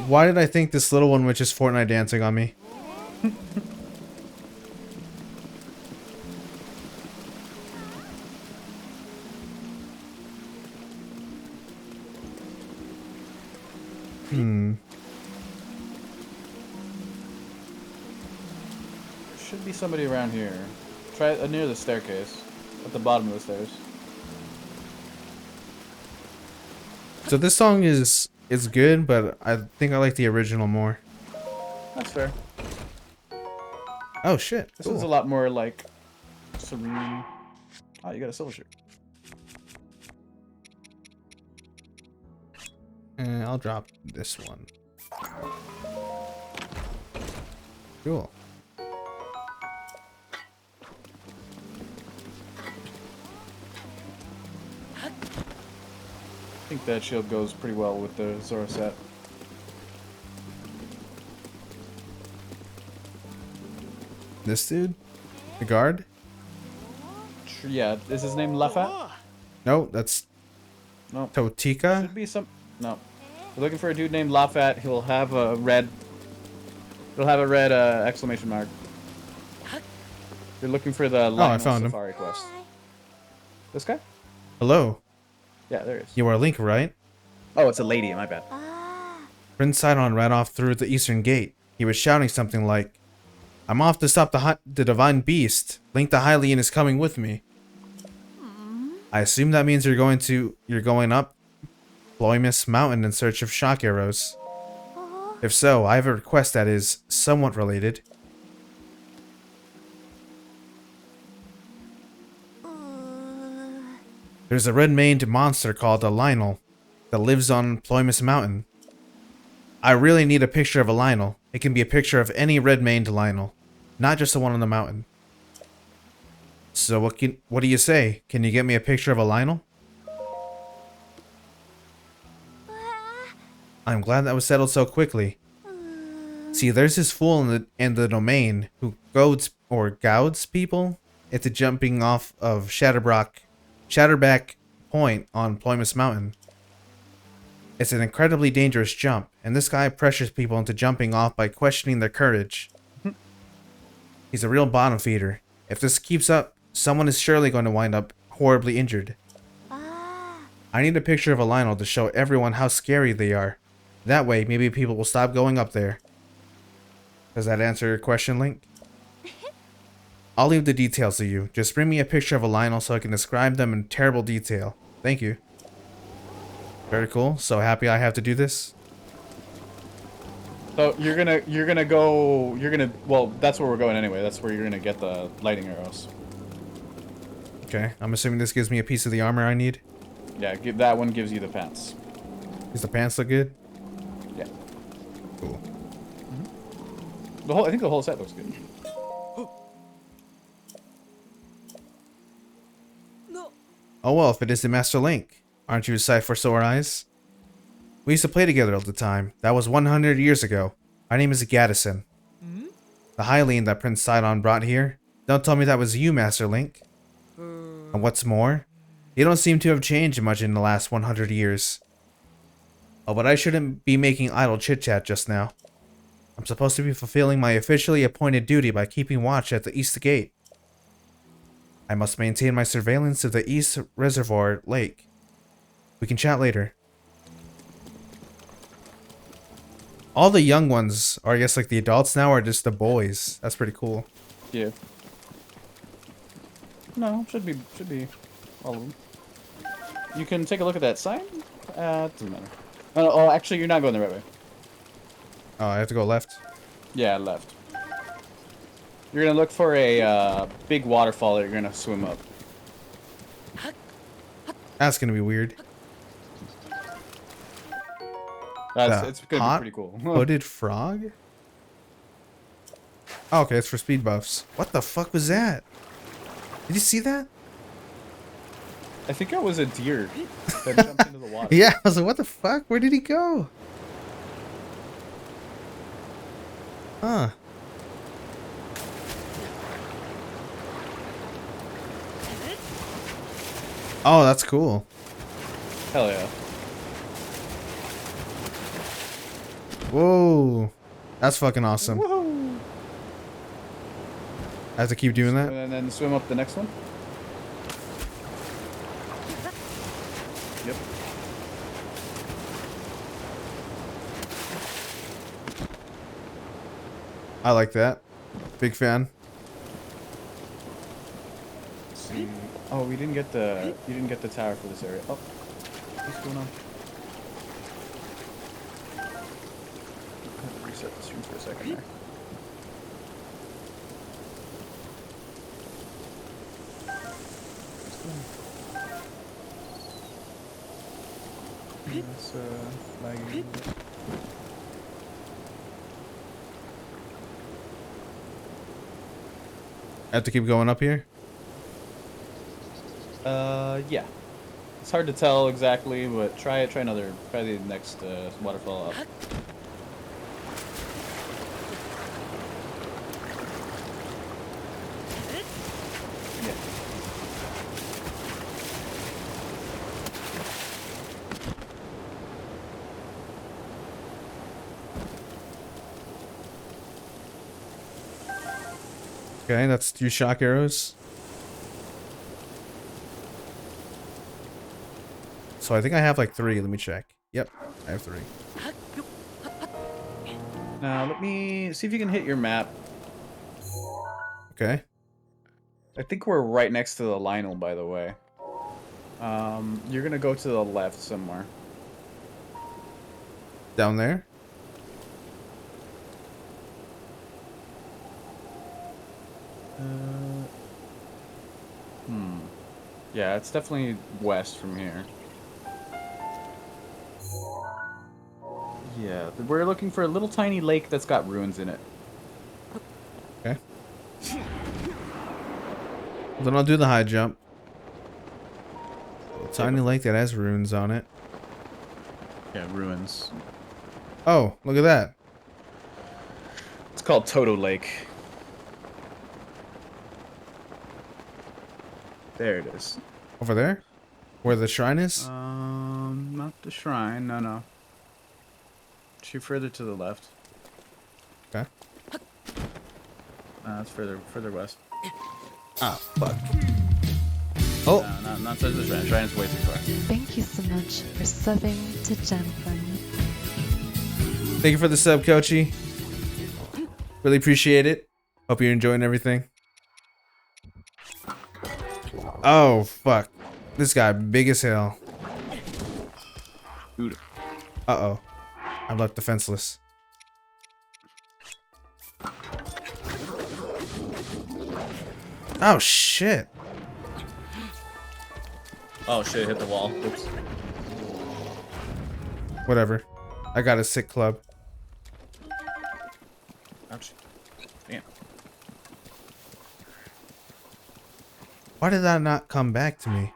Why did I think this little one was just Fortnite dancing on me? Should be somebody around here. Try near the staircase. At the bottom of the stairs. So this song is good, but I think I like the original more. That's fair. Oh shit. This one's a lot more like serene. Oh, you got a silver shirt. And I'll drop this one. Cool. I think that shield goes pretty well with the Zora set. This dude? The guard? Yeah, is his name Lafat? No, that's No. Totika. Should be some. No. We're looking for a dude named Lafat. He'll have a red. He'll have a red exclamation mark. You're looking for the I found him. Safari quest. This guy? Hello. Yeah, there he is. You are Link, right? Oh, it's a lady. My bad. Prince Sidon ran off through the eastern gate. He was shouting something like, "I'm off to stop the divine beast. Link the Hylian is coming with me." I assume that means you're going up Ploymus Mountain in search of shock arrows. If so, I have a request that is somewhat related. There's a red-maned monster called a Lionel that lives on Ploymus Mountain. I really need a picture of a Lionel. It can be a picture of any red-maned Lionel, not just the one on the mountain. So what do you say? Can you get me a picture of a Lionel? I'm glad that was settled so quickly. See, there's this fool in the domain who gouds people into jumping off of Shatterback Point on Ploymus Mountain. It's an incredibly dangerous jump, and this guy pressures people into jumping off by questioning their courage. He's a real bottom feeder. If this keeps up, someone is surely going to wind up horribly injured. I need a picture of a Lionel to show everyone how scary they are. That way, maybe people will stop going up there. Does that answer your question, Link? I'll leave the details to you. Just bring me a picture of a Lionel so I can describe them in terrible detail. Thank you. Very cool. So happy I have to do this. So well, that's where we're going anyway. That's where you're gonna get the lightning arrows. Okay, I'm assuming this gives me a piece of the armor I need. Yeah, that one gives you the pants. Does the pants look good? Yeah. Cool. I think the whole set looks good. Oh well, if it is the Master Link. Aren't you a sight for sore eyes? We used to play together all the time. That was 100 years ago. My name is Gaddison. The Hylian that Prince Sidon brought here. Don't tell me that was you, Master Link. And what's more, you don't seem to have changed much in the last 100 years. Oh, but I shouldn't be making idle chit-chat just now. I'm supposed to be fulfilling my officially appointed duty by keeping watch at the East Gate. I must maintain my surveillance of the East Reservoir Lake. We can chat later. All the young ones, or I guess like the adults now, are just the boys. That's pretty cool. Yeah. No, should be all of them. You can take a look at that sign. It doesn't matter. Oh, actually, you're not going the right way. Oh, I have to go left. Yeah, left. You're gonna look for a big waterfall that you're gonna swim up. That's gonna be weird. It's gonna hot be pretty cool. hooded frog? Oh, okay, it's for speed buffs. What the fuck was that? Did you see that? I think it was a deer that jumped into the water. Yeah, I was like, what the fuck? Where did he go? Huh. Oh, that's cool. Hell yeah. Whoa. That's fucking awesome. Woohoo! I have to keep doing that? And then swim up the next one. Yep. I like that. Big fan. Let's see. Oh, you didn't get the tower for this area. Oh, what's going on? I have to reset the stream for a second there. It's lagging a little bit. I have to keep going up here? Yeah. It's hard to tell exactly, but try the next waterfall up. Yeah. Okay, that's 2 shock arrows. So I think I have like 3. Let me check. Yep, I have 3. Now let me see if you can hit your map. Okay. I think we're right next to the Lionel, by the way. You're gonna go to the left somewhere. Down there? Yeah, it's definitely west from here. Yeah, we're looking for a little tiny lake that's got ruins in it. Okay. Then I'll do the high jump. A tiny lake that has runes on it. Yeah, ruins. Oh, look at that. It's called Toto Lake. There it is. Over there? Where the shrine is? Not the shrine. No. Shoot further to the left. Okay. That's further west. Ah, fuck. Oh. No, not to the shrine. Shrine's way too far. Thank you so much for subbing to Janthem. Thank you for the sub, Kochi. Really appreciate it. Hope you're enjoying everything. Oh, fuck. This guy, big as hell. Dude. Uh-oh. I'm left defenseless. Oh, shit. Oh shit! Hit the wall. Oops. Whatever. I got a sick club. Ouch. Damn. Why did that not come back to me?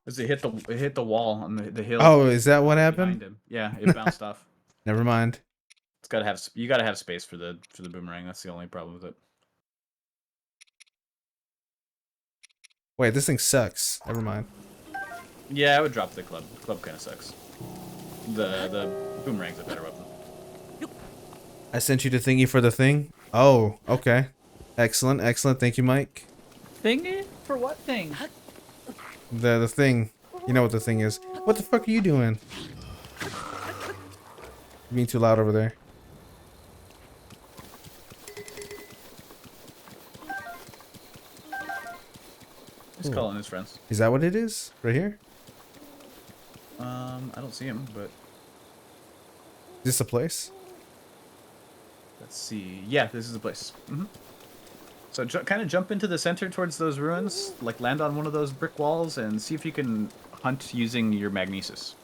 Because it hit the wall on the hill. Oh, is that what behind happened? him. Yeah, it bounced off. Never mind. It's gotta have you gotta have space for the boomerang. That's the only problem with it. Wait, this thing sucks. Never mind. Yeah, I would drop the club. The club kind of sucks. The boomerang's a better weapon. I sent you the thingy for the thing. Oh, okay. Excellent, excellent. Thank you, Mike. Thingy? For what thing? The thing. You know what the thing is. What the fuck are you doing? You're being too loud over there. He's calling his friends. Is that what it is? Right here? I don't see him, but Is this a place? let's see. Yeah, this is the place. So kind of jump into the center towards those ruins, like land on one of those brick walls, and see if you can hunt using your magnesis.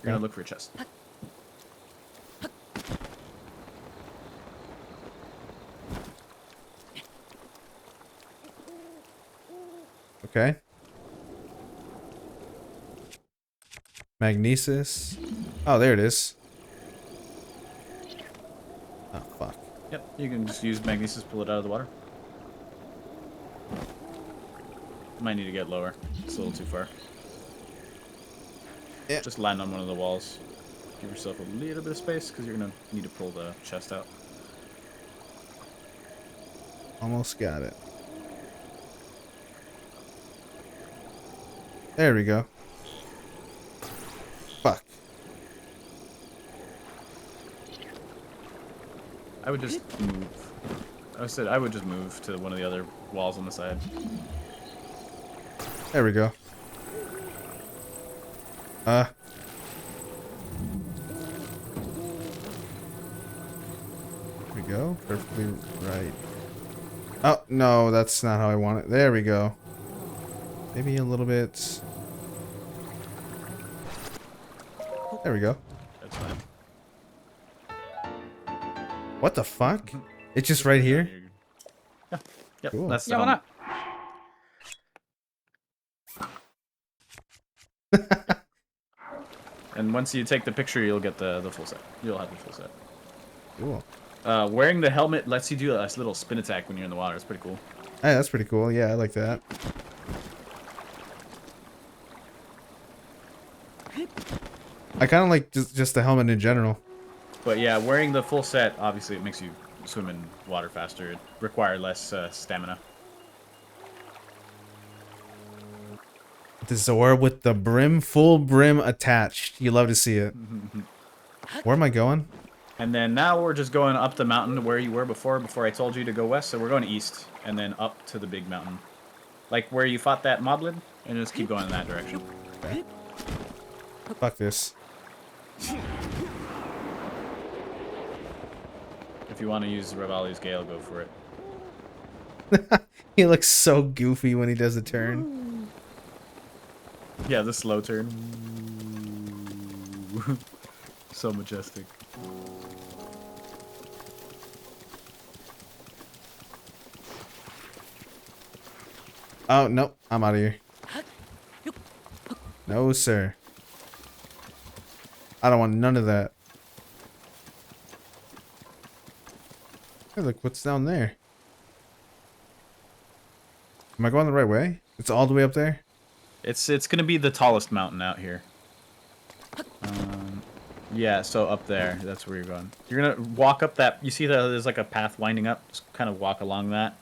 You're gonna look for a chest. Okay. Magnesis. Oh, there it is. Oh, fuck. Yep, you can just use magnesis, pull it out of the water. Might need to get lower. It's a little too far. Yeah. Just land on one of the walls. Give yourself a little bit of space, because you're gonna need to pull the chest out. Almost got it. There we go. Fuck. I would just move. I said I would just move to one of the other walls on the side. There we go. There we go. Perfectly right. Oh, no, that's not how I want it. There we go. Maybe a little bit. There we go. That's fine. What the fuck? It's just right here? Yeah. Yep. Cool. That's the Yeah, why helmet. not? And once you take the picture, you'll get the full set. You'll have the full set. Cool. Wearing the helmet lets you do a little spin attack when you're in the water. It's pretty cool. Hey, that's pretty cool. Yeah, I like that. I kind of like just the helmet in general. But yeah, wearing the full set, obviously it makes you swim in water faster. It requires less stamina. The Zor with the brim, full brim attached. You love to see it. Where am I going? And then now we're just going up the mountain where you were before I told you to go west. So we're going east and then up to the big mountain. Like where you fought that moblin, and just keep going in that direction. Okay. Fuck this. If you want to use Revali's Gale, go for it. He looks so goofy when he does a turn. Yeah, the slow turn. So majestic. Oh, nope. I'm out of here. No, sir. I don't want none of that. Hey, look, what's down there? Am I going the right way? It's all the way up there? It's gonna be the tallest mountain out here. Yeah, so up there, that's where you're going. You're gonna walk up that. You see that there's like a path winding up. Just kind of walk along that.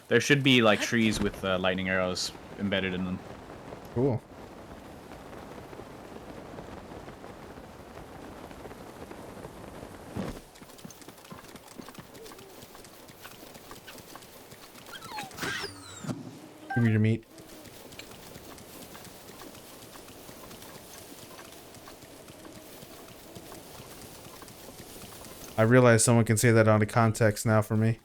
There should be like trees with lightning arrows embedded in them. Cool. Give me your meat. I realize someone can say that out of context now for me.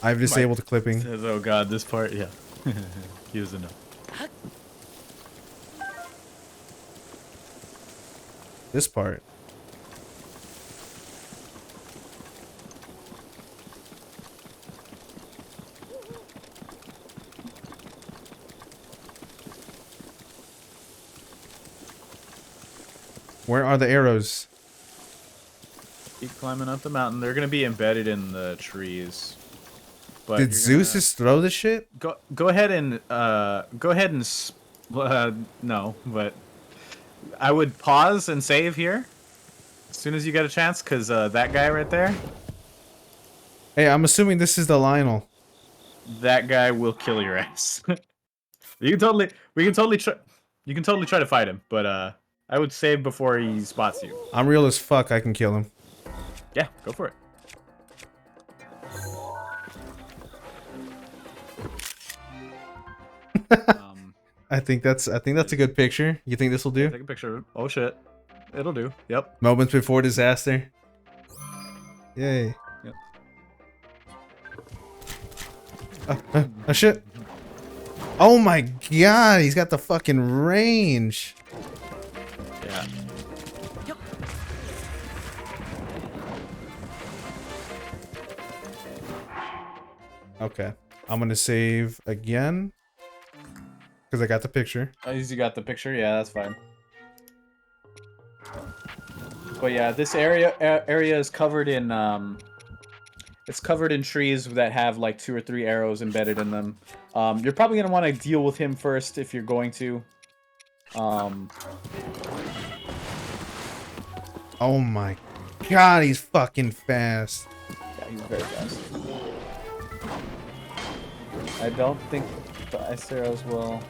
I've disabled clipping. Says, oh god, this part, yeah. He doesn't know. This part. Where are the arrows? Keep climbing up the mountain. They're gonna be embedded in the trees. But Did Zeus just throw this shit? go ahead and no, but I would pause and save here as soon as you get a chance, because that guy right there, Hey, I'm assuming this is the Lionel. that guy will kill your ass. we can totally try. You can totally try to fight him, but I would save before he spots you. I'm real as fuck. I can kill him. Yeah, go for it. I think that's a good picture. You think this will do? Take a picture of it. Oh shit, it'll do. Yep. Moments before disaster. Yay. Yep. Oh shit. Oh my god, he's got the fucking range. Yeah. Okay. I'm gonna save again. Because I got the picture. Oh, you got the picture? Yeah, that's fine. But yeah, this area is covered in it's covered in trees that have like 2 or 3 arrows embedded in them. You're probably gonna want to deal with him first if you're going to. Oh my god, he's fucking fast. Yeah, he's very fast. I don't think the ice arrows will.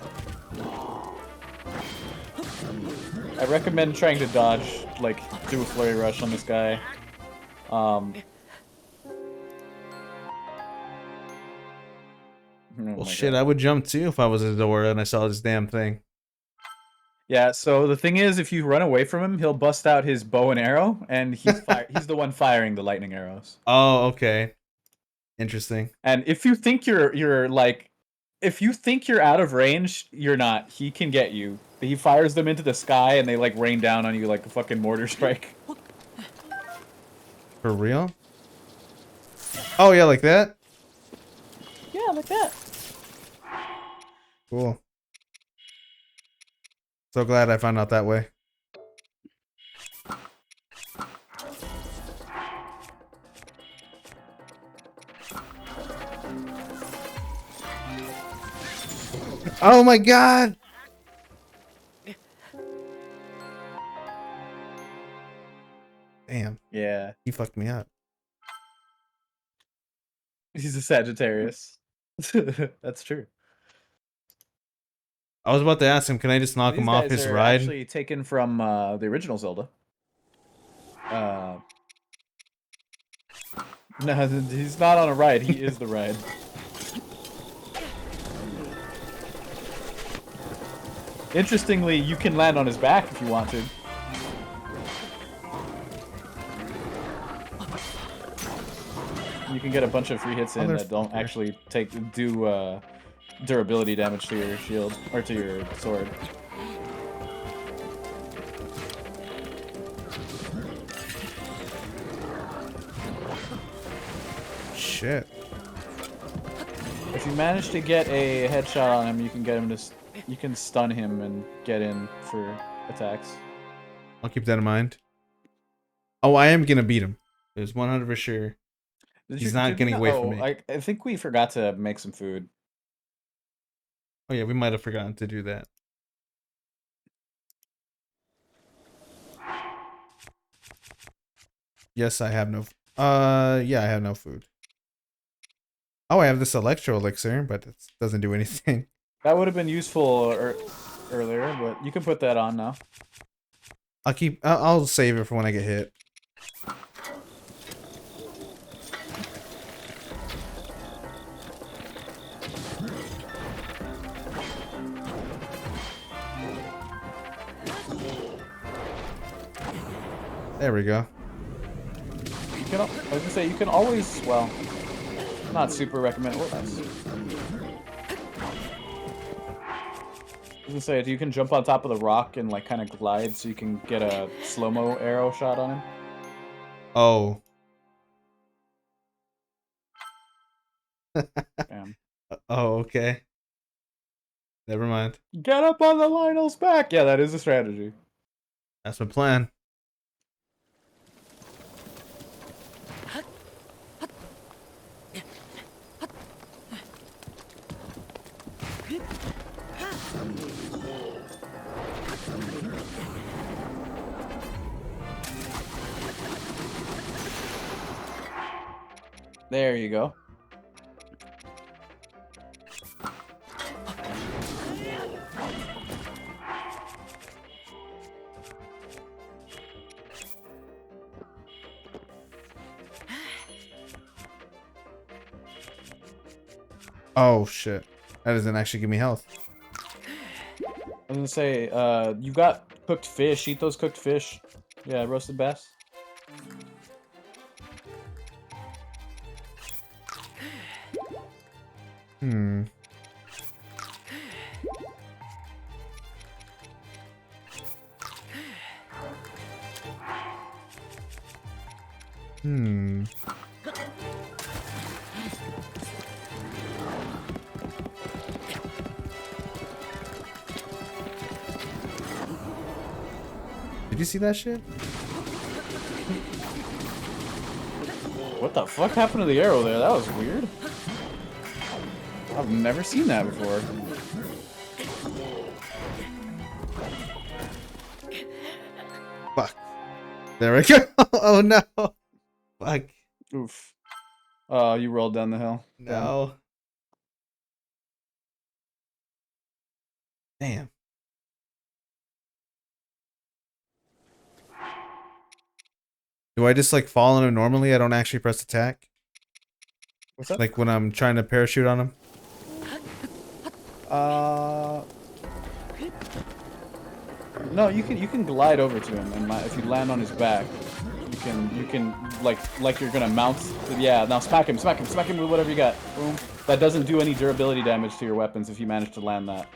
I recommend trying to dodge, like, do a flurry rush on this guy. Oh Well, shit, I would jump too if I was a Zora and I saw this damn thing. Yeah, so the thing is, if you run away from him, he'll bust out his bow and arrow, and he's he's the one firing the lightning arrows. Oh, okay. Interesting. And if you think you're like, if you think you're out of range, you're not. He can get you. He fires them into the sky, and they like rain down on you like a fucking mortar strike. For real? Oh yeah, like that? Yeah, like that. Cool. So glad I found out that way. Oh my god! Damn. Yeah. He fucked me up. He's a Sagittarius. That's true. I was about to ask him, can I just knock him off his ride? Actually taken from the original Zelda. No, he's not on a ride. He is the ride. Interestingly, you can land on his back if you want to. You can get a bunch of free hits in that don't actually do durability damage to your shield or to your sword. Shit. If you manage to get a headshot on him, you can get him to. You can stun him and get in for attacks. I'll keep that in mind. Oh, I am gonna beat him. There's 100 for sure. He's not getting away from me. I think we forgot to make some food. Oh yeah, we might have forgotten to do that. Yes, I have no. Yeah, I have no food. Oh, I have this electro elixir, but it doesn't do anything. That would have been useful earlier, but you can put that on now. I'll save it for when I get hit. There we go. You can, I was gonna say, you can always, well, not super recommend. Oh, nice. I was gonna say, you can jump on top of the rock and like kind of glide so you can get a slow-mo arrow shot on him. Oh. Bam. Oh, okay. Never mind. Get up on the Lionel's back! Yeah, that is a strategy. That's my plan. There you go. Oh shit. That doesn't actually give me health. I was gonna say, you got cooked fish. Eat those cooked fish. Yeah, roasted bass. Hmm. Hmm. Did you see that shit? What the fuck happened to the arrow there? That was weird. I've never seen that before. Fuck. There we go. Oh no. Fuck. Oof. Oh, you rolled down the hill. No. Damn. Do I just like fall on him normally? I don't actually press attack? What's that? Like when I'm trying to parachute on him? No, you can glide over to him, and if you land on his back, you can like you're gonna mount. Yeah, now smack him with whatever you got. Boom. That doesn't do any durability damage to your weapons if you manage to land that.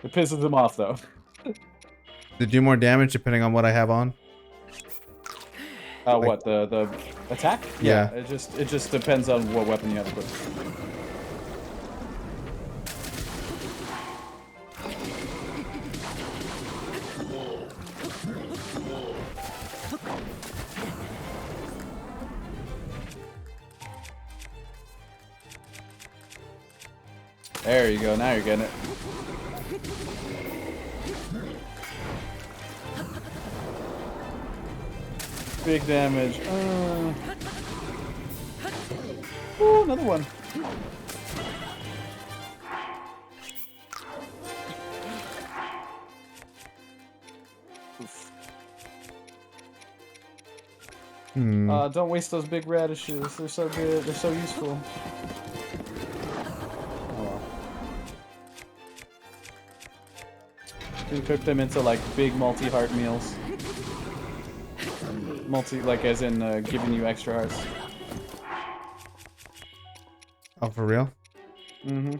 It pisses them off though. Does it do more damage depending on what I have on? What the attack? Yeah. It just depends on what weapon you have equipped. There you go. Now you're getting it. Big damage. Ooh, another one. Oof. Don't waste those big radishes. They're so good. They're so useful. You can cook them into like big multi-heart meals. Like as in giving you extra hearts. Oh, for real? Mm-hmm.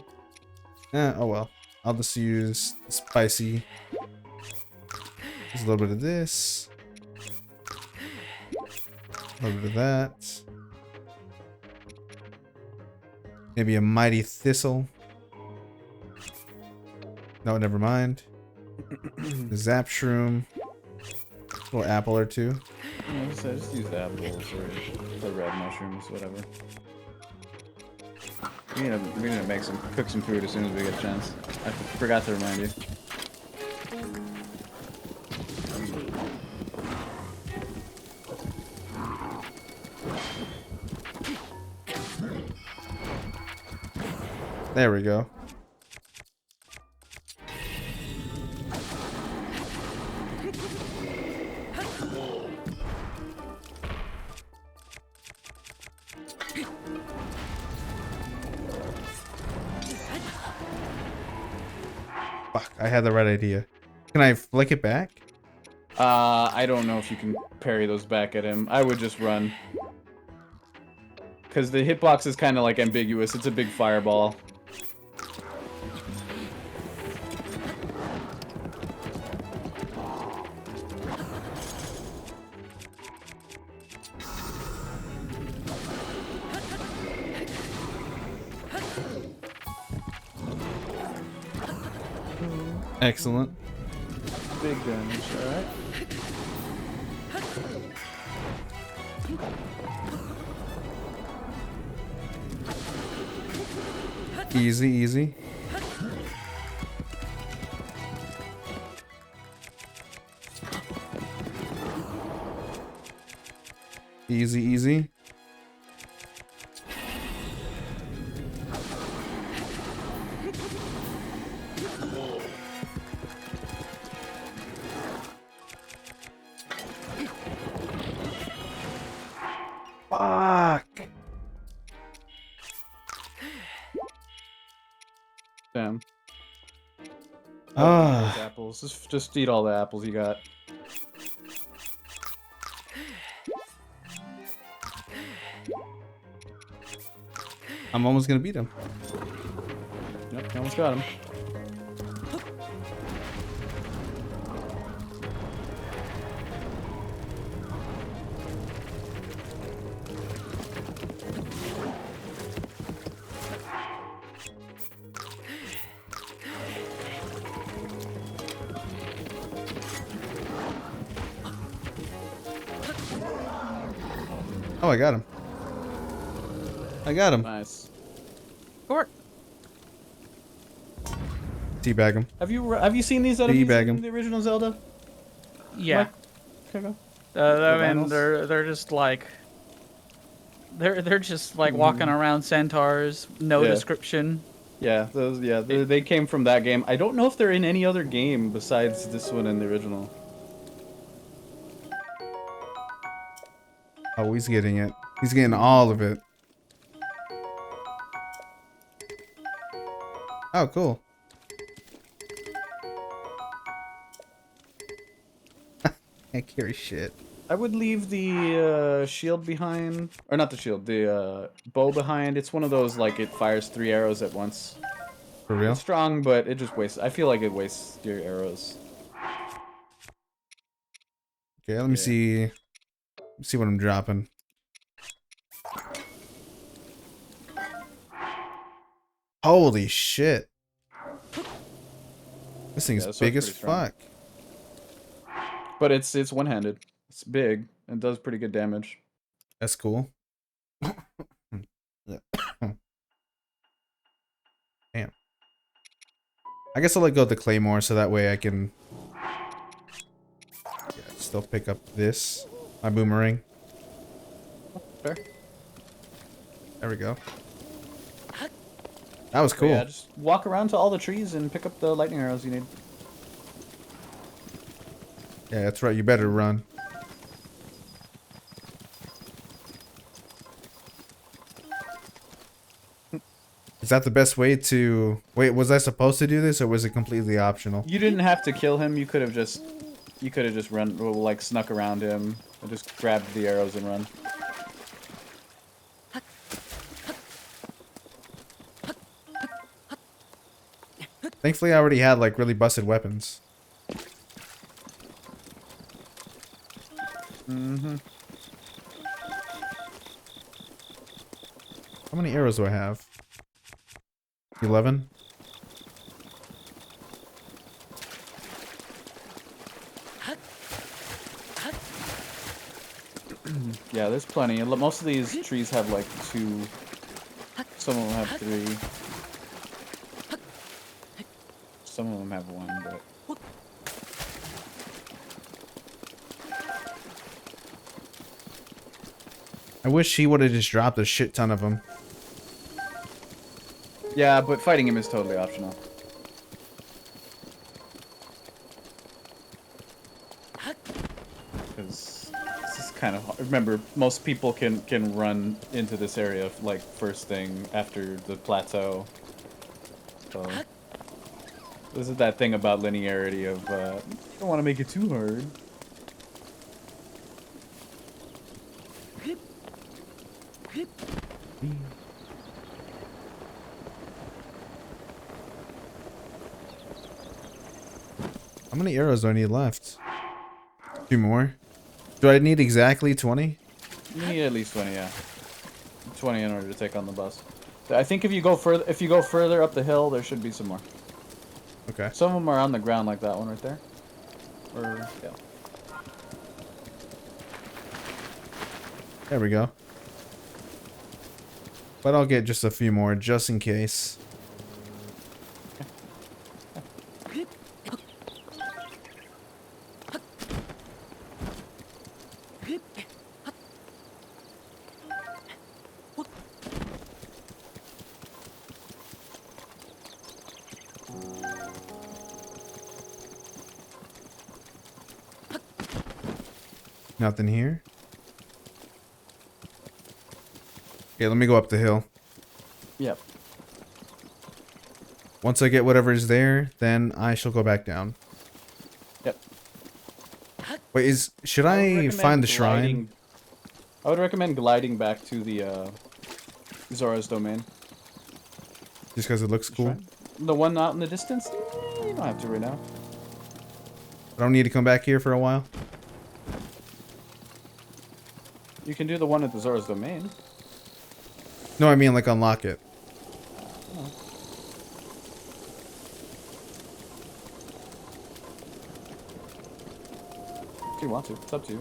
Yeah, oh well. I'll just use spicy. Just a little bit of this. A little bit of that. Maybe a mighty thistle. No, never mind. The zap shroom. A little apple or two. Yeah, just use the apples or the red mushrooms, whatever. We need to cook some food as soon as we get a chance. I forgot to remind you. There we go. Fuck, I had the right idea. Can I flick it back? I don't know if you can parry those back at him. I would just run. Because the hitbox is kind of like ambiguous. It's a big fireball. Excellent. Big damage, alright. Easy, easy. Easy, easy. Fuck. Damn. Ah. Those apples. Just eat all the apples you got. I'm almost gonna beat him. Yep, almost got him. Oh, I got him. I got him. Nice. Court. Teabag him. Have you seen these enemies Teabag in 'em. the original Zelda? Yeah. Okay, go. I mean, Vinyls? they're just like they're just like walking around centaurs, no Yeah. description. Yeah, those. Yeah, they came from that game. I don't know if they're in any other game besides this one and the original. Oh, he's getting it. He's getting all of it. Oh, cool. Can't carry shit. I would leave the shield behind, or not the shield, the bow behind. It's one of those like it fires 3 arrows at once. For real? It's strong, but it just wastes. I feel like it wastes your arrows. Okay, let me see. Let me see what I'm dropping. Holy shit. This thing's this big one's as pretty strong. fuck. But it's one-handed. It's big and does pretty good damage. That's cool. Damn. I guess I'll let go of the claymore so that way I can still pick up this. My boomerang. Fair. There we go. That was cool. Yeah, just walk around to all the trees and pick up the lightning arrows you need. Yeah, that's right. You better run. Is that the best way to... Wait, was I supposed to do this or was it completely optional? You didn't have to kill him. You could have just run, or like snuck around him, and just grabbed the arrows and run. Thankfully, I already had like really busted weapons. Mm-hmm. How many arrows do I have? 11? Yeah, there's plenty. Most of these trees have like 2. Some of them have 3. Some of them have 1, but... I wish he would have just dropped a shit ton of them. Yeah, but fighting him is totally optional. Because this is kind of hard. Remember, most people can run into this area like first thing after the plateau. So this is that thing about linearity of you don't want to make it too hard. How many arrows do I need left? 2 more. Do I need exactly 20? You need at least 20, yeah. 20 in order to take on the boss. I think if you go further up the hill, there should be some more. Okay. Some of them are on the ground like that one right there. Or yeah. There we go. But I'll get just a few more just in case. Nothing here. Okay, let me go up the hill. Yep. Once I get whatever is there, then I shall go back down. Yep. Wait, should would I recommend find the shrine? I would recommend gliding back to the Zora's domain. Just because it looks cool? Shrine. The one out in the distance? You don't have to right now. I don't need to come back here for a while? You can do the one at the Zora's domain. No, I mean like unlock it. If you want to, it's up to you.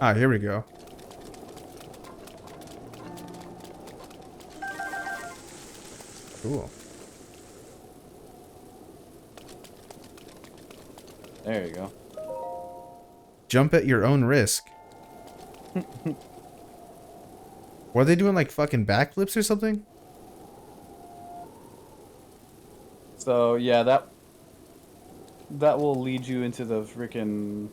Ah, here we go. Cool. There you go. Jump at your own risk. Were they doing like fucking backflips or something? So yeah, that will lead you into the freaking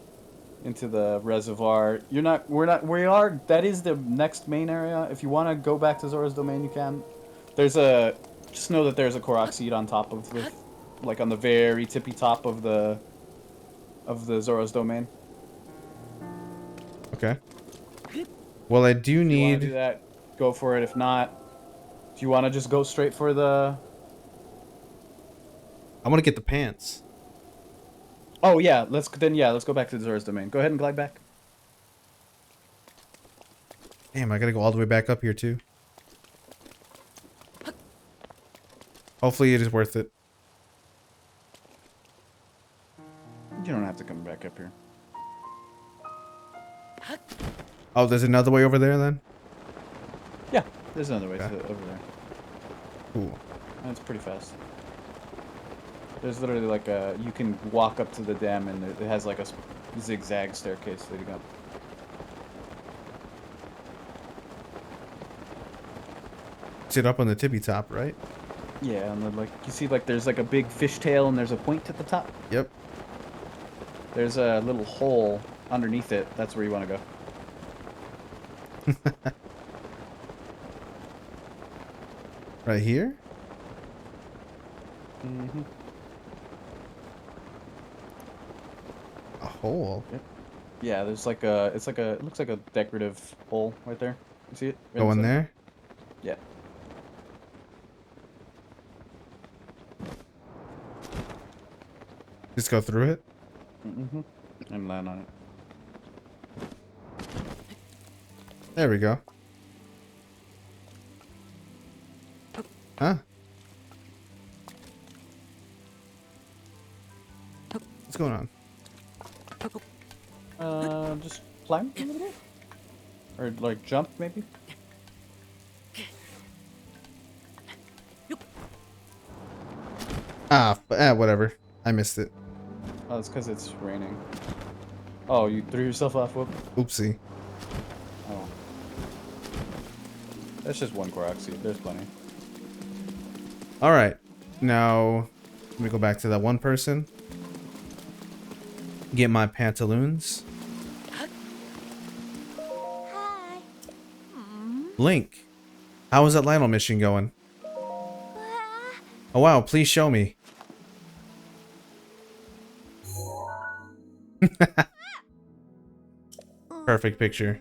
into the reservoir. That is the next main area. If you want to go back to Zora's domain, you can. Just know that there's a Korok seed on top of like on the very tippy top of the Zora's domain. Okay. Well, I do If you want to do need... that, go for it. If not, if you want to just go straight for the... I want to get the pants. Oh yeah, let's go back to the Zora's domain. Go ahead and glide back. Damn, I gotta go all the way back up here too. Hopefully it is worth it. You don't have to come back up here. Oh, there's another way over there then? Yeah, there's another way Okay. over there. Cool. And it's pretty fast. There's literally like you can walk up to the dam and it has like a zigzag staircase leading up. Sit up on the tippy top, right? Yeah, and then like you see like there's like a big fishtail and there's a point at the top. Yep. There's a little hole underneath it. That's where you want to go. Right here? Mm-hmm. A hole? Yep. Yeah, there's like it looks like a decorative hole right there. You see it? Right Go in inside? there? Yeah. Just go through it? Mm-hmm. And land on it. There we go. Huh? What's going on? Just climb a little bit? Or like jump maybe? Whatever. I missed it. Oh, it's because it's raining. Oh, you threw yourself off, whoop. Oopsie. Oh. That's just one Korok seed. There's plenty. All right, now let me go back to that one person. Get my pantaloons. Hi. Link, how is that Lionel mission going? Oh wow, please show me. Perfect picture.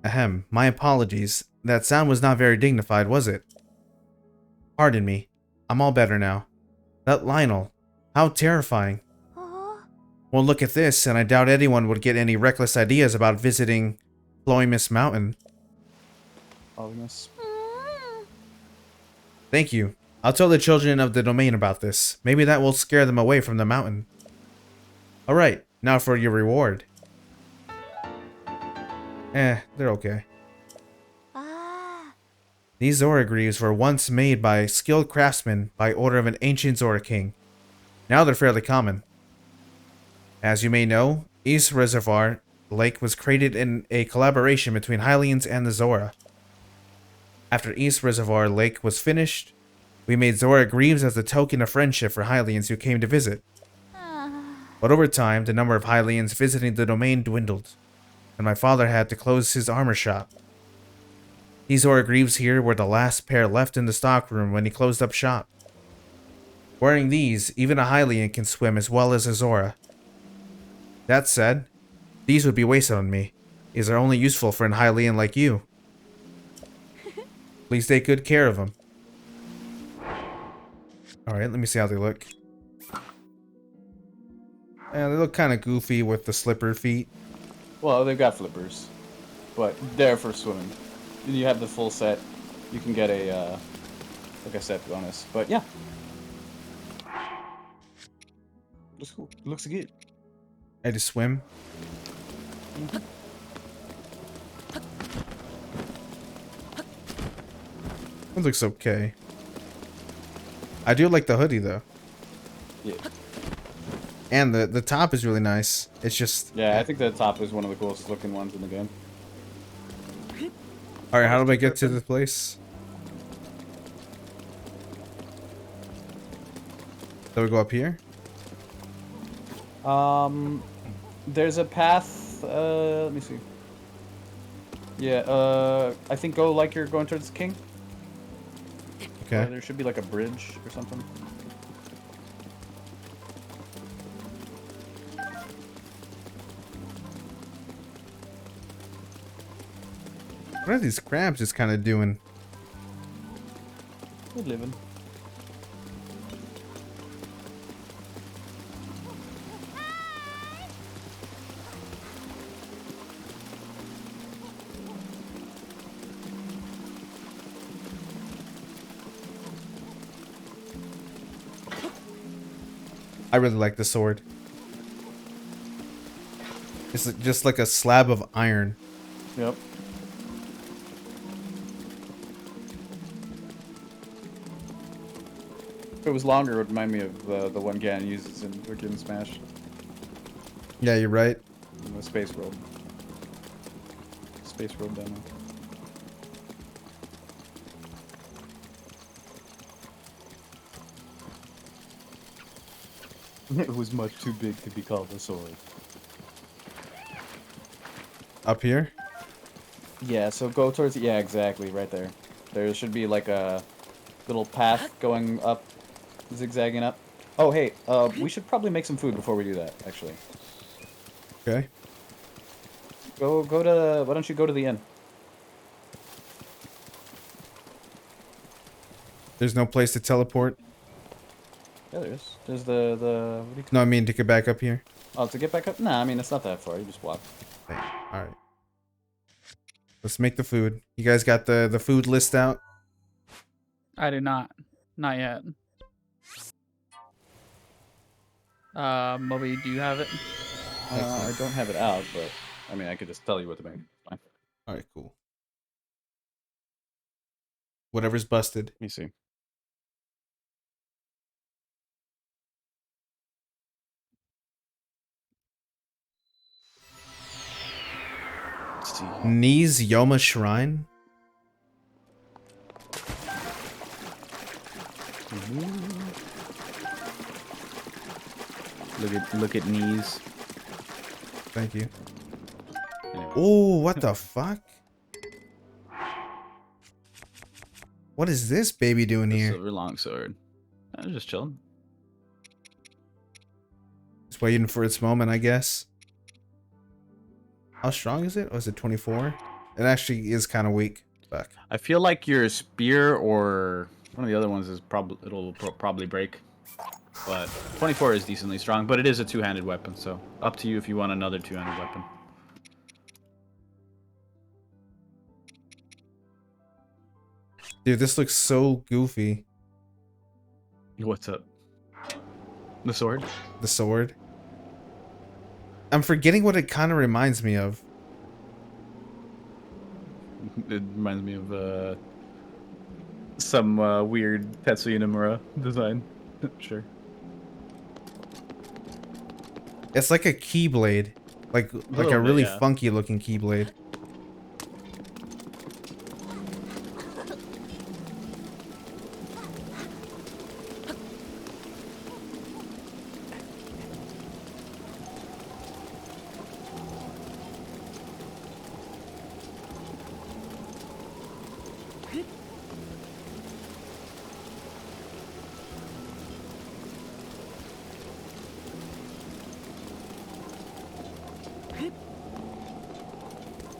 Ahem, my apologies. That sound was not very dignified, was it? Pardon me. I'm all better now. That Lionel. How terrifying. Well, look at this, and I doubt anyone would get any reckless ideas about visiting Ploymus Mountain. Polymus. Thank you. I'll tell the children of the domain about this. Maybe that will scare them away from the mountain. Alright, now for your reward. They're okay. These Zora greaves were once made by skilled craftsmen by order of an ancient Zora king. Now they're fairly common. As you may know, East Reservoir Lake was created in a collaboration between Hylians and the Zora. After East Reservoir Lake was finished, we made Zora greaves as a token of friendship for Hylians who came to visit. But over time, the number of Hylians visiting the domain dwindled, and my father had to close his armor shop. These Zora greaves here were the last pair left in the stockroom when he closed up shop. Wearing these, even a Hylian can swim as well as a Zora. That said, these would be wasted on me. These are only useful for an Hylian like you. Please take good care of them. Alright, let me see how they look. Yeah, they look kind of goofy with the slipper feet. Well, they've got flippers, but they're for swimming. You have the full set. You can get a like a set bonus. But yeah, looks cool. Looks good. I just swim. It looks okay. I do like the hoodie though. Yeah. And the top is really nice. It's just... Yeah, I think the top is one of the coolest looking ones in the game. Alright, how do I get to this place? Do we go up here? There's a path, let me see. Yeah, I think go like you're going towards the king. Okay. Or there should be like a bridge or something. What are these crabs just kind of doing? Good living. I really like the sword. It's just like a slab of iron. Yep. If it was longer, it would remind me of the one Ganon uses in freaking Smash. Yeah, you're right. In the Space World. Space World demo. It was much too big to be called a sword. Up here? Yeah, so go towards... Yeah, exactly, right there. There should be like a little path going up, zigzagging up. Oh, hey, we should probably make some food before we do that, actually. Okay. Go to... Why don't you go to the inn? There's no place to teleport? Yeah, there is. There's the what do you No, I mean to get back up here. Oh, to get back up? Nah, I mean, it's not that far. You just walk. Okay. Alright. Let's make the food. You guys got the food list out? I do not. Not yet. Moby, do you have it? I don't have it out, but I mean, I could just tell you what to make. Fine. Alright, cool. Whatever's busted. Let me see. Let's see. Knees Yoma Shrine? Look at knees. Thank you. Anyway. Oh, what the fuck? What is this baby doing The here? silver longsword. I was just chilling. Just waiting for its moment, I guess. How strong is it? Oh, is it 24? It actually is kind of weak. Fuck. I feel like your spear or one of the other ones is probably break. But 24 is decently strong, but it is a two-handed weapon, so up to you if you want another two-handed weapon. Dude, this looks so goofy. What's up? The sword? The sword. I'm forgetting what it kind of reminds me of. It reminds me of some weird Tetsuya Nomura design. Sure. It's like a keyblade. Like a little bit, really yeah. funky looking keyblade.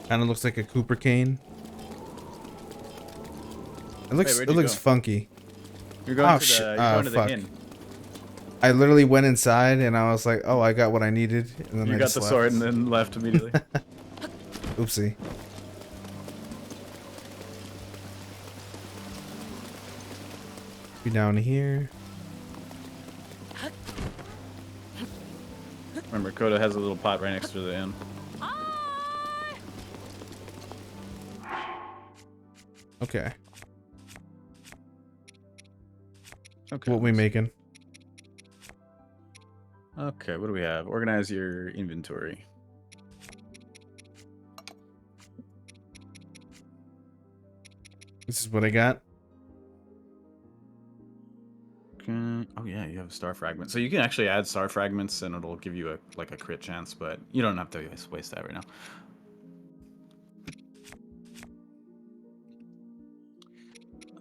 Kind of looks like a Cooper cane. It looks where'd you go? funky. You're going Oh, to shit. the, you're going to the Fuck. inn. I literally went inside and I was like, "Oh, I got what I needed." And then You I got just the left. sword and then left immediately. Oopsie. Be down here. Remember, Coda has a little pot right next to the inn. Okay. Okay. What we making? Okay, what do we have? Organize your inventory. This is what I got. Okay. Oh yeah, you have a star fragment. So you can actually add star fragments and it'll give you a crit chance, but you don't have to waste that right now.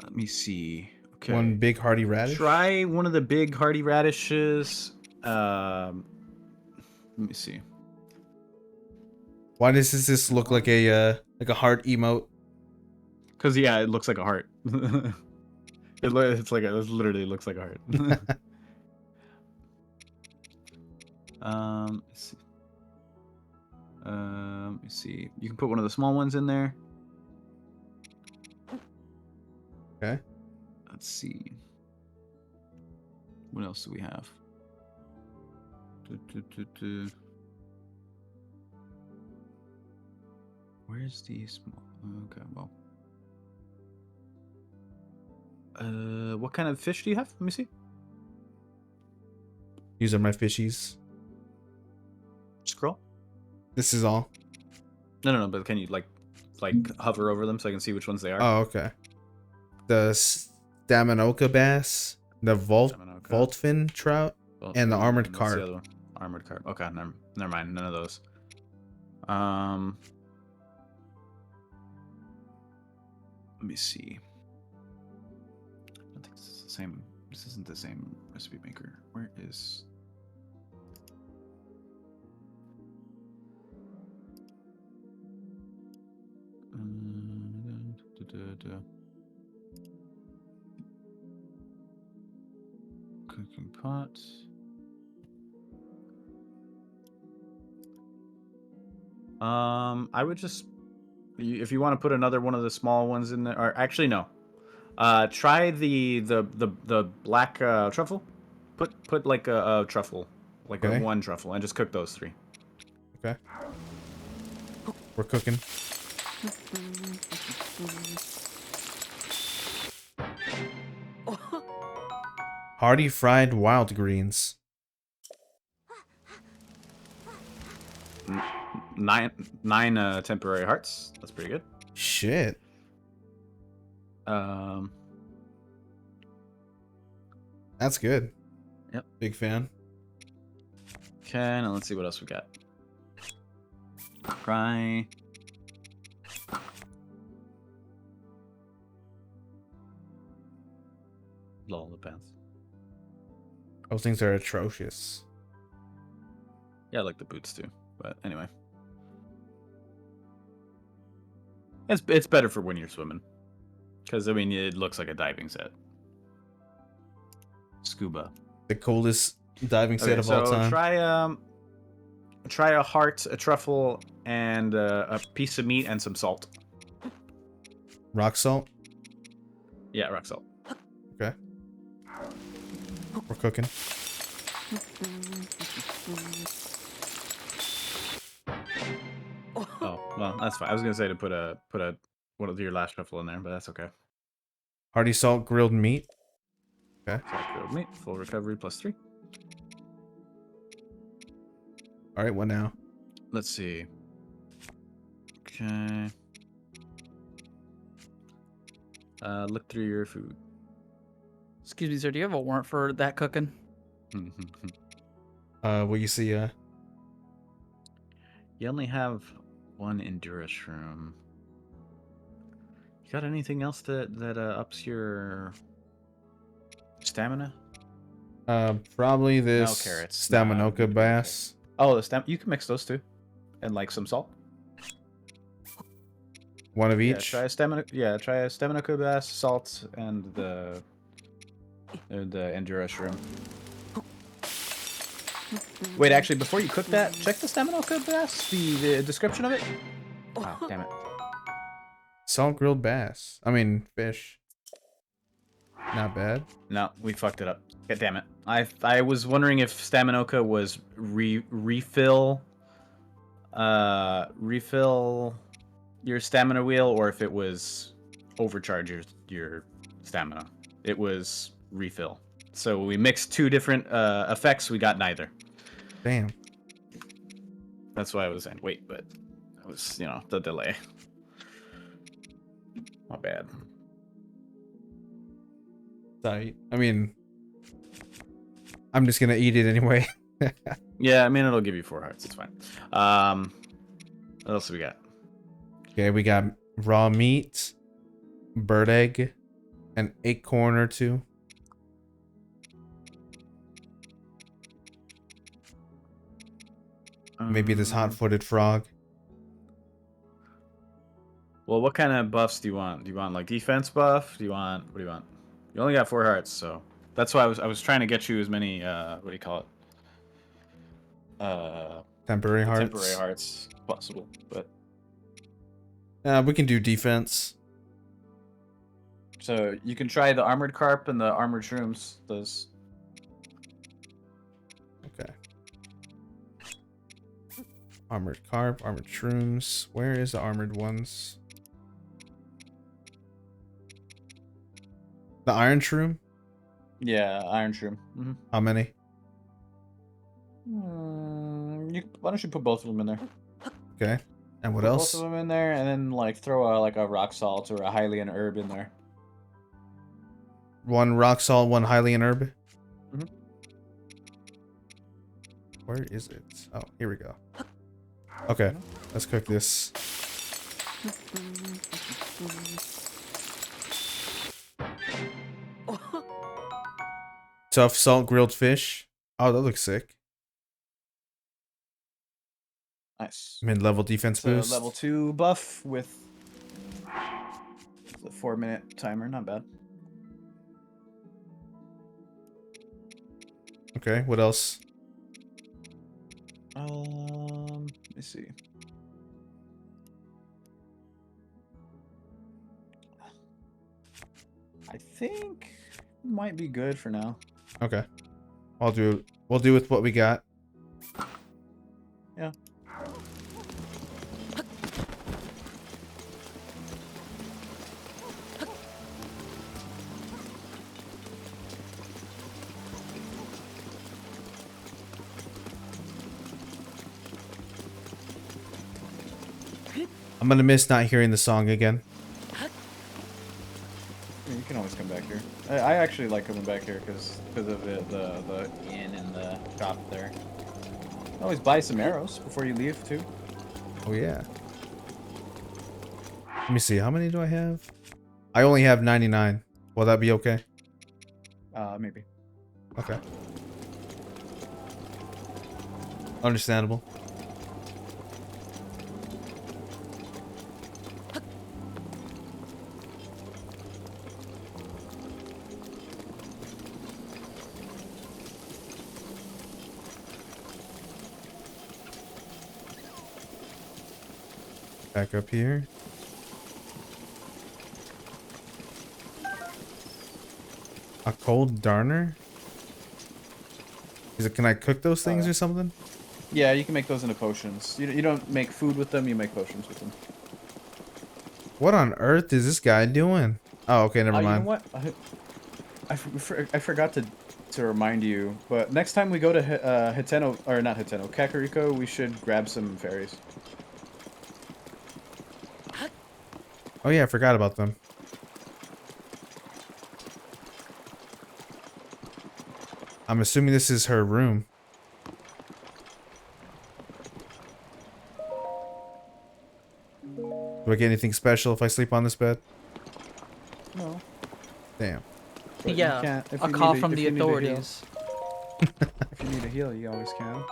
Let me see. Okay. One big hearty radish. Try one of the big hardy radishes. Let me see. Why does this look like a heart emote? Cause yeah, it looks like a heart. It literally looks like a heart. Let's see. Let me see. You can put one of the small ones in there. Okay. Let's see. What else do we have? Where's the small? Okay, well. What kind of fish do you have? Let me see. These are my fishies. Scroll. This is all. No. But can you like hover over them so I can see which ones they are? Oh, okay. The Staminoka bass, the Staminoka. Vaultfin trout, and the armored what's carp. The other one? Armored carp. Okay, never mind. None of those. Let me see. I don't think this is the same. This isn't the same recipe maker. Where is? Cooking pot. I would just, if you want to put another one of the small ones in there, or actually no, try the black truffle. Put like a truffle, like Okay. one truffle, and just cook those 3. Okay. We're cooking. Hearty fried wild greens. 9 temporary hearts. That's pretty good. Shit. That's good. Yep. Big fan. Okay, now let's see what else we got. Try. Lol, the pants. Those things are atrocious. Yeah, I like the boots too. But anyway. It's better for when you're swimming. Because, I mean, it looks like a diving set. Scuba. The coolest diving set of all time. Try a heart, a truffle, and a piece of meat and some salt. Rock salt. Yeah, rock salt. Okay. We're cooking. Oh, well, that's fine. I was gonna say to put a one of your last truffle in there, but that's okay. Hearty salt grilled meat. Okay. Salt grilled meat, full recovery +3. All right. What now? Let's see. Okay. Look through your food. Excuse me, sir. Do you have a warrant for that cooking? What you see? You only have one Endura shroom. You got anything else that ups your stamina? Probably this carrots. Staminoka bass. Oh, you can mix those two, and like some salt. One of Yeah, each. try a Staminoka bass, salt, and the Endura shroom. Wait, actually, before you cook that, check the Staminoka bass, the description of it. Oh, damn it. Salt grilled bass. I mean fish. Not bad. No, we fucked it up. God damn it. I was wondering if Staminoka was refill your stamina wheel, or if it was overcharge your stamina. It was refill. So we mixed two different effects. We got neither. Damn. That's why I was saying wait, but it was, the delay. My bad. Sorry. I mean, I'm just gonna eat it anyway. Yeah, I mean, it'll give you 4 hearts. It's fine. What else do we got? Okay, we got raw meat, bird egg, an acorn or two. Maybe this hot-footed frog. Well, what kind of buffs do you want? Do you want like defense buff? What do you want? You only got 4 hearts, so that's why I was trying to get you as many what do you call it? Temporary hearts. Temporary hearts possible, but we can do defense. so you can try the armored carp and the armored shrooms. Those. Okay. Armored carp, armored shrooms. Where is the armored ones? The iron shroom? Yeah, iron shroom. Mm-hmm. How many? Why don't you put both of them in there? Okay. And what Put else? Both of them in there, and then like throw a rock salt or a Hylian herb in there. One rock salt, one Hylian herb. Mhm. Where is it? Oh, here we go. Okay, let's cook this. Tough salt grilled fish. Oh, that looks sick. Nice. Mid-level defense It's a boost. level 2 buff with the 4-minute timer. Not bad. Okay, what else? Let me see. I think might be good for now. Okay. We'll do with what we got. Yeah. I'm gonna miss not hearing the song again. You can always come back here. I actually like coming back here because of the inn and the shop there. Always buy some arrows before you leave too. Oh yeah. Let me see. How many do I have? I only have 99. Will that be okay? Maybe. Okay. Understandable. Back up here. A cold darner? Is it? Can I cook those things or something? Yeah, you can make those into potions. You don't make food with them, you make potions with them. What on earth is this guy doing? Oh, okay, never You know mind. what? I forgot to remind you, but next time we go to Hiteno, or not Hiteno, Kakariko, we should grab some fairies. Oh yeah, I forgot about them. I'm assuming this is her room. Do I get anything special if I sleep on this bed? No. Damn. But you Yeah, can't- if a you call need from if the you need to heal- authorities. If you need a heal, you always can.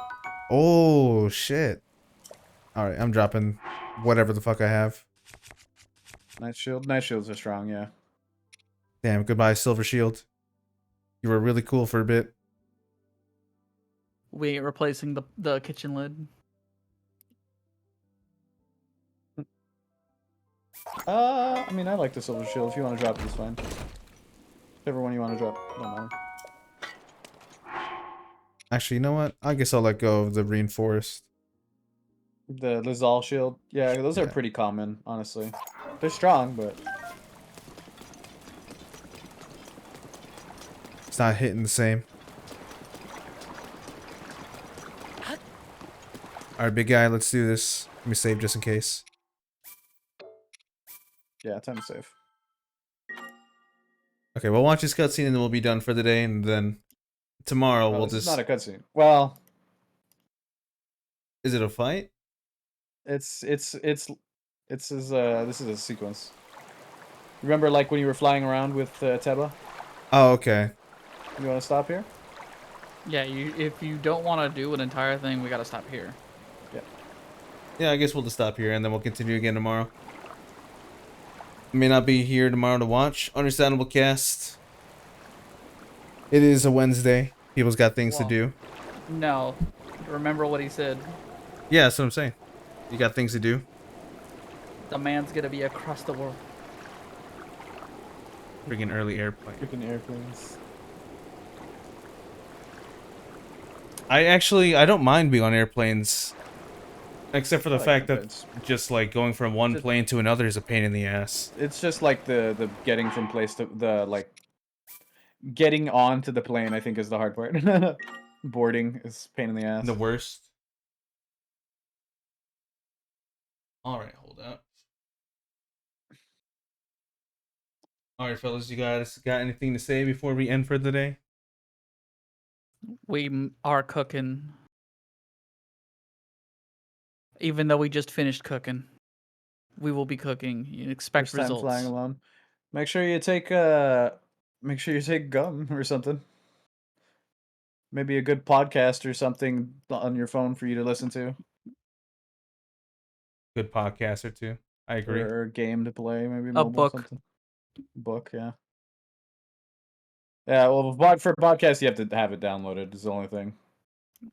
Oh shit. Alright, I'm dropping whatever the fuck I have. Night shield. Night shields are strong, yeah. Damn, goodbye, Silver Shield. You were really cool for a bit. We ain't replacing the kitchen lid. I mean, I like the silver shield. If you want to drop it, it's fine. Whichever one you want to drop, don't matter. Actually, you know what? I guess I'll let go of the reinforced. The Lizal shield, yeah, those are Yeah. pretty common, honestly. They're strong, but It's not hitting the same. Alright, big guy, let's do this. Let me save just in case. yeah, time to save. Okay, we'll watch this cutscene and then we'll be done for the day, and then tomorrow Oh, we'll this is just... not a cutscene. Well, Is it a fight? this is a sequence. Remember, like when you were flying around with Teba? Oh, okay. You want to stop here? Yeah, if you don't want to do an entire thing, we gotta stop here. Yeah, I guess we'll just stop here and then we'll continue again tomorrow. May not be here tomorrow to watch. Understandable cast. It is a Wednesday. People's got things to Well- do. No, remember what he said. Yeah, that's what I'm saying. You got things to do. The man's gonna be across the world. Freaking early airplane. Freaking airplanes. I don't mind being on airplanes. Except for the I like fact that airplanes. just like going from one plane to another is a pain in the ass. It's just like the getting from place to the like getting onto the plane. I think is the hard part. Boarding is a pain in the ass. The worst. Alright, hold up. Alright, fellas, you guys got anything to say before we end for the day? We are cooking. Even though we just finished cooking, we will be cooking. You expect First time results. flying alone. Make sure you take gum or something. Maybe a good podcast or something on your phone for you to listen to, Good podcast or two. I agree. or a game to play. Maybe A mobile book. something. Book, yeah. Yeah, well, for podcasts you have to have it downloaded. Is the only thing.